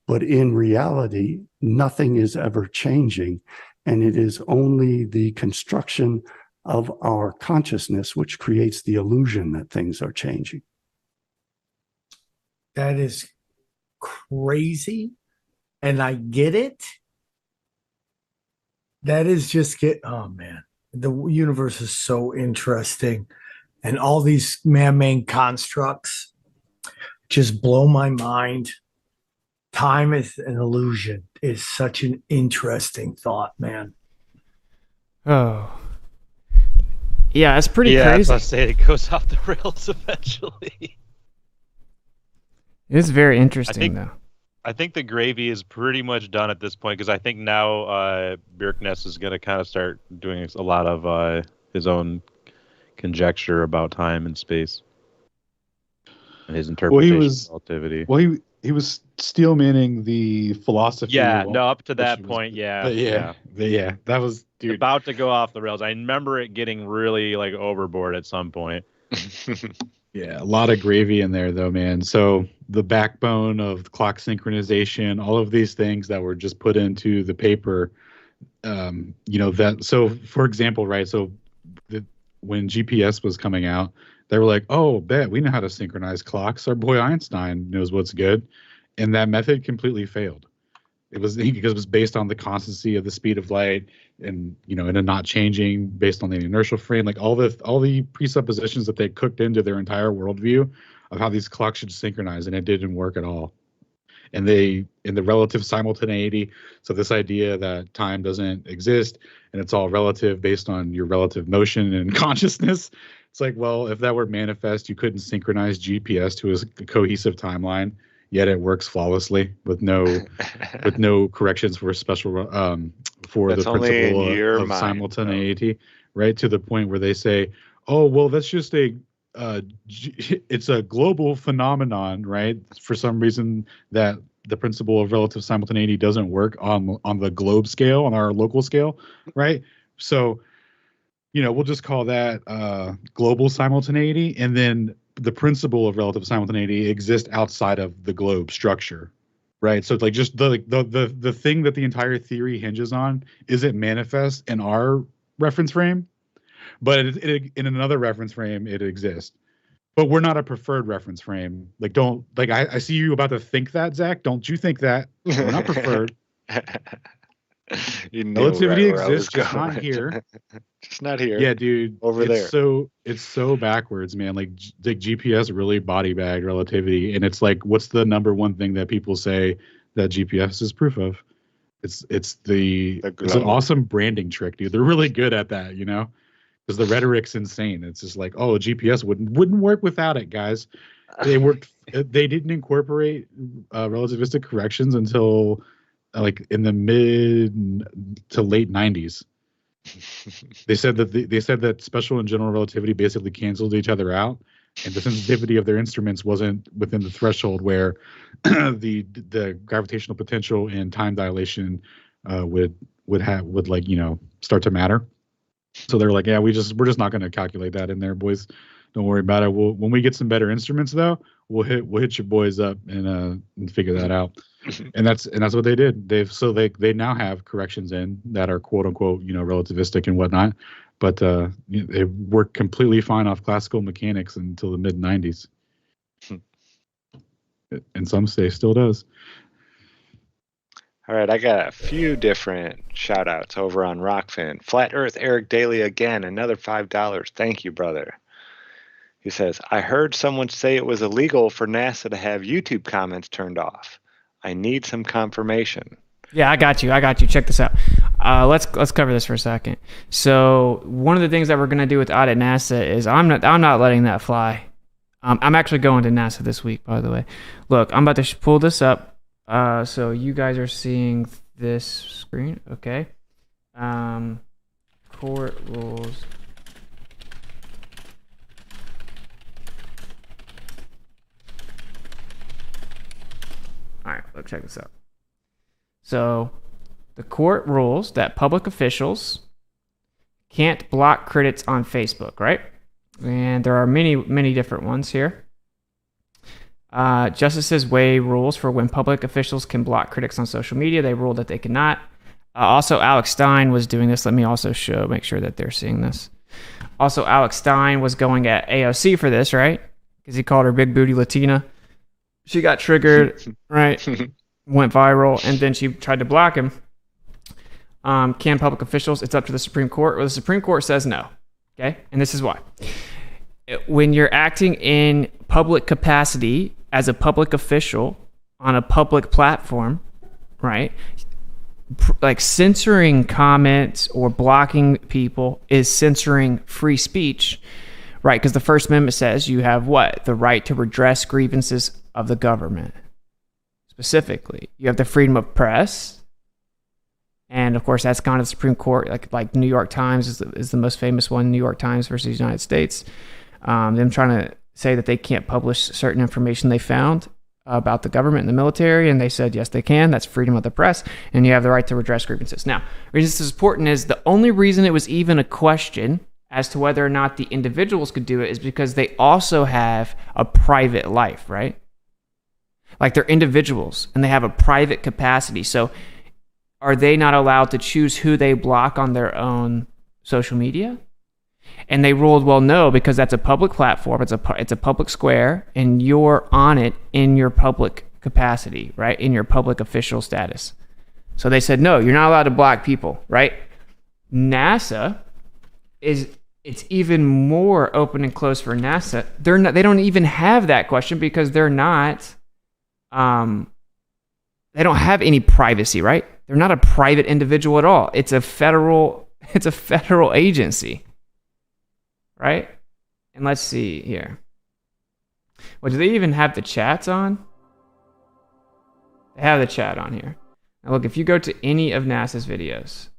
But in reality, nothing is ever changing, and it is only the construction of our consciousness which creates the illusion that things are changing. That is crazy, and I get it. That is just oh man, the universe is so interesting, and all these man-made constructs just blow my mind. Time is an illusion is such an interesting thought, man. Oh. Yeah, it's pretty crazy. crazy. I was say it goes off the rails eventually. It's very interesting, though. I think the gravy is pretty much done at this point because I think now Bjerknes is going to kind of start doing a lot of his own conjecture about time and space and his interpretation of relativity. Well, he was steel manning the philosophy. Yeah, no, up to that point, yeah. That was about to go off the rails. I remember it getting really like overboard at some point. Yeah, a lot of gravy in there though, man. So the backbone of clock synchronization, all of these things that were just put into the paper, that. So for example, right? So when GPS was coming out, they were like, "Oh, bet we know how to synchronize clocks. Our boy Einstein knows what's good," and that method completely failed. It was because it was based on the constancy of the speed of light, and and it not changing based on the inertial frame, like all the presuppositions that they cooked into their entire worldview of how these clocks should synchronize, and it didn't work at all. And in the relative simultaneity, so this idea that time doesn't exist and it's all relative based on your relative motion and consciousness. It's like, well, if that were manifest, you couldn't synchronize GPS to a cohesive timeline, yet it works flawlessly with no corrections for special for the principle of simultaneity, right? To the point where they say, oh, well, that's just it's a global phenomenon, right? For some reason that the principle of relative simultaneity doesn't work on the globe scale, on our local scale, right? So, we'll just call that global simultaneity, and then the principle of relative simultaneity exists outside of the globe structure, right? So it's like just the thing that the entire theory hinges on isn't manifest in our reference frame, but in another reference frame it exists. But we're not a preferred reference frame. Like, I see you about to think that, Zach. Don't you think that? We're not preferred. Relativity exists, just not here. Just not here. Yeah, dude. Over there. It's so backwards, man. Like GPS really body bagged relativity, and it's like, what's the number one thing that people say that GPS is proof of? It's an awesome branding trick, dude. They're really good at that, because the rhetoric's insane. It's just like, oh, GPS wouldn't work without it, guys. They didn't incorporate relativistic corrections until like in the mid to late 90s. They said that special and general relativity basically canceled each other out, and the sensitivity of their instruments wasn't within the threshold where the gravitational potential and time dilation would start to matter. So they're like, yeah, we're just not going to calculate that in there, boys. Don't worry about it. When we get some better instruments, though, we'll hit your boys up and figure that out. And that's what they did. They now have corrections in that are quote unquote relativistic and whatnot, but it worked completely fine off classical mechanics until the mid 90s. And some say still does. All right, I got a few different shout outs over on Rockfin. Flat Earth Eric Daly again, another $5. Thank you, brother. He says, I heard someone say it was illegal for NASA to have YouTube comments turned off. I need some confirmation. Yeah, I got you. Check this out. Let's cover this for a second. So one of the things that we're gonna do with Audit NASA is I'm not letting that fly. I'm actually going to NASA this week, by the way. Look, I'm about to pull this up. So you guys are seeing this screen. Okay. Court rules. All right, let's check this out. So, the court rules that public officials can't block critics on Facebook, right? And there are many different ones here. Justices weigh rules for when public officials can block critics on social media. They ruled that they cannot. Also, Alex Stein was doing this. Let me also make sure that they're seeing this. Also, Alex Stein was going at AOC for this, right? Because he called her big booty Latina. She got triggered, right? Went viral, and then she tried to block him. Can public officials? It's up to the Supreme Court. Well, the Supreme Court says no. Okay, and this is why. When you're acting in public capacity as a public official on a public platform, right? Like censoring comments or blocking people is censoring free speech, right? Because the First Amendment says you have what? The right to redress grievances of the government. Specifically, you have the freedom of press. And of course, that's gone to the Supreme Court. Like New York Times is the most famous one, New York Times versus United States. Them trying to say that they can't publish certain information they found about the government and the military, and they said yes they can. That's freedom of the press, and you have the right to redress grievances. Now, the reason this is important is the only reason it was even a question as to whether or not the individuals could do it is because they also have a private life, right? Like they're individuals and they have a private capacity. So are they not allowed to choose who they block on their own social media? And they ruled, well, no, because that's a public platform. It's a public square, and you're on it in your public capacity, right? In your public official status. So they said, no, you're not allowed to block people, right? NASA it's even more open and closed for NASA. They don't even have that question because they're not. They don't have any privacy, right? They're not a private individual at all. It's a federal agency. Right? And let's see here. Well, do they even have the chats on? They have the chat on here. Now look, if you go to any of NASA's videos.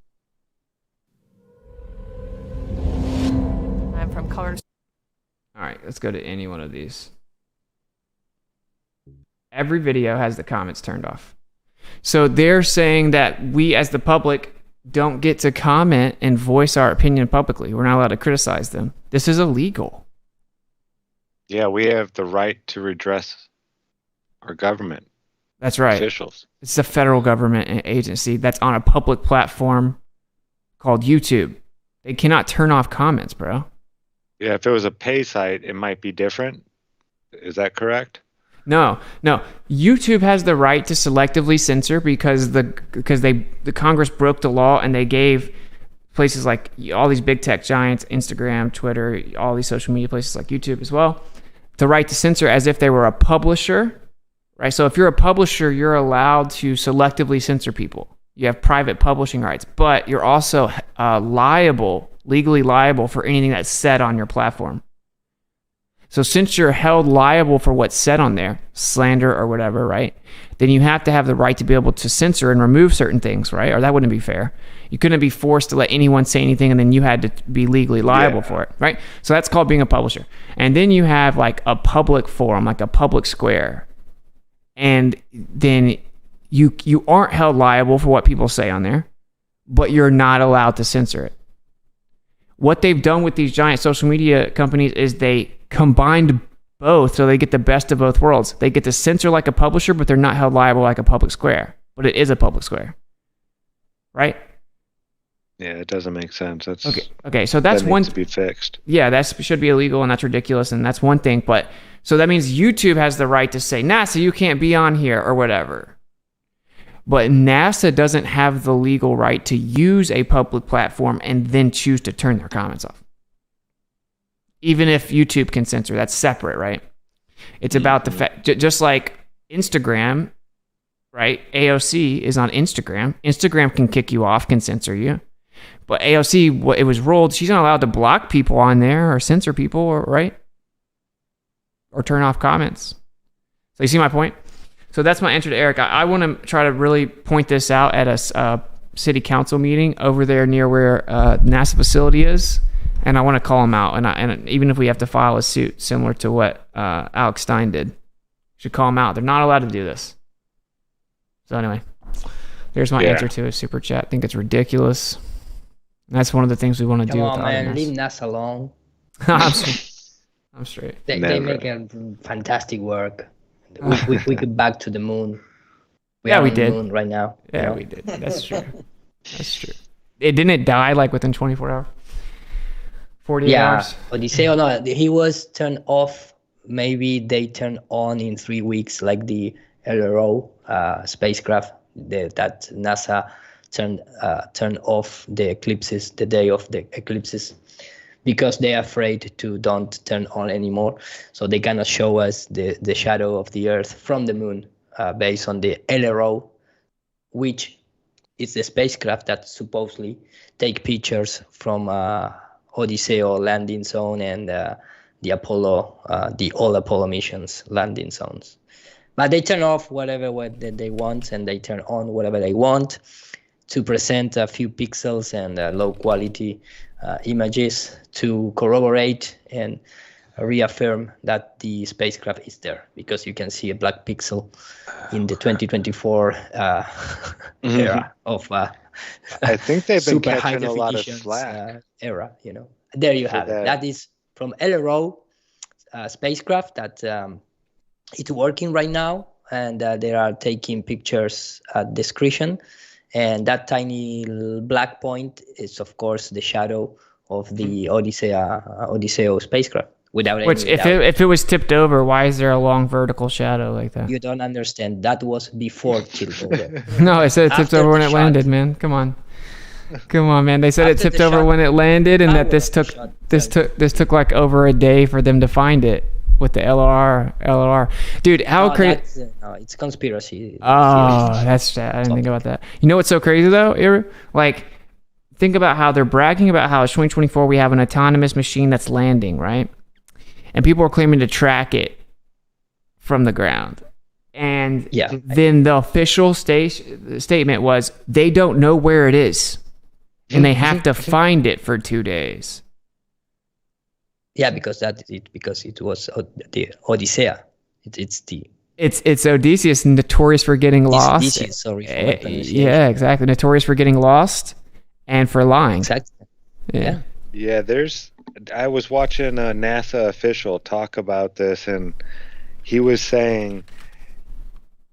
I'm from Colors. All right, let's go to any one of these. Every video has the comments turned off. So they're saying that we as the public don't get to comment and voice our opinion publicly. We're not allowed to criticize them. This is illegal. Yeah, we have the right to redress our government. That's right. Officials. It's a federal government agency that's on a public platform called YouTube. They cannot turn off comments, bro. Yeah, if it was a pay site, it might be different. Is that correct? No. YouTube has the right to selectively censor because the Congress broke the law and they gave places like all these big tech giants, Instagram, Twitter, all these social media places like YouTube as well, the right to censor as if they were a publisher, right? So if you're a publisher, you're allowed to selectively censor people. You have private publishing rights, but you're also legally liable for anything that's said on your platform. So since you're held liable for what's said on there, slander or whatever, right? Then you have to have the right to be able to censor and remove certain things, right? Or that wouldn't be fair. You couldn't be forced to let anyone say anything and then you had to be legally liable for it, right? So that's called being a publisher. And then you have like a public forum, like a public square. And then you aren't held liable for what people say on there, but you're not allowed to censor it. What they've done with these giant social media companies is they combined both so they get the best of both worlds. They get to censor like a publisher, but they're not held liable like a public square. But it is a public square. Right? Yeah, it doesn't make sense. That's okay. So that's that one needs to be fixed. Yeah, that should be illegal and that's ridiculous and that's one thing. But so that means YouTube has the right to say, NASA, you can't be on here or whatever. But NASA doesn't have the legal right to use a public platform and then choose to turn their comments off. Even if YouTube can censor, that's separate, right? It's about the fact, just like Instagram, right? AOC is on Instagram. Instagram can kick you off, can censor you. But AOC, it was ruled, she's not allowed to block people on there or censor people, right? Or turn off comments. So you see my point? So that's my answer to Eric. I want to try to really point this out at a city council meeting over there near where NASA facility is, and I want to call them out. And even if we have to file a suit similar to what Alex Stein did, should call them out. They're not allowed to do this. So anyway, there's my answer to a super chat. I think it's ridiculous. And that's one of the things we want to do. Come on, with man, leave NASA alone. I'm straight. They make a fantastic work. We get back to the moon. We did. Moon right now. Yeah, we did. That's true. That's true. Didn't it die like within 24 hours? 48 hours? Odyssey or no, he was turned off. Maybe they turned on in 3 weeks, like the LRO spacecraft that NASA turned off the eclipses, the day of the eclipses, because they're afraid to don't turn on anymore. So they cannot show us the shadow of the Earth from the moon based on the LRO, which is the spacecraft that supposedly take pictures from Odyssey landing zone and the all Apollo missions landing zones. But they turn off whatever they want, and they turn on whatever they want to present a few pixels and low quality images to corroborate and reaffirm that the spacecraft is there, because you can see a black pixel in the 2024 era of I think they've been super high catching a lot of definitions slack. Era. There you have it. That is from LRO spacecraft that it's working right now, and they are taking pictures at discretion. And that tiny black point is, of course, the shadow of the Odyssey spacecraft. Which, if it was tipped over, why is there a long vertical shadow like that? You don't understand. That was before tipped over. No, it said it tipped over when it landed, man. Come on, man. They said it tipped over when it landed, and that this took like over a day for them to find it with the LRR. Dude, how crazy! No, it's conspiracy. Oh, that's sad. I didn't think about that. You know what's so crazy though, Ira? Like, think about how they're bragging about how it's 2024. We have an autonomous machine that's landing, right? And people are claiming to track it from the ground. And then the official statement was they don't know where it is, and they have to find it for 2 days. Yeah, because it was the Odyssey. It's Odysseus, notorious for getting lost. Odysseus, sorry. Yeah, exactly. Notorious for getting lost and for lying. Exactly. Yeah. Yeah, I was watching a NASA official talk about this, and he was saying,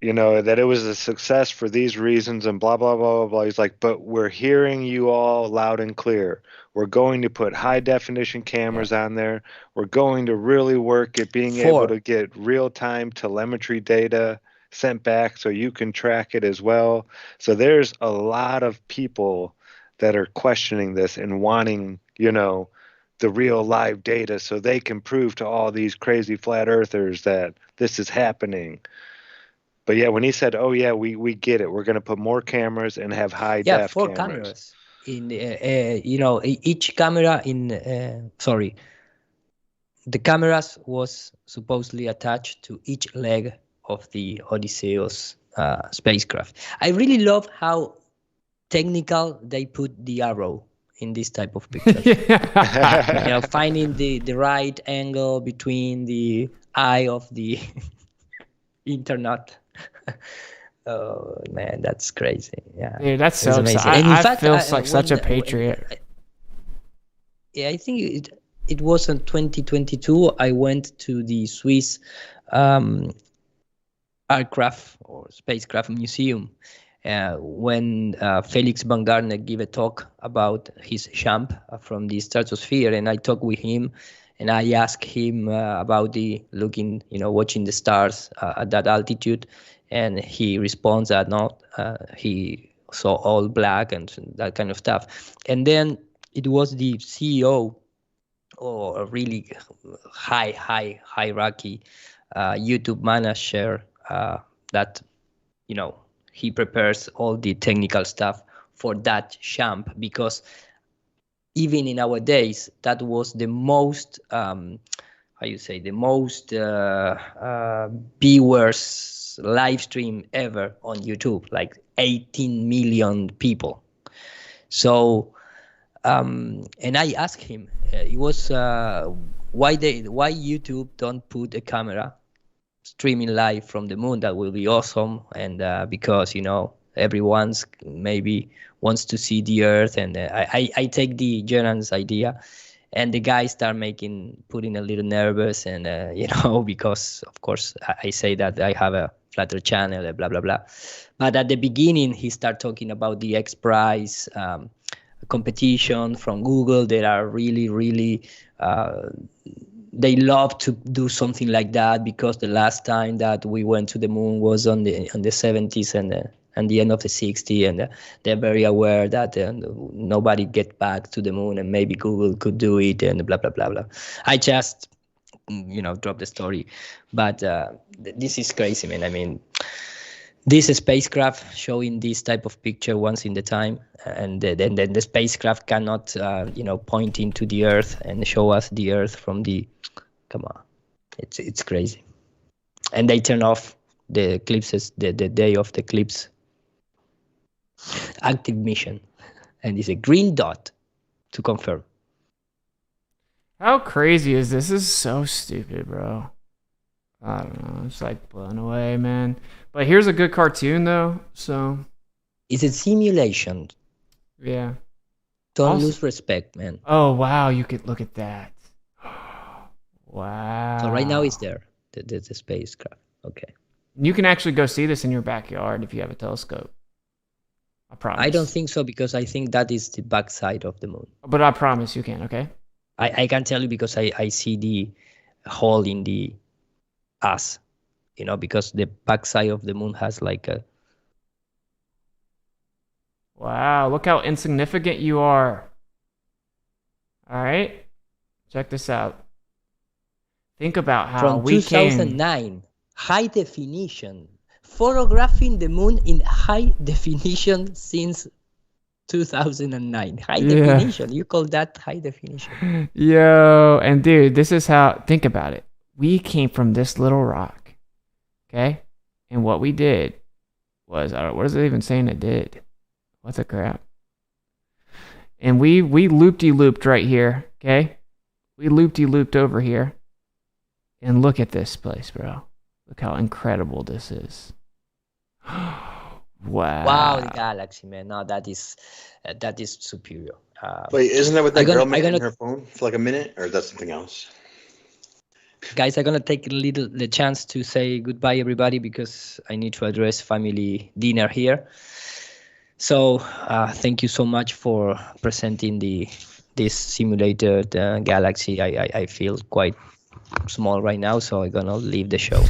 that it was a success for these reasons and blah, blah, blah, blah, blah. He's like, but we're hearing you all loud and clear. We're going to put high definition cameras on there. We're going to really work at being able to get real time telemetry data sent back so you can track it as well. So there's a lot of people that are questioning this and wanting, the real live data so they can prove to all these crazy flat earthers that this is happening. But yeah, when he said, "Oh yeah, we get it. We're going to put more cameras and have high def 4 cameras in the each camera the cameras was supposedly attached to each leg of the Odysseus spacecraft. I really love how technical they put the arrow in this type of pictures. Finding the right angle between the eye of the internet. Oh man, that's crazy. Yeah, dude, that's so amazing. I feel like such a patriot. I think it was in 2022. I went to the Swiss aircraft or spacecraft museum when Felix von Gardner gave a talk about his jump from the stratosphere, and I talked with him, and I asked him about watching the stars at that altitude, and he responds that he saw all black and that kind of stuff. And then it was the CEO or a really hierarchy YouTube manager that he prepares all the technical stuff for that jump, because even in our days, that was the most viewers live stream ever on YouTube, like 18 million people. So, and I asked him, it was why YouTube don't put a camera streaming live from the moon? That will be awesome. And because everyone's maybe wants to see the Earth, and I take the Jeran's idea. And the guys start putting a little nervous, and because of course I say that I have a flat Earth channel, blah blah blah. But at the beginning, he started talking about the X Prize competition from Google. That are really they love to do something like that, because the last time that we went to the moon was on the 70s and the end of the 60s, and they're very aware that nobody get back to the moon, and maybe Google could do it, and blah blah blah blah. I just dropped the story, but this is crazy, man. I mean, this spacecraft showing this type of picture once in the time, and then the spacecraft cannot point into the Earth and show us the Earth from the. Come on, it's crazy. And they turn off the eclipses the day of the eclipse. Active mission, and it's a green dot to confirm. How crazy is this? This is so stupid, bro. I don't know. It's like blown away, man. But here's a good cartoon, though. So it's a simulation. Yeah. Don't lose respect, man. Oh wow, you could look at that. Wow. So right now it's there, the spacecraft. Okay. You can actually go see this in your backyard if you have a telescope. I promise. I don't think so, because I think that is the backside of the moon. But I promise you can, okay? I can tell you because I see the hole in the ass, because the backside of the moon has like a... Wow, look how insignificant you are. All right? Check this out. Think about how From we 2009, high definition. Photographing the moon in high definition since 2009. High definition. You call that high definition? Yo, and dude, this is how, think about it. We came from this little rock, okay? And what we did was, what is it even saying it did? What the crap? And we looped right here, okay? We looped over here. And look at this place, bro. Look how incredible this is. Wow. Wow, the galaxy, man. No, that is superior. Wait, isn't that what that girl made on her phone for like a minute, or is that something else? Guys, I'm gonna take the chance to say goodbye, everybody, because I need to address family dinner here. So thank you so much for presenting this simulated galaxy. I feel quite small right now, so I'm gonna leave the show.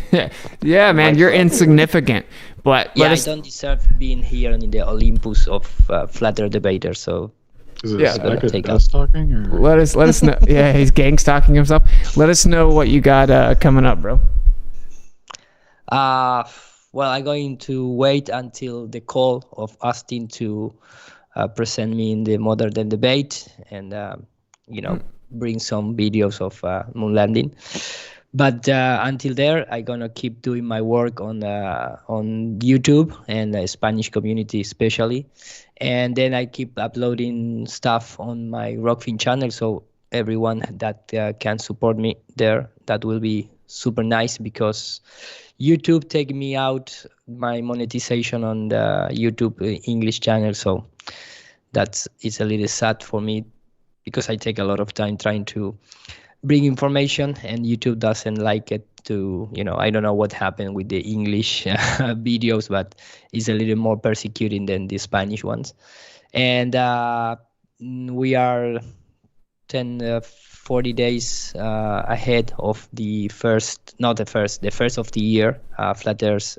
Yeah, man, you're insignificant, but I don't deserve being here in the Olympus of flat earth debaters. So is it like a ghost talking, or let us know. Yeah, he's gang stalking himself. Let us know what you got coming up, bro. Well, I'm going to wait until the call of Austin to present me in the modern debate, and bring some videos of moon landing. But until there, I'm gonna keep doing my work on YouTube and the Spanish community especially, and then I keep uploading stuff on my Rockfin channel. So everyone that can support me there, that will be super nice, because YouTube take me out my monetization on the YouTube English channel. So it's a little sad for me, because I take a lot of time trying to bring information, and YouTube doesn't like it to, I don't know what happened with the English videos, but it's a little more persecuting than the Spanish ones. And we are 40 days ahead of the first of the year Flat Earth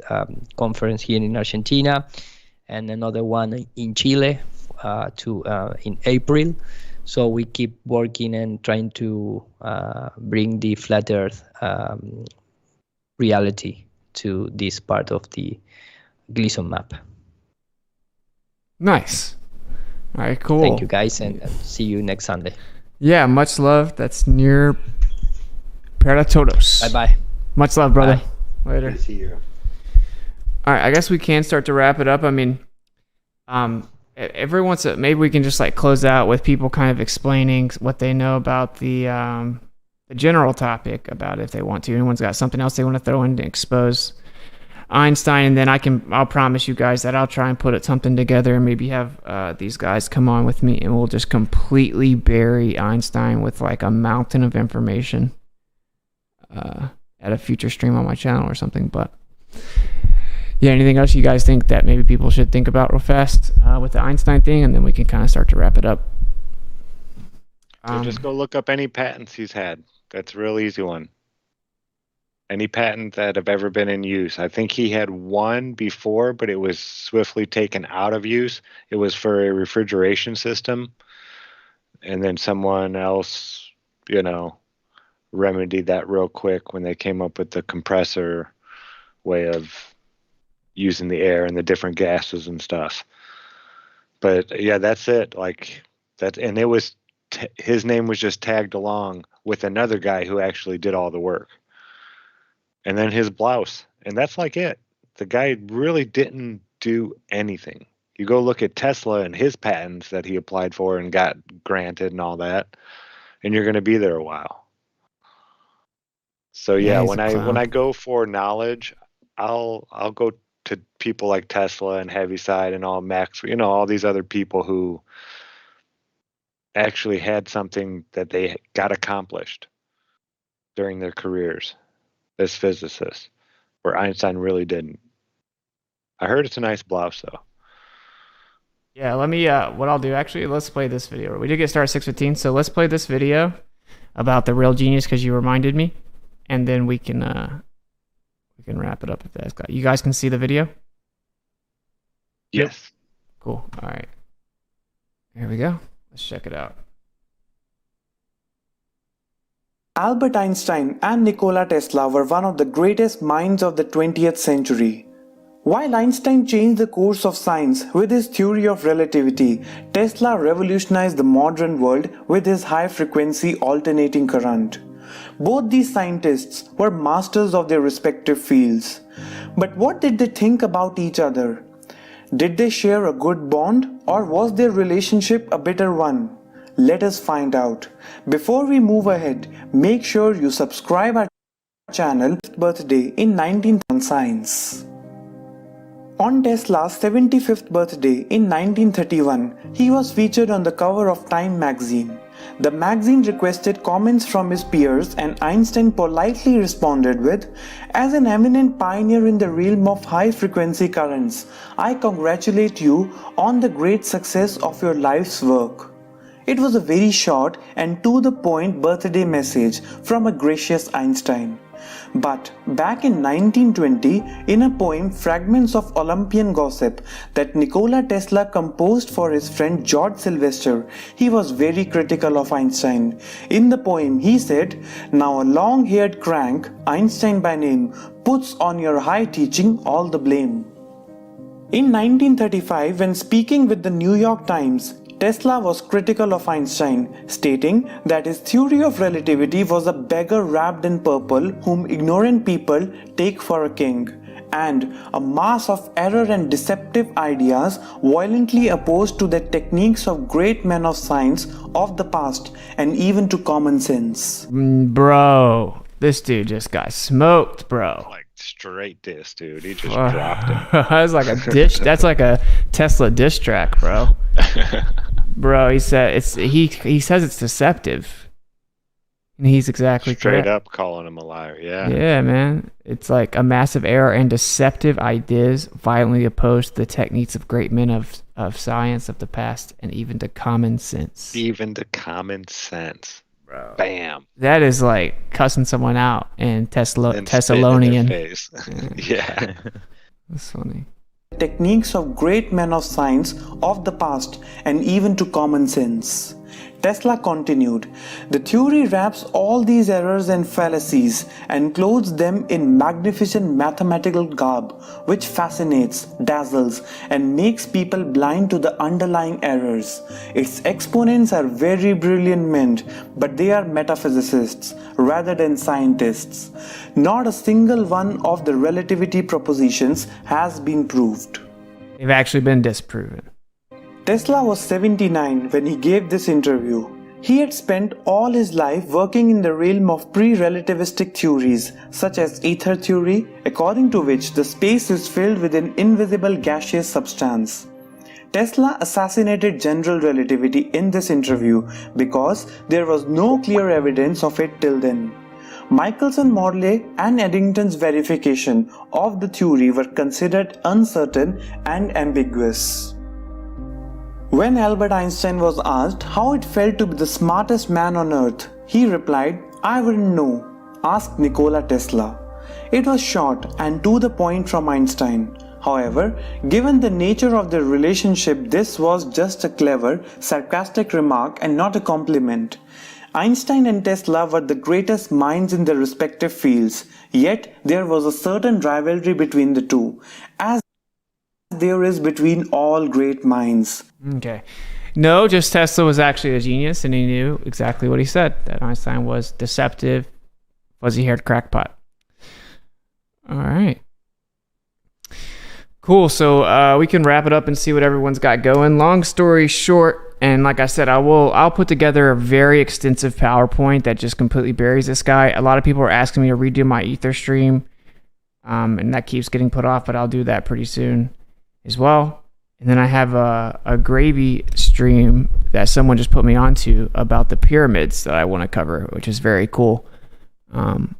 conference here in Argentina, and another one in Chile in April. So we keep working and trying to bring the flat Earth reality to this part of the Gleason map. Nice. All right, cool. Thank you, guys, and see you next Sunday. Yeah, much love. That's near para todos. Bye-bye. Much love, brother. Bye. Later. Good to see you. All right, I guess we can start to wrap it up. I mean, every once maybe we can just like close out with people kind of explaining what they know about the general topic about it if they want to. Anyone's got something else they want to throw in to expose Einstein, and then I'll promise you guys that I'll try and put something together and maybe have these guys come on with me, and we'll just completely bury Einstein with like a mountain of information at a future stream on my channel or something. But yeah, anything else you guys think that maybe people should think about real fast with the Einstein thing, and then we can kind of start to wrap it up. So just go look up any patents he's had. That's a real easy one. Any patent that have ever been in use. I think he had one before, but it was swiftly taken out of use. It was for a refrigeration system. And then someone else, remedied that real quick when they came up with the compressor way of using the air and the different gases and stuff. But yeah, that's it. And it was, his name was just tagged along with another guy who actually did all the work. And then his blouse. And that's like it. The guy really didn't do anything. You go look at Tesla and his patents that he applied for and got granted and all that, and you're going to be there a while. So yeah, when I go for knowledge, I'll go to people like Tesla and Heaviside and all Max, all these other people who actually had something that they got accomplished during their careers as physicists, where Einstein really didn't. I heard it's a nice blouse though. Yeah, let me what I'll do actually, let's play this video. We did get started at 6:15, so let's play this video about the real genius because you reminded me, and then we can wrap it up if that's got. You guys can see the video? Yes. Cool. All right. Here we go. Let's check it out. Albert Einstein and Nikola Tesla were one of the greatest minds of the 20th century. While Einstein changed the course of science with his theory of relativity, Tesla revolutionized the modern world with his high-frequency alternating current. Both these scientists were masters of their respective fields. But what did they think about each other? Did they share a good bond, or was their relationship a bitter one? Let us find out. Before we move ahead, make sure you subscribe our channel. Birthday in 19th Science. On Tesla's 75th birthday in 1931, he was featured on the cover of Time magazine. The magazine requested comments from his peers, and Einstein politely responded with, "As an eminent pioneer in the realm of high-frequency currents, I congratulate you on the great success of your life's work." It was a very short and to-the-point birthday message from a gracious Einstein. But back in 1920, in a poem Fragments of Olympian Gossip that Nikola Tesla composed for his friend George Sylvester, he was very critical of Einstein. In the poem, he said, "Now a long-haired crank, Einstein by name, puts on your high teaching all the blame." In 1935, when speaking with the New York Times, Tesla was critical of Einstein, stating that his theory of relativity was a beggar wrapped in purple whom ignorant people take for a king, and a mass of error and deceptive ideas violently opposed to the techniques of great men of science of the past and even to common sense. Bro, this dude just got smoked, bro. Like straight diss, dude. He just dropped it. That's like a dish. That's like a Tesla diss track, bro. Bro, he said he says it's deceptive. And he's exactly straight correct. up calling him a liar. Yeah. Yeah, man. It's like a massive error and deceptive ideas violently opposed to the techniques of great men of science of the past and even to common sense. Even to common sense. Bro. Bam. That is like cussing someone out in Thessalonian. Face. Yeah. That's funny. Techniques of great men of science of the past and even to common sense. Tesla continued, "The theory wraps all these errors and fallacies and clothes them in magnificent mathematical garb, which fascinates, dazzles, and makes people blind to the underlying errors. Its exponents are very brilliant men, but they are metaphysicists rather than scientists. Not a single one of the relativity propositions has been proved." They've actually been disproven. Tesla was 79 when he gave this interview. He had spent all his life working in the realm of pre-relativistic theories, such as ether theory, according to which the space is filled with an invisible gaseous substance. Tesla assassinated general relativity in this interview because there was no clear evidence of it till then. Michelson-Morley and Eddington's verification of the theory were considered uncertain and ambiguous. When Albert Einstein was asked how it felt to be the smartest man on earth, he replied, "I wouldn't know. Ask Nikola Tesla." It was short and to the point from Einstein. However, given the nature of their relationship, this was just a clever, sarcastic remark and not a compliment. Einstein and Tesla were the greatest minds in their respective fields, yet there was a certain rivalry between the two, as there is between all great minds. Okay. No, just Tesla was actually a genius, and he knew exactly what he said, that Einstein was deceptive, fuzzy-haired crackpot. All right. Cool. So we can wrap it up and see what everyone's got going. Long story short, and like I said, I'll put together a very extensive PowerPoint that just completely buries this guy. A lot of people are asking me to redo my Ether stream, and that keeps getting put off, but I'll do that pretty soon as well. And then I have a gravy stream that someone just put me onto about the pyramids that I want to cover, which is very cool. And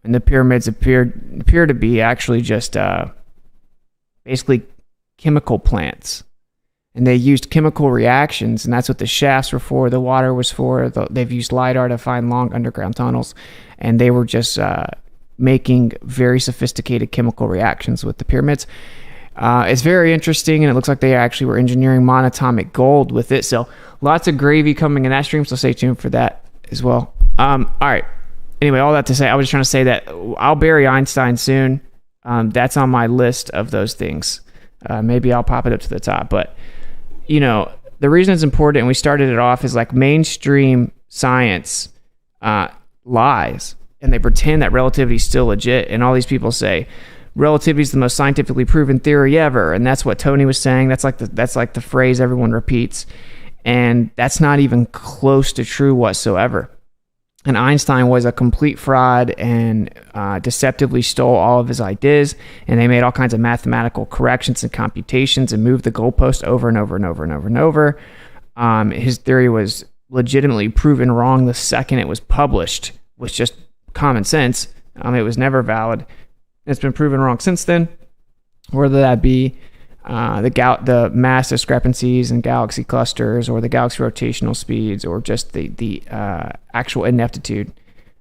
the pyramids appear to be actually just basically chemical plants. And they used chemical reactions, and that's what the shafts were for, the water was for. They've used LiDAR to find long underground tunnels, and they were just making very sophisticated chemical reactions with the pyramids. It's very interesting, and it looks like they actually were engineering monatomic gold with it. So lots of gravy coming in that stream, so stay tuned for that as well. All right. Anyway, all that to say, I was just trying to say that I'll bury Einstein soon. That's on my list of those things. Maybe I'll pop it up to the top. But, you know, the reason it's important, and we started it off, is like mainstream science lies, and they pretend that relativity is still legit. And all these people say, relativity is the most scientifically proven theory ever, and that's what Tony was saying. That's like the phrase everyone repeats, and that's not even close to true whatsoever. And Einstein was a complete fraud and deceptively stole all of his ideas, and they made all kinds of mathematical corrections and computations and moved the goalpost over and over and over and over and over. His theory was legitimately proven wrong the second it was published, with just common sense. It was never valid. It's been proven wrong since then, whether that be the mass discrepancies in galaxy clusters, or the galaxy rotational speeds, or just the actual ineptitude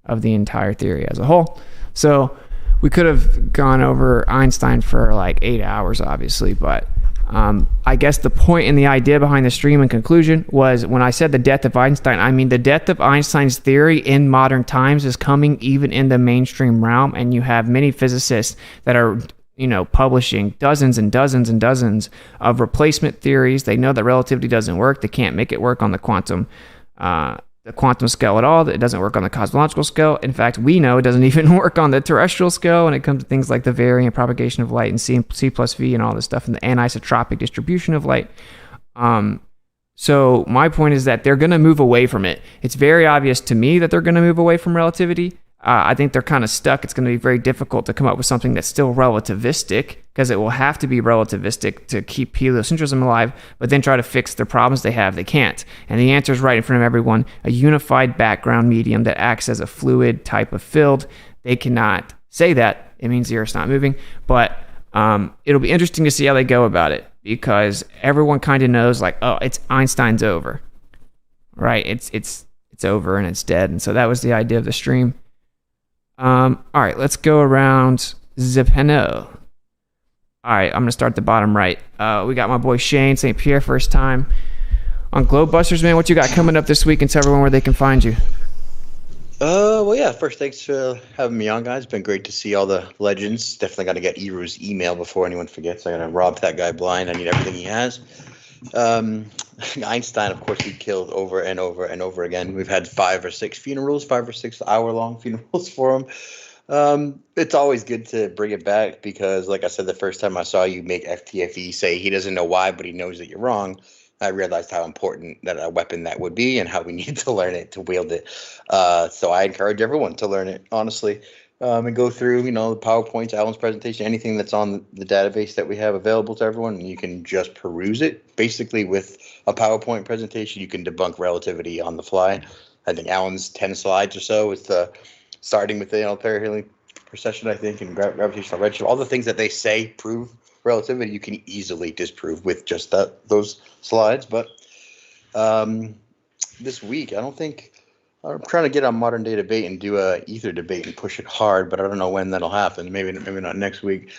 of the entire theory as a whole. So we could have gone over Einstein for like 8 hours, obviously, but I guess the point and the idea behind the stream and conclusion was, when I said the death of Einstein, I mean the death of Einstein's theory in modern times is coming even in the mainstream realm, and you have many physicists that are, you know, publishing dozens and dozens and dozens of replacement theories. They know that relativity doesn't work. They can't make it work on the quantum scale at all. It doesn't work on the cosmological scale. In fact, we know it doesn't even work on the terrestrial scale when it comes to things like the varying propagation of light and C plus V and all this stuff, and the anisotropic distribution of light. So my point is that they're going to move away from it. It's very obvious to me that they're going to move away from relativity. I think they're kind of stuck. It's going to be very difficult to come up with something that's still relativistic, because it will have to be relativistic to keep heliocentrism alive, but then try to fix the problems they have. They can't. And the answer is right in front of everyone: a unified background medium that acts as a fluid type of field. They cannot say that. It means the Earth's not moving. But it'll be interesting to see how they go about it, because everyone kind of knows, like, oh, it's Einstein's over, right? It's over and it's dead. And so that was the idea of the stream. All right, let's go around the panel. All right, I'm going to start at the bottom right. We got my boy Shane St. Pierre, first time on GLOBEBUSTERS, man. What you got coming up this week, and tell everyone where they can find you. Well, yeah. First, thanks for having me on, guys. It's been great to see all the legends. Definitely got to get Eru's email before anyone forgets. I got to rob that guy blind. I need everything he has. Einstein, of course, we killed over and over and over again. We've had 5 or 6 funerals, 5 or 6 hour-long funerals for him. It's always good to bring it back because, like I said, the first time I saw you make FTFE say he doesn't know why, but he knows that you're wrong, I realized how important that a weapon that would be and how we need to learn it to wield it. So I encourage everyone to learn it, honestly, and go through, the PowerPoints, Alan's presentation, anything that's on the database that we have available to everyone, and you can just peruse it. Basically, with a PowerPoint presentation, you can debunk relativity on the fly. I think Alan's 10 slides or so with starting with the perihelion precession, I think, and gravitational redshift. All the things that they say prove relativity, you can easily disprove with just those slides. But this week, I'm trying to get on modern day debate and do a Ether debate and push it hard, but I don't know when that'll happen. Maybe not next week.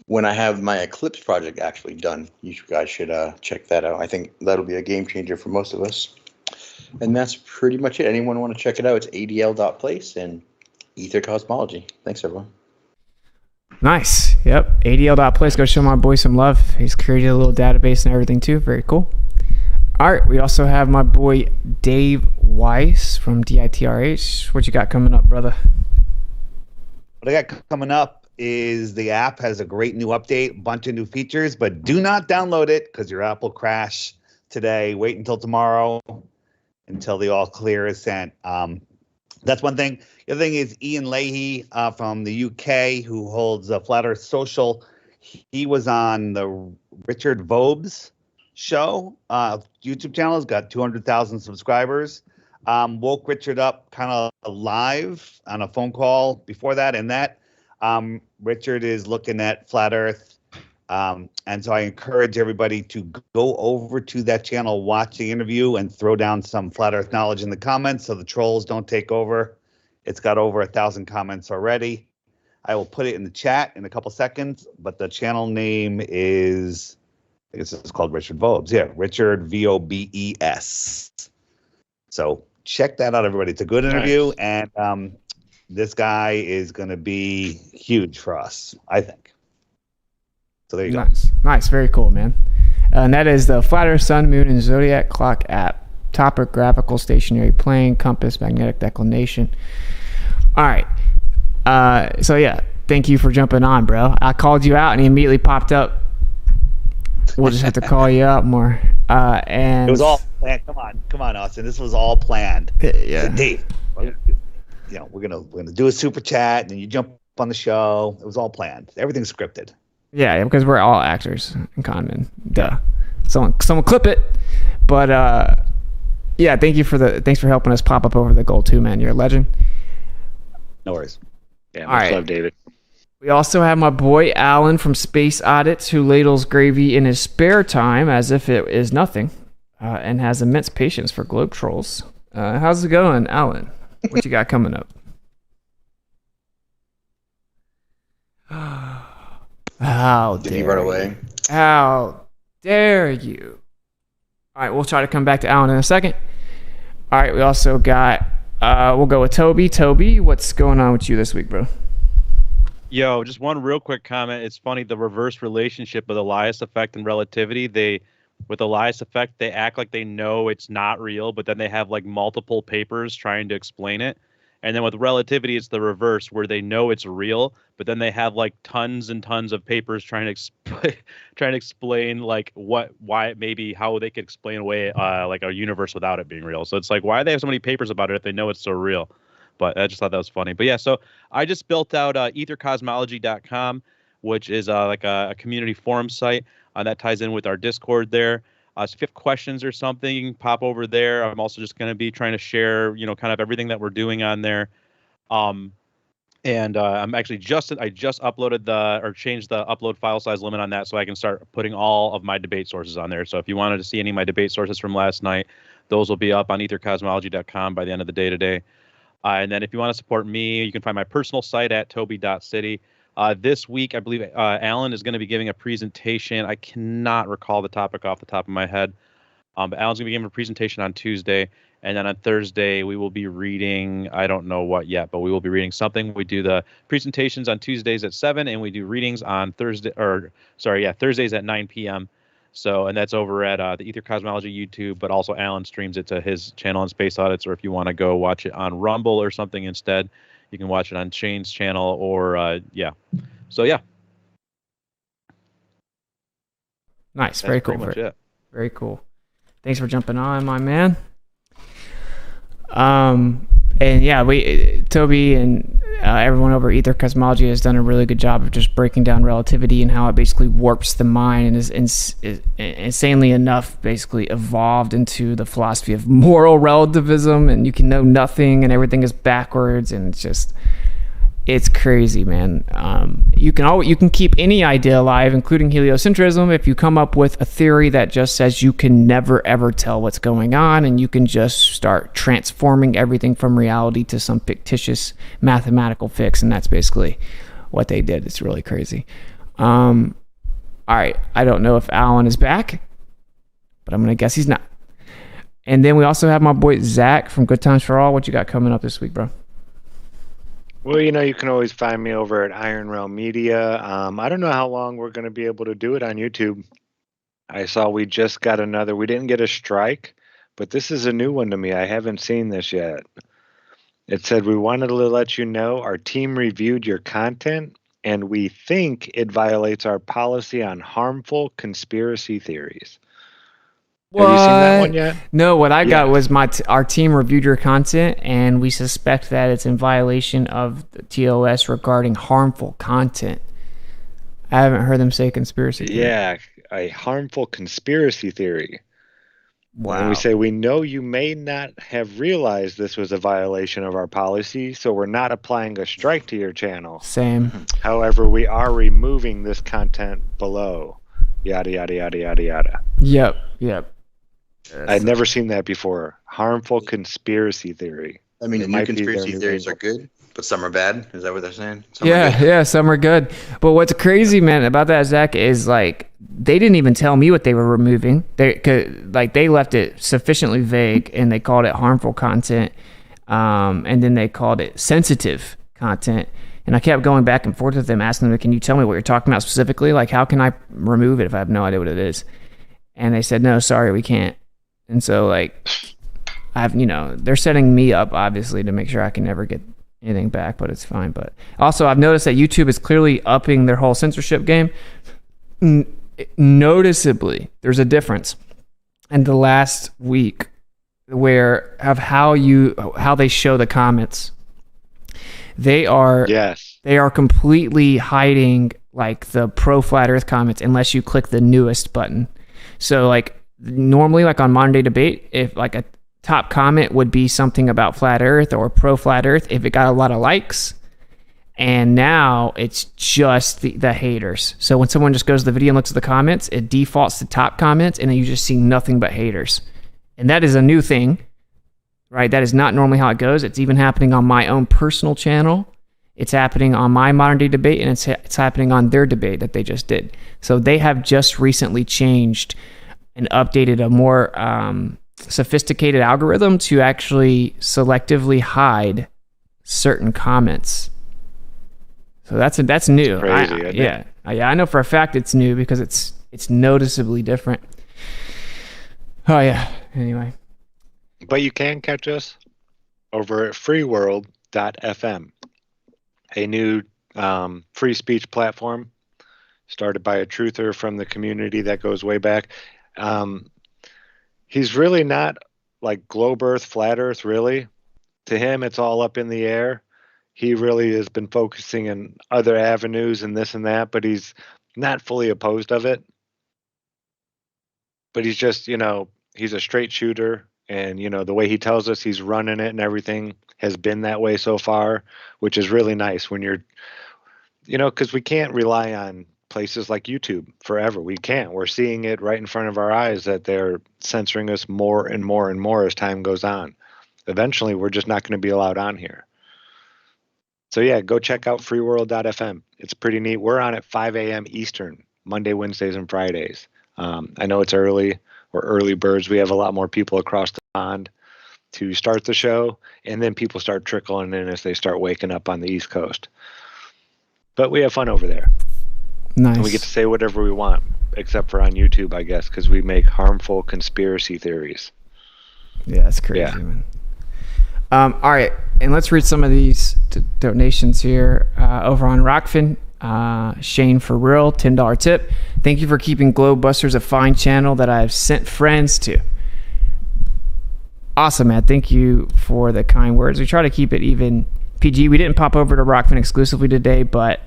When I have my Eclipse project actually done, you guys should check that out. I think that'll be a game changer for most of us. And that's pretty much it. Anyone want to check it out? It's adl.place and Aether Cosmology. Thanks, everyone. Nice. Yep. ADL.place. Go show my boy some love. He's created a little database and everything too. Very cool. All right. We also have my boy Dave Weiss from DITRH. What you got coming up, brother? What I got coming up is the app has a great new update, a bunch of new features, but do not download it because your app will crash today. Wait until tomorrow until the all clear is sent. That's one thing. The other thing is Ian Leahy from the UK, who holds Flat Earth Social. He was on the Richard Vobes show. YouTube channel has got 200,000 subscribers. Woke Richard up kind of live on a phone call before that. And that Richard is looking at Flat Earth. And so I encourage everybody to go over to that channel, watch the interview, and throw down some Flat Earth knowledge in the comments so the trolls don't take over. It's got over 1,000 comments already. I will put it in the chat in a couple seconds, but the channel name is, I guess it's called Richard Vobes. Yeah, Richard Vobes. So check that out, everybody. It's a good interview, and this guy is going to be huge for us, I think. So there you go. Nice. Very cool, man. And that is the Flat Earth, Sun, Moon, and Zodiac Clock app. Topographical, stationary plane, compass, magnetic declination. All right. So yeah, thank you for jumping on, bro. I called you out and he immediately popped up. We'll just have to call you out more. And it was all planned. Come on, Austin. This was all planned. Yeah. So Dave, we're gonna do a super chat and then you jump on the show. It was all planned. Everything's scripted. Yeah, because we're all actors in Conman. Duh. Someone clip it. But yeah, thanks for helping us pop up over the goal too, man. You're a legend. No worries. Yeah, much love, David. We also have my boy Alan from SpaceAudits, who ladles gravy in his spare time as if it is nothing, and has immense patience for globe trolls. How's it going, Alan? What you got coming up? How Did he run away? How dare you? All right, we'll try to come back to Alan in a second. All right, we also got, we'll go with Toby. Toby, what's going on with you this week, bro? Yo, just one real quick comment. It's funny, the reverse relationship of the Elias effect and relativity. With the Elias effect, they act like they know it's not real, but then they have like multiple papers trying to explain it. And then with relativity, it's the reverse, where they know it's real, but then they have like tons and tons of papers trying to explain like why it may be, how they could explain away like a universe without it being real. So it's like, why do they have so many papers about it if they know it's so real? But I just thought that was funny. But yeah, so I just built out ethercosmology.com, which is like a community forum site that ties in with our Discord there. So if you have questions or something, you can pop over there. I'm also just going to be trying to share, kind of everything that we're doing on there. And I'm actually I just uploaded changed the upload file size limit on that, so I can start putting all of my debate sources on there. So if you wanted to see any of my debate sources from last night, those will be up on ethercosmology.com by the end of the day today. And then if you want to support me, you can find my personal site at toby.city. This week, I believe Alan is going to be giving a presentation. I cannot recall the topic off the top of my head. But Alan's going to be giving a presentation on Tuesday. And then on Thursday, we will be reading, I don't know what yet, but we will be reading something. We do the presentations on Tuesdays at 7, and we do readings on Thursdays at 9 p.m. So, and that's over at the Aether Cosmology YouTube, but also Alan streams it to his channel on SpaceAudits, or if you want to go watch it on Rumble or something instead, you can watch it on Shane's channel, or, yeah. So, yeah. Nice. That's Very cool. pretty much it. Very cool. Thanks for jumping on, my man. And yeah, Toby and everyone over at Aether Cosmology has done a really good job of just breaking down relativity and how it basically warps the mind and is insanely enough basically evolved into the philosophy of moral relativism, and you can know nothing and everything is backwards, and it's crazy, man. You can keep any idea alive, including heliocentrism, if you come up with a theory that just says you can never ever tell what's going on, and you can just start transforming everything from reality to some fictitious mathematical fix, and that's basically what they did. It's really crazy. All right, I don't know if Alan is back, but I'm gonna guess he's not. And then we also have my boy Zack from Good Times for All. What you got coming up this week, bro? Well, you can always find me over at Iron Realm Media. I don't know how long we're going to be able to do it on YouTube. I saw we just got we didn't get a strike, but this is a new one to me. I haven't seen this yet. It said, we wanted to let you know our team reviewed your content, and we think it violates our policy on harmful conspiracy theories. Have you seen that one yet? No, what I got was our team reviewed your content, and we suspect that it's in violation of the TOS regarding harmful content. I haven't heard them say conspiracy theory. Yeah, a harmful conspiracy theory. Wow. And we say, we know you may not have realized this was a violation of our policy, so we're not applying a strike to your channel. Same. However, we are removing this content below. Yada, yada, yada, yada, yada. Yep. I'd never seen that before. Harmful conspiracy theory. I mean, new conspiracy theories are good, but some are bad. Is that what they're saying? Some are good. Yeah, some are good. But what's crazy, man, about that, Zach, is like they didn't even tell me what they were removing. They left it sufficiently vague, and they called it harmful content, and then they called it sensitive content. And I kept going back and forth with them, asking them, "Can you tell me what you're talking about specifically? Like, how can I remove it if I have no idea what it is?" And they said, "No, sorry, we can't." And so, like, they're setting me up, obviously, to make sure I can never get anything back, but it's fine. But also, I've noticed that YouTube is clearly upping their whole censorship game. Noticeably, there's a difference in the last week how they show the comments. They are completely hiding, like, the pro flat earth comments unless you click the newest button. So, like, normally, like on Modern Day Debate, if like a top comment would be something about flat earth or pro flat earth, if it got a lot of likes, and now it's just the haters. So when someone just goes to the video and looks at the comments, it defaults to top comments, and then you just see nothing but haters. And that is a new thing, right? That is not normally how it goes. It's even happening on my own personal channel. It's happening on my Modern Day Debate, and it's happening on their debate that they just did. So they have just recently changed and updated a more sophisticated algorithm to actually selectively hide certain comments. So that's new. Crazy, I know for a fact it's new because it's noticeably different. Oh yeah. Anyway. But you can catch us over at freeworld.fm, a new free speech platform started by a truther from the community that goes way back. He's really not like globe earth, flat earth, really. To him, it's all up in the air. He really has been focusing on other avenues and this and that, but he's not fully opposed of it. But he's just, he's a straight shooter, and, the way he tells us he's running it and everything has been that way so far, which is really nice when you're, because we can't rely on places like YouTube forever. We can't. We're seeing it right in front of our eyes that they're censoring us more and more and more as time goes on. Eventually, we're just not going to be allowed on here. So yeah, go check out freeworld.fm. It's pretty neat. We're on at 5 a.m. Eastern, Monday, Wednesdays, and Fridays. I know it's early. We're early birds. We have a lot more people across the pond to start the show, and then people start trickling in as they start waking up on the East Coast. But we have fun over there. Nice. And we get to say whatever we want, except for on YouTube, I guess, because we make harmful conspiracy theories. Yeah, that's crazy, man. All right, and let's read some of these donations here over on Rockfin. Shane for real, $10 tip. Thank you for keeping GLOBEBUSTERS a fine channel that I've sent friends to. Awesome, man. Thank you for the kind words. We try to keep it even PG. We didn't pop over to Rockfin exclusively today, but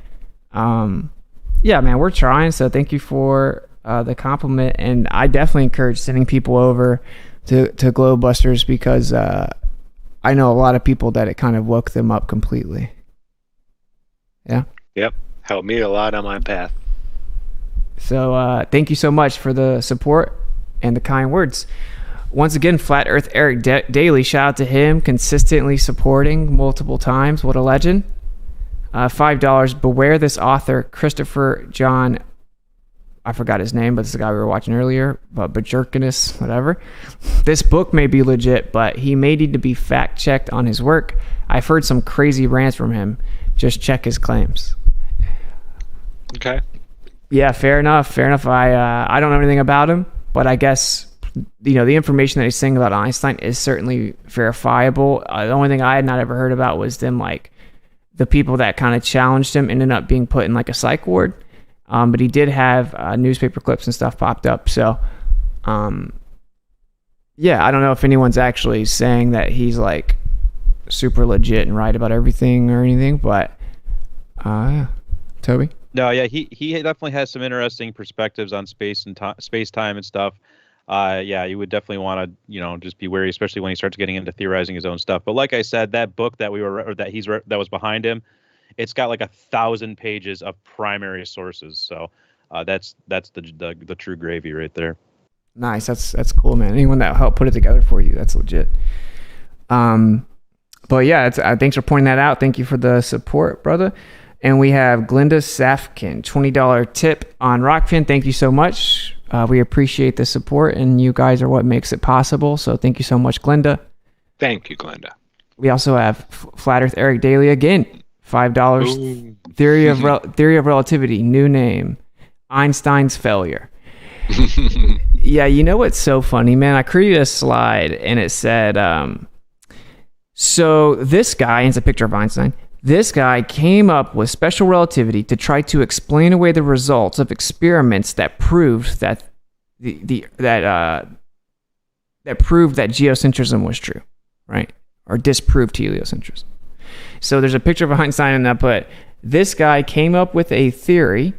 yeah, man, we're trying. So thank you for the compliment, and I definitely encourage sending people over to GLOBEBUSTERS because I know a lot of people that it kind of woke them up completely. Yeah. Yep. Helped me a lot on my path. So thank you so much for the support and the kind words. Once again, Flat Earth Eric Daly, shout out to him, consistently supporting multiple times. What a legend. $5. Beware this author, Christopher John, I forgot his name, but it's the guy we were watching earlier, but Bajorkinus, whatever. This book may be legit, but he may need to be fact-checked on his work. I've heard some crazy rants from him. Just check his claims. Okay. Yeah, fair enough. I don't know anything about him, but I guess the information that he's saying about Einstein is certainly verifiable. The only thing I had not ever heard about was them, like, the people that kind of challenged him ended up being put in like a psych ward. But he did have newspaper clips and stuff popped up. So, yeah, I don't know if anyone's actually saying that he's like super legit and right about everything or anything, but Toby? No, yeah, he definitely has some interesting perspectives on space and space time and stuff. Yeah, you would definitely want to, just be wary, especially when he starts getting into theorizing his own stuff. But like I said, that book that that was behind him, it's got like 1,000 pages of primary sources. So that's the true gravy right there. Nice, that's cool, man. Anyone that helped put it together for you, that's legit. But yeah, thanks for pointing that out. Thank you for the support, brother. And we have Glinda Safkin, $20 tip on Rockfin. Thank you so much. We appreciate the support, and you guys are what makes it possible. So thank you so much, Glinda. Thank you, Glinda. We also have Flat Earth Eric Daly again, $5. Ooh. Theory of Relativity, new name, Einstein's failure. Yeah, you know what's so funny, man? I created a slide, and it said, so this guy, and it's a picture of Einstein. This guy came up with special relativity to try to explain away the results of experiments that proved that that proved that geocentrism was true, right? Or disproved heliocentrism. So there's a picture of Einstein in that, but this guy came up with a theory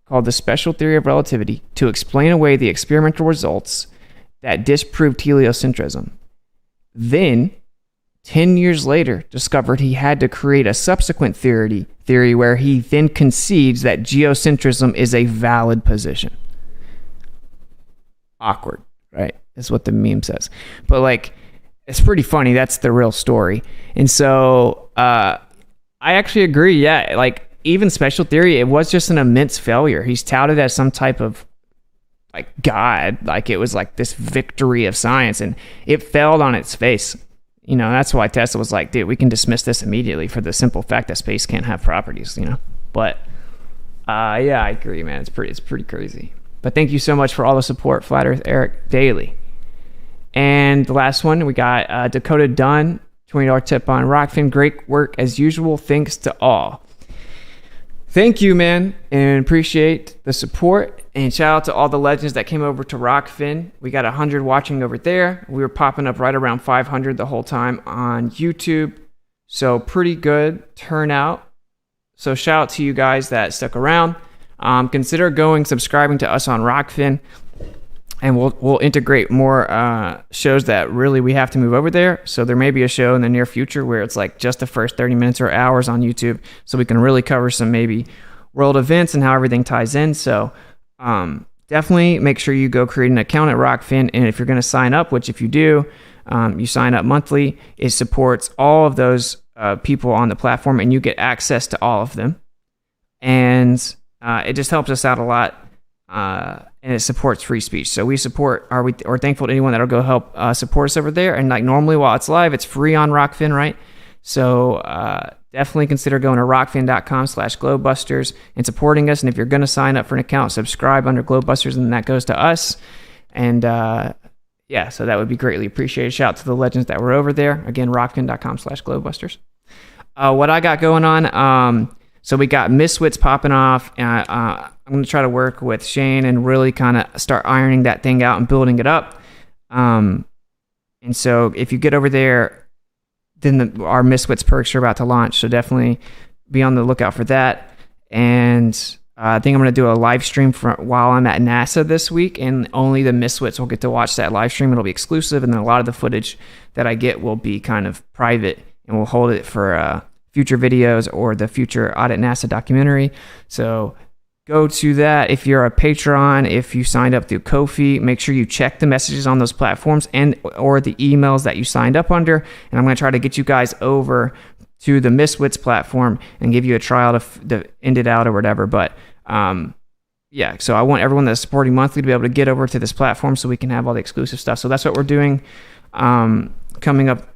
called the special theory of relativity to explain away the experimental results that disproved heliocentrism. Then 10 years later, discovered he had to create a subsequent theory where he then concedes that geocentrism is a valid position. Awkward, right? That's what the meme says. But like, it's pretty funny. That's the real story. And so I actually agree. Yeah, like even special theory, it was just an immense failure. He's touted as some type of like God, like it was like this victory of science, and it failed on its face. That's why Tesla was like, dude, we can dismiss this immediately for the simple fact that space can't have properties, But yeah, I agree, man. It's pretty crazy. But thank you so much for all the support, Flat Earth Eric Daly. And the last one, we got Dakota Dunn, $20 tip on Rockfin. Great work as usual. Thanks to all. Thank you, man, and appreciate the support. And shout out to all the legends that came over to Rockfin. We got 100 watching over there. We were popping up right around 500 the whole time on YouTube. So pretty good turnout. So shout out to you guys that stuck around. Consider subscribing to us on Rockfin. And we'll integrate more shows that really we have to move over there. So there may be a show in the near future where it's like just the first 30 minutes or hours on YouTube, so we can really cover some maybe world events and how everything ties in. So definitely make sure you go create an account at Rockfin. And if you're going to sign up, which if you do, you sign up monthly, it supports all of those people on the platform, and you get access to all of them. And it just helps us out a lot. and it supports free speech. So we're thankful to anyone that'll go help support us over there. And like normally while it's live, it's free on Rockfin, right? So definitely consider going to rockfin.com/globebusters and supporting us. And if you're going to sign up for an account, subscribe under GLOBEBUSTERS, and that goes to us. And yeah, so that would be greatly appreciated. Shout out to the legends that were over there. Again, rockfin.com/globebusters. What I got going on, so we got Miswits popping off. I'm going to try to work with Shane and really kind of start ironing that thing out and building it up. And so if you get over there, then our Miswits perks are about to launch. So definitely be on the lookout for that. And I think I'm going to do a live stream while I'm at NASA this week, and only the Miswits will get to watch that live stream. It'll be exclusive, and then a lot of the footage that I get will be kind of private, and we'll hold it for future videos or the future Audit NASA documentary. So go to that. If you're a Patreon, if you signed up through Ko-fi, make sure you check the messages on those platforms and or the emails that you signed up under. And I'm going to try to get you guys over to the Miswits platform and give you a trial to end it out or whatever. But yeah, so I want everyone that's supporting monthly to be able to get over to this platform so we can have all the exclusive stuff. So that's what we're doing coming up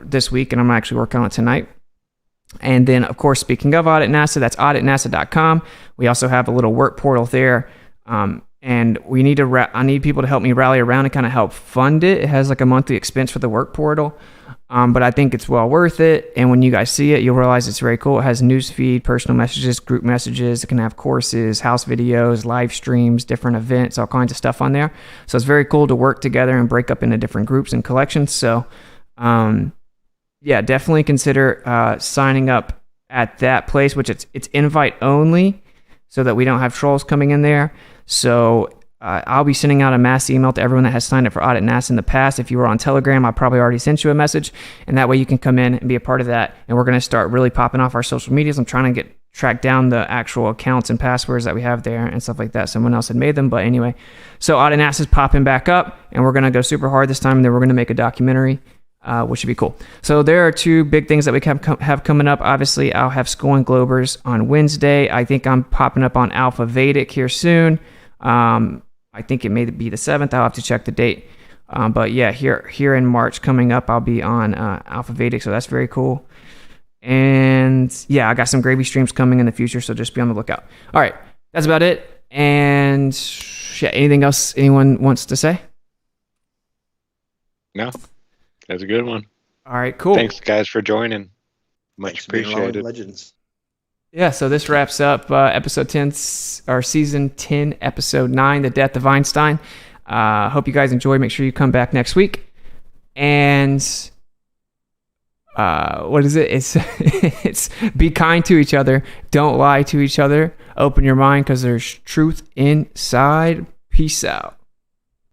this week, and I'm actually working on it tonight. And then, of course, speaking of Audit NASA, that's auditnasa.com. We also have a little work portal there. And we need I need people to help me rally around and kind of help fund it. It has like a monthly expense for the work portal. But I think it's well worth it. And when you guys see it, you'll realize it's very cool. It has newsfeed, personal messages, group messages. It can have courses, house videos, live streams, different events, all kinds of stuff on there. So it's very cool to work together and break up into different groups and collections. So, yeah, definitely consider signing up at that place, which it's invite only, so that we don't have trolls coming in there. So I'll be sending out a mass email to everyone that has signed up for Audit NASA in the past. If you were on Telegram, I probably already sent you a message, and that way you can come in and be a part of that. And we're going to start really popping off our social medias. I'm trying to track down the actual accounts and passwords that we have there and stuff like that. Someone else had made them, but anyway. So Audit NASA is popping back up, and we're going to go super hard this time, and then we're going to make a documentary. Which should be cool. So there are two big things that we have coming up. Obviously, I'll have Skull and Globers on Wednesday. I think I'm popping up on Alpha Vedic here soon. I think it may be the 7th. I'll have to check the date. But yeah, here in March coming up, I'll be on Alpha Vedic, so that's very cool. And yeah, I got some gravy streams coming in the future, so just be on the lookout. All right, that's about it. And yeah, anything else anyone wants to say? No. That's a good one. All right, cool. Thanks, guys, for joining. Much appreciated. Legends. Yeah, so this wraps up episode 10, or season 10, episode 9, The Death of Einstein. Hope you guys enjoy. Make sure you come back next week. And what is it? It's be kind to each other. Don't lie to each other. Open your mind, because there's truth inside. Peace out.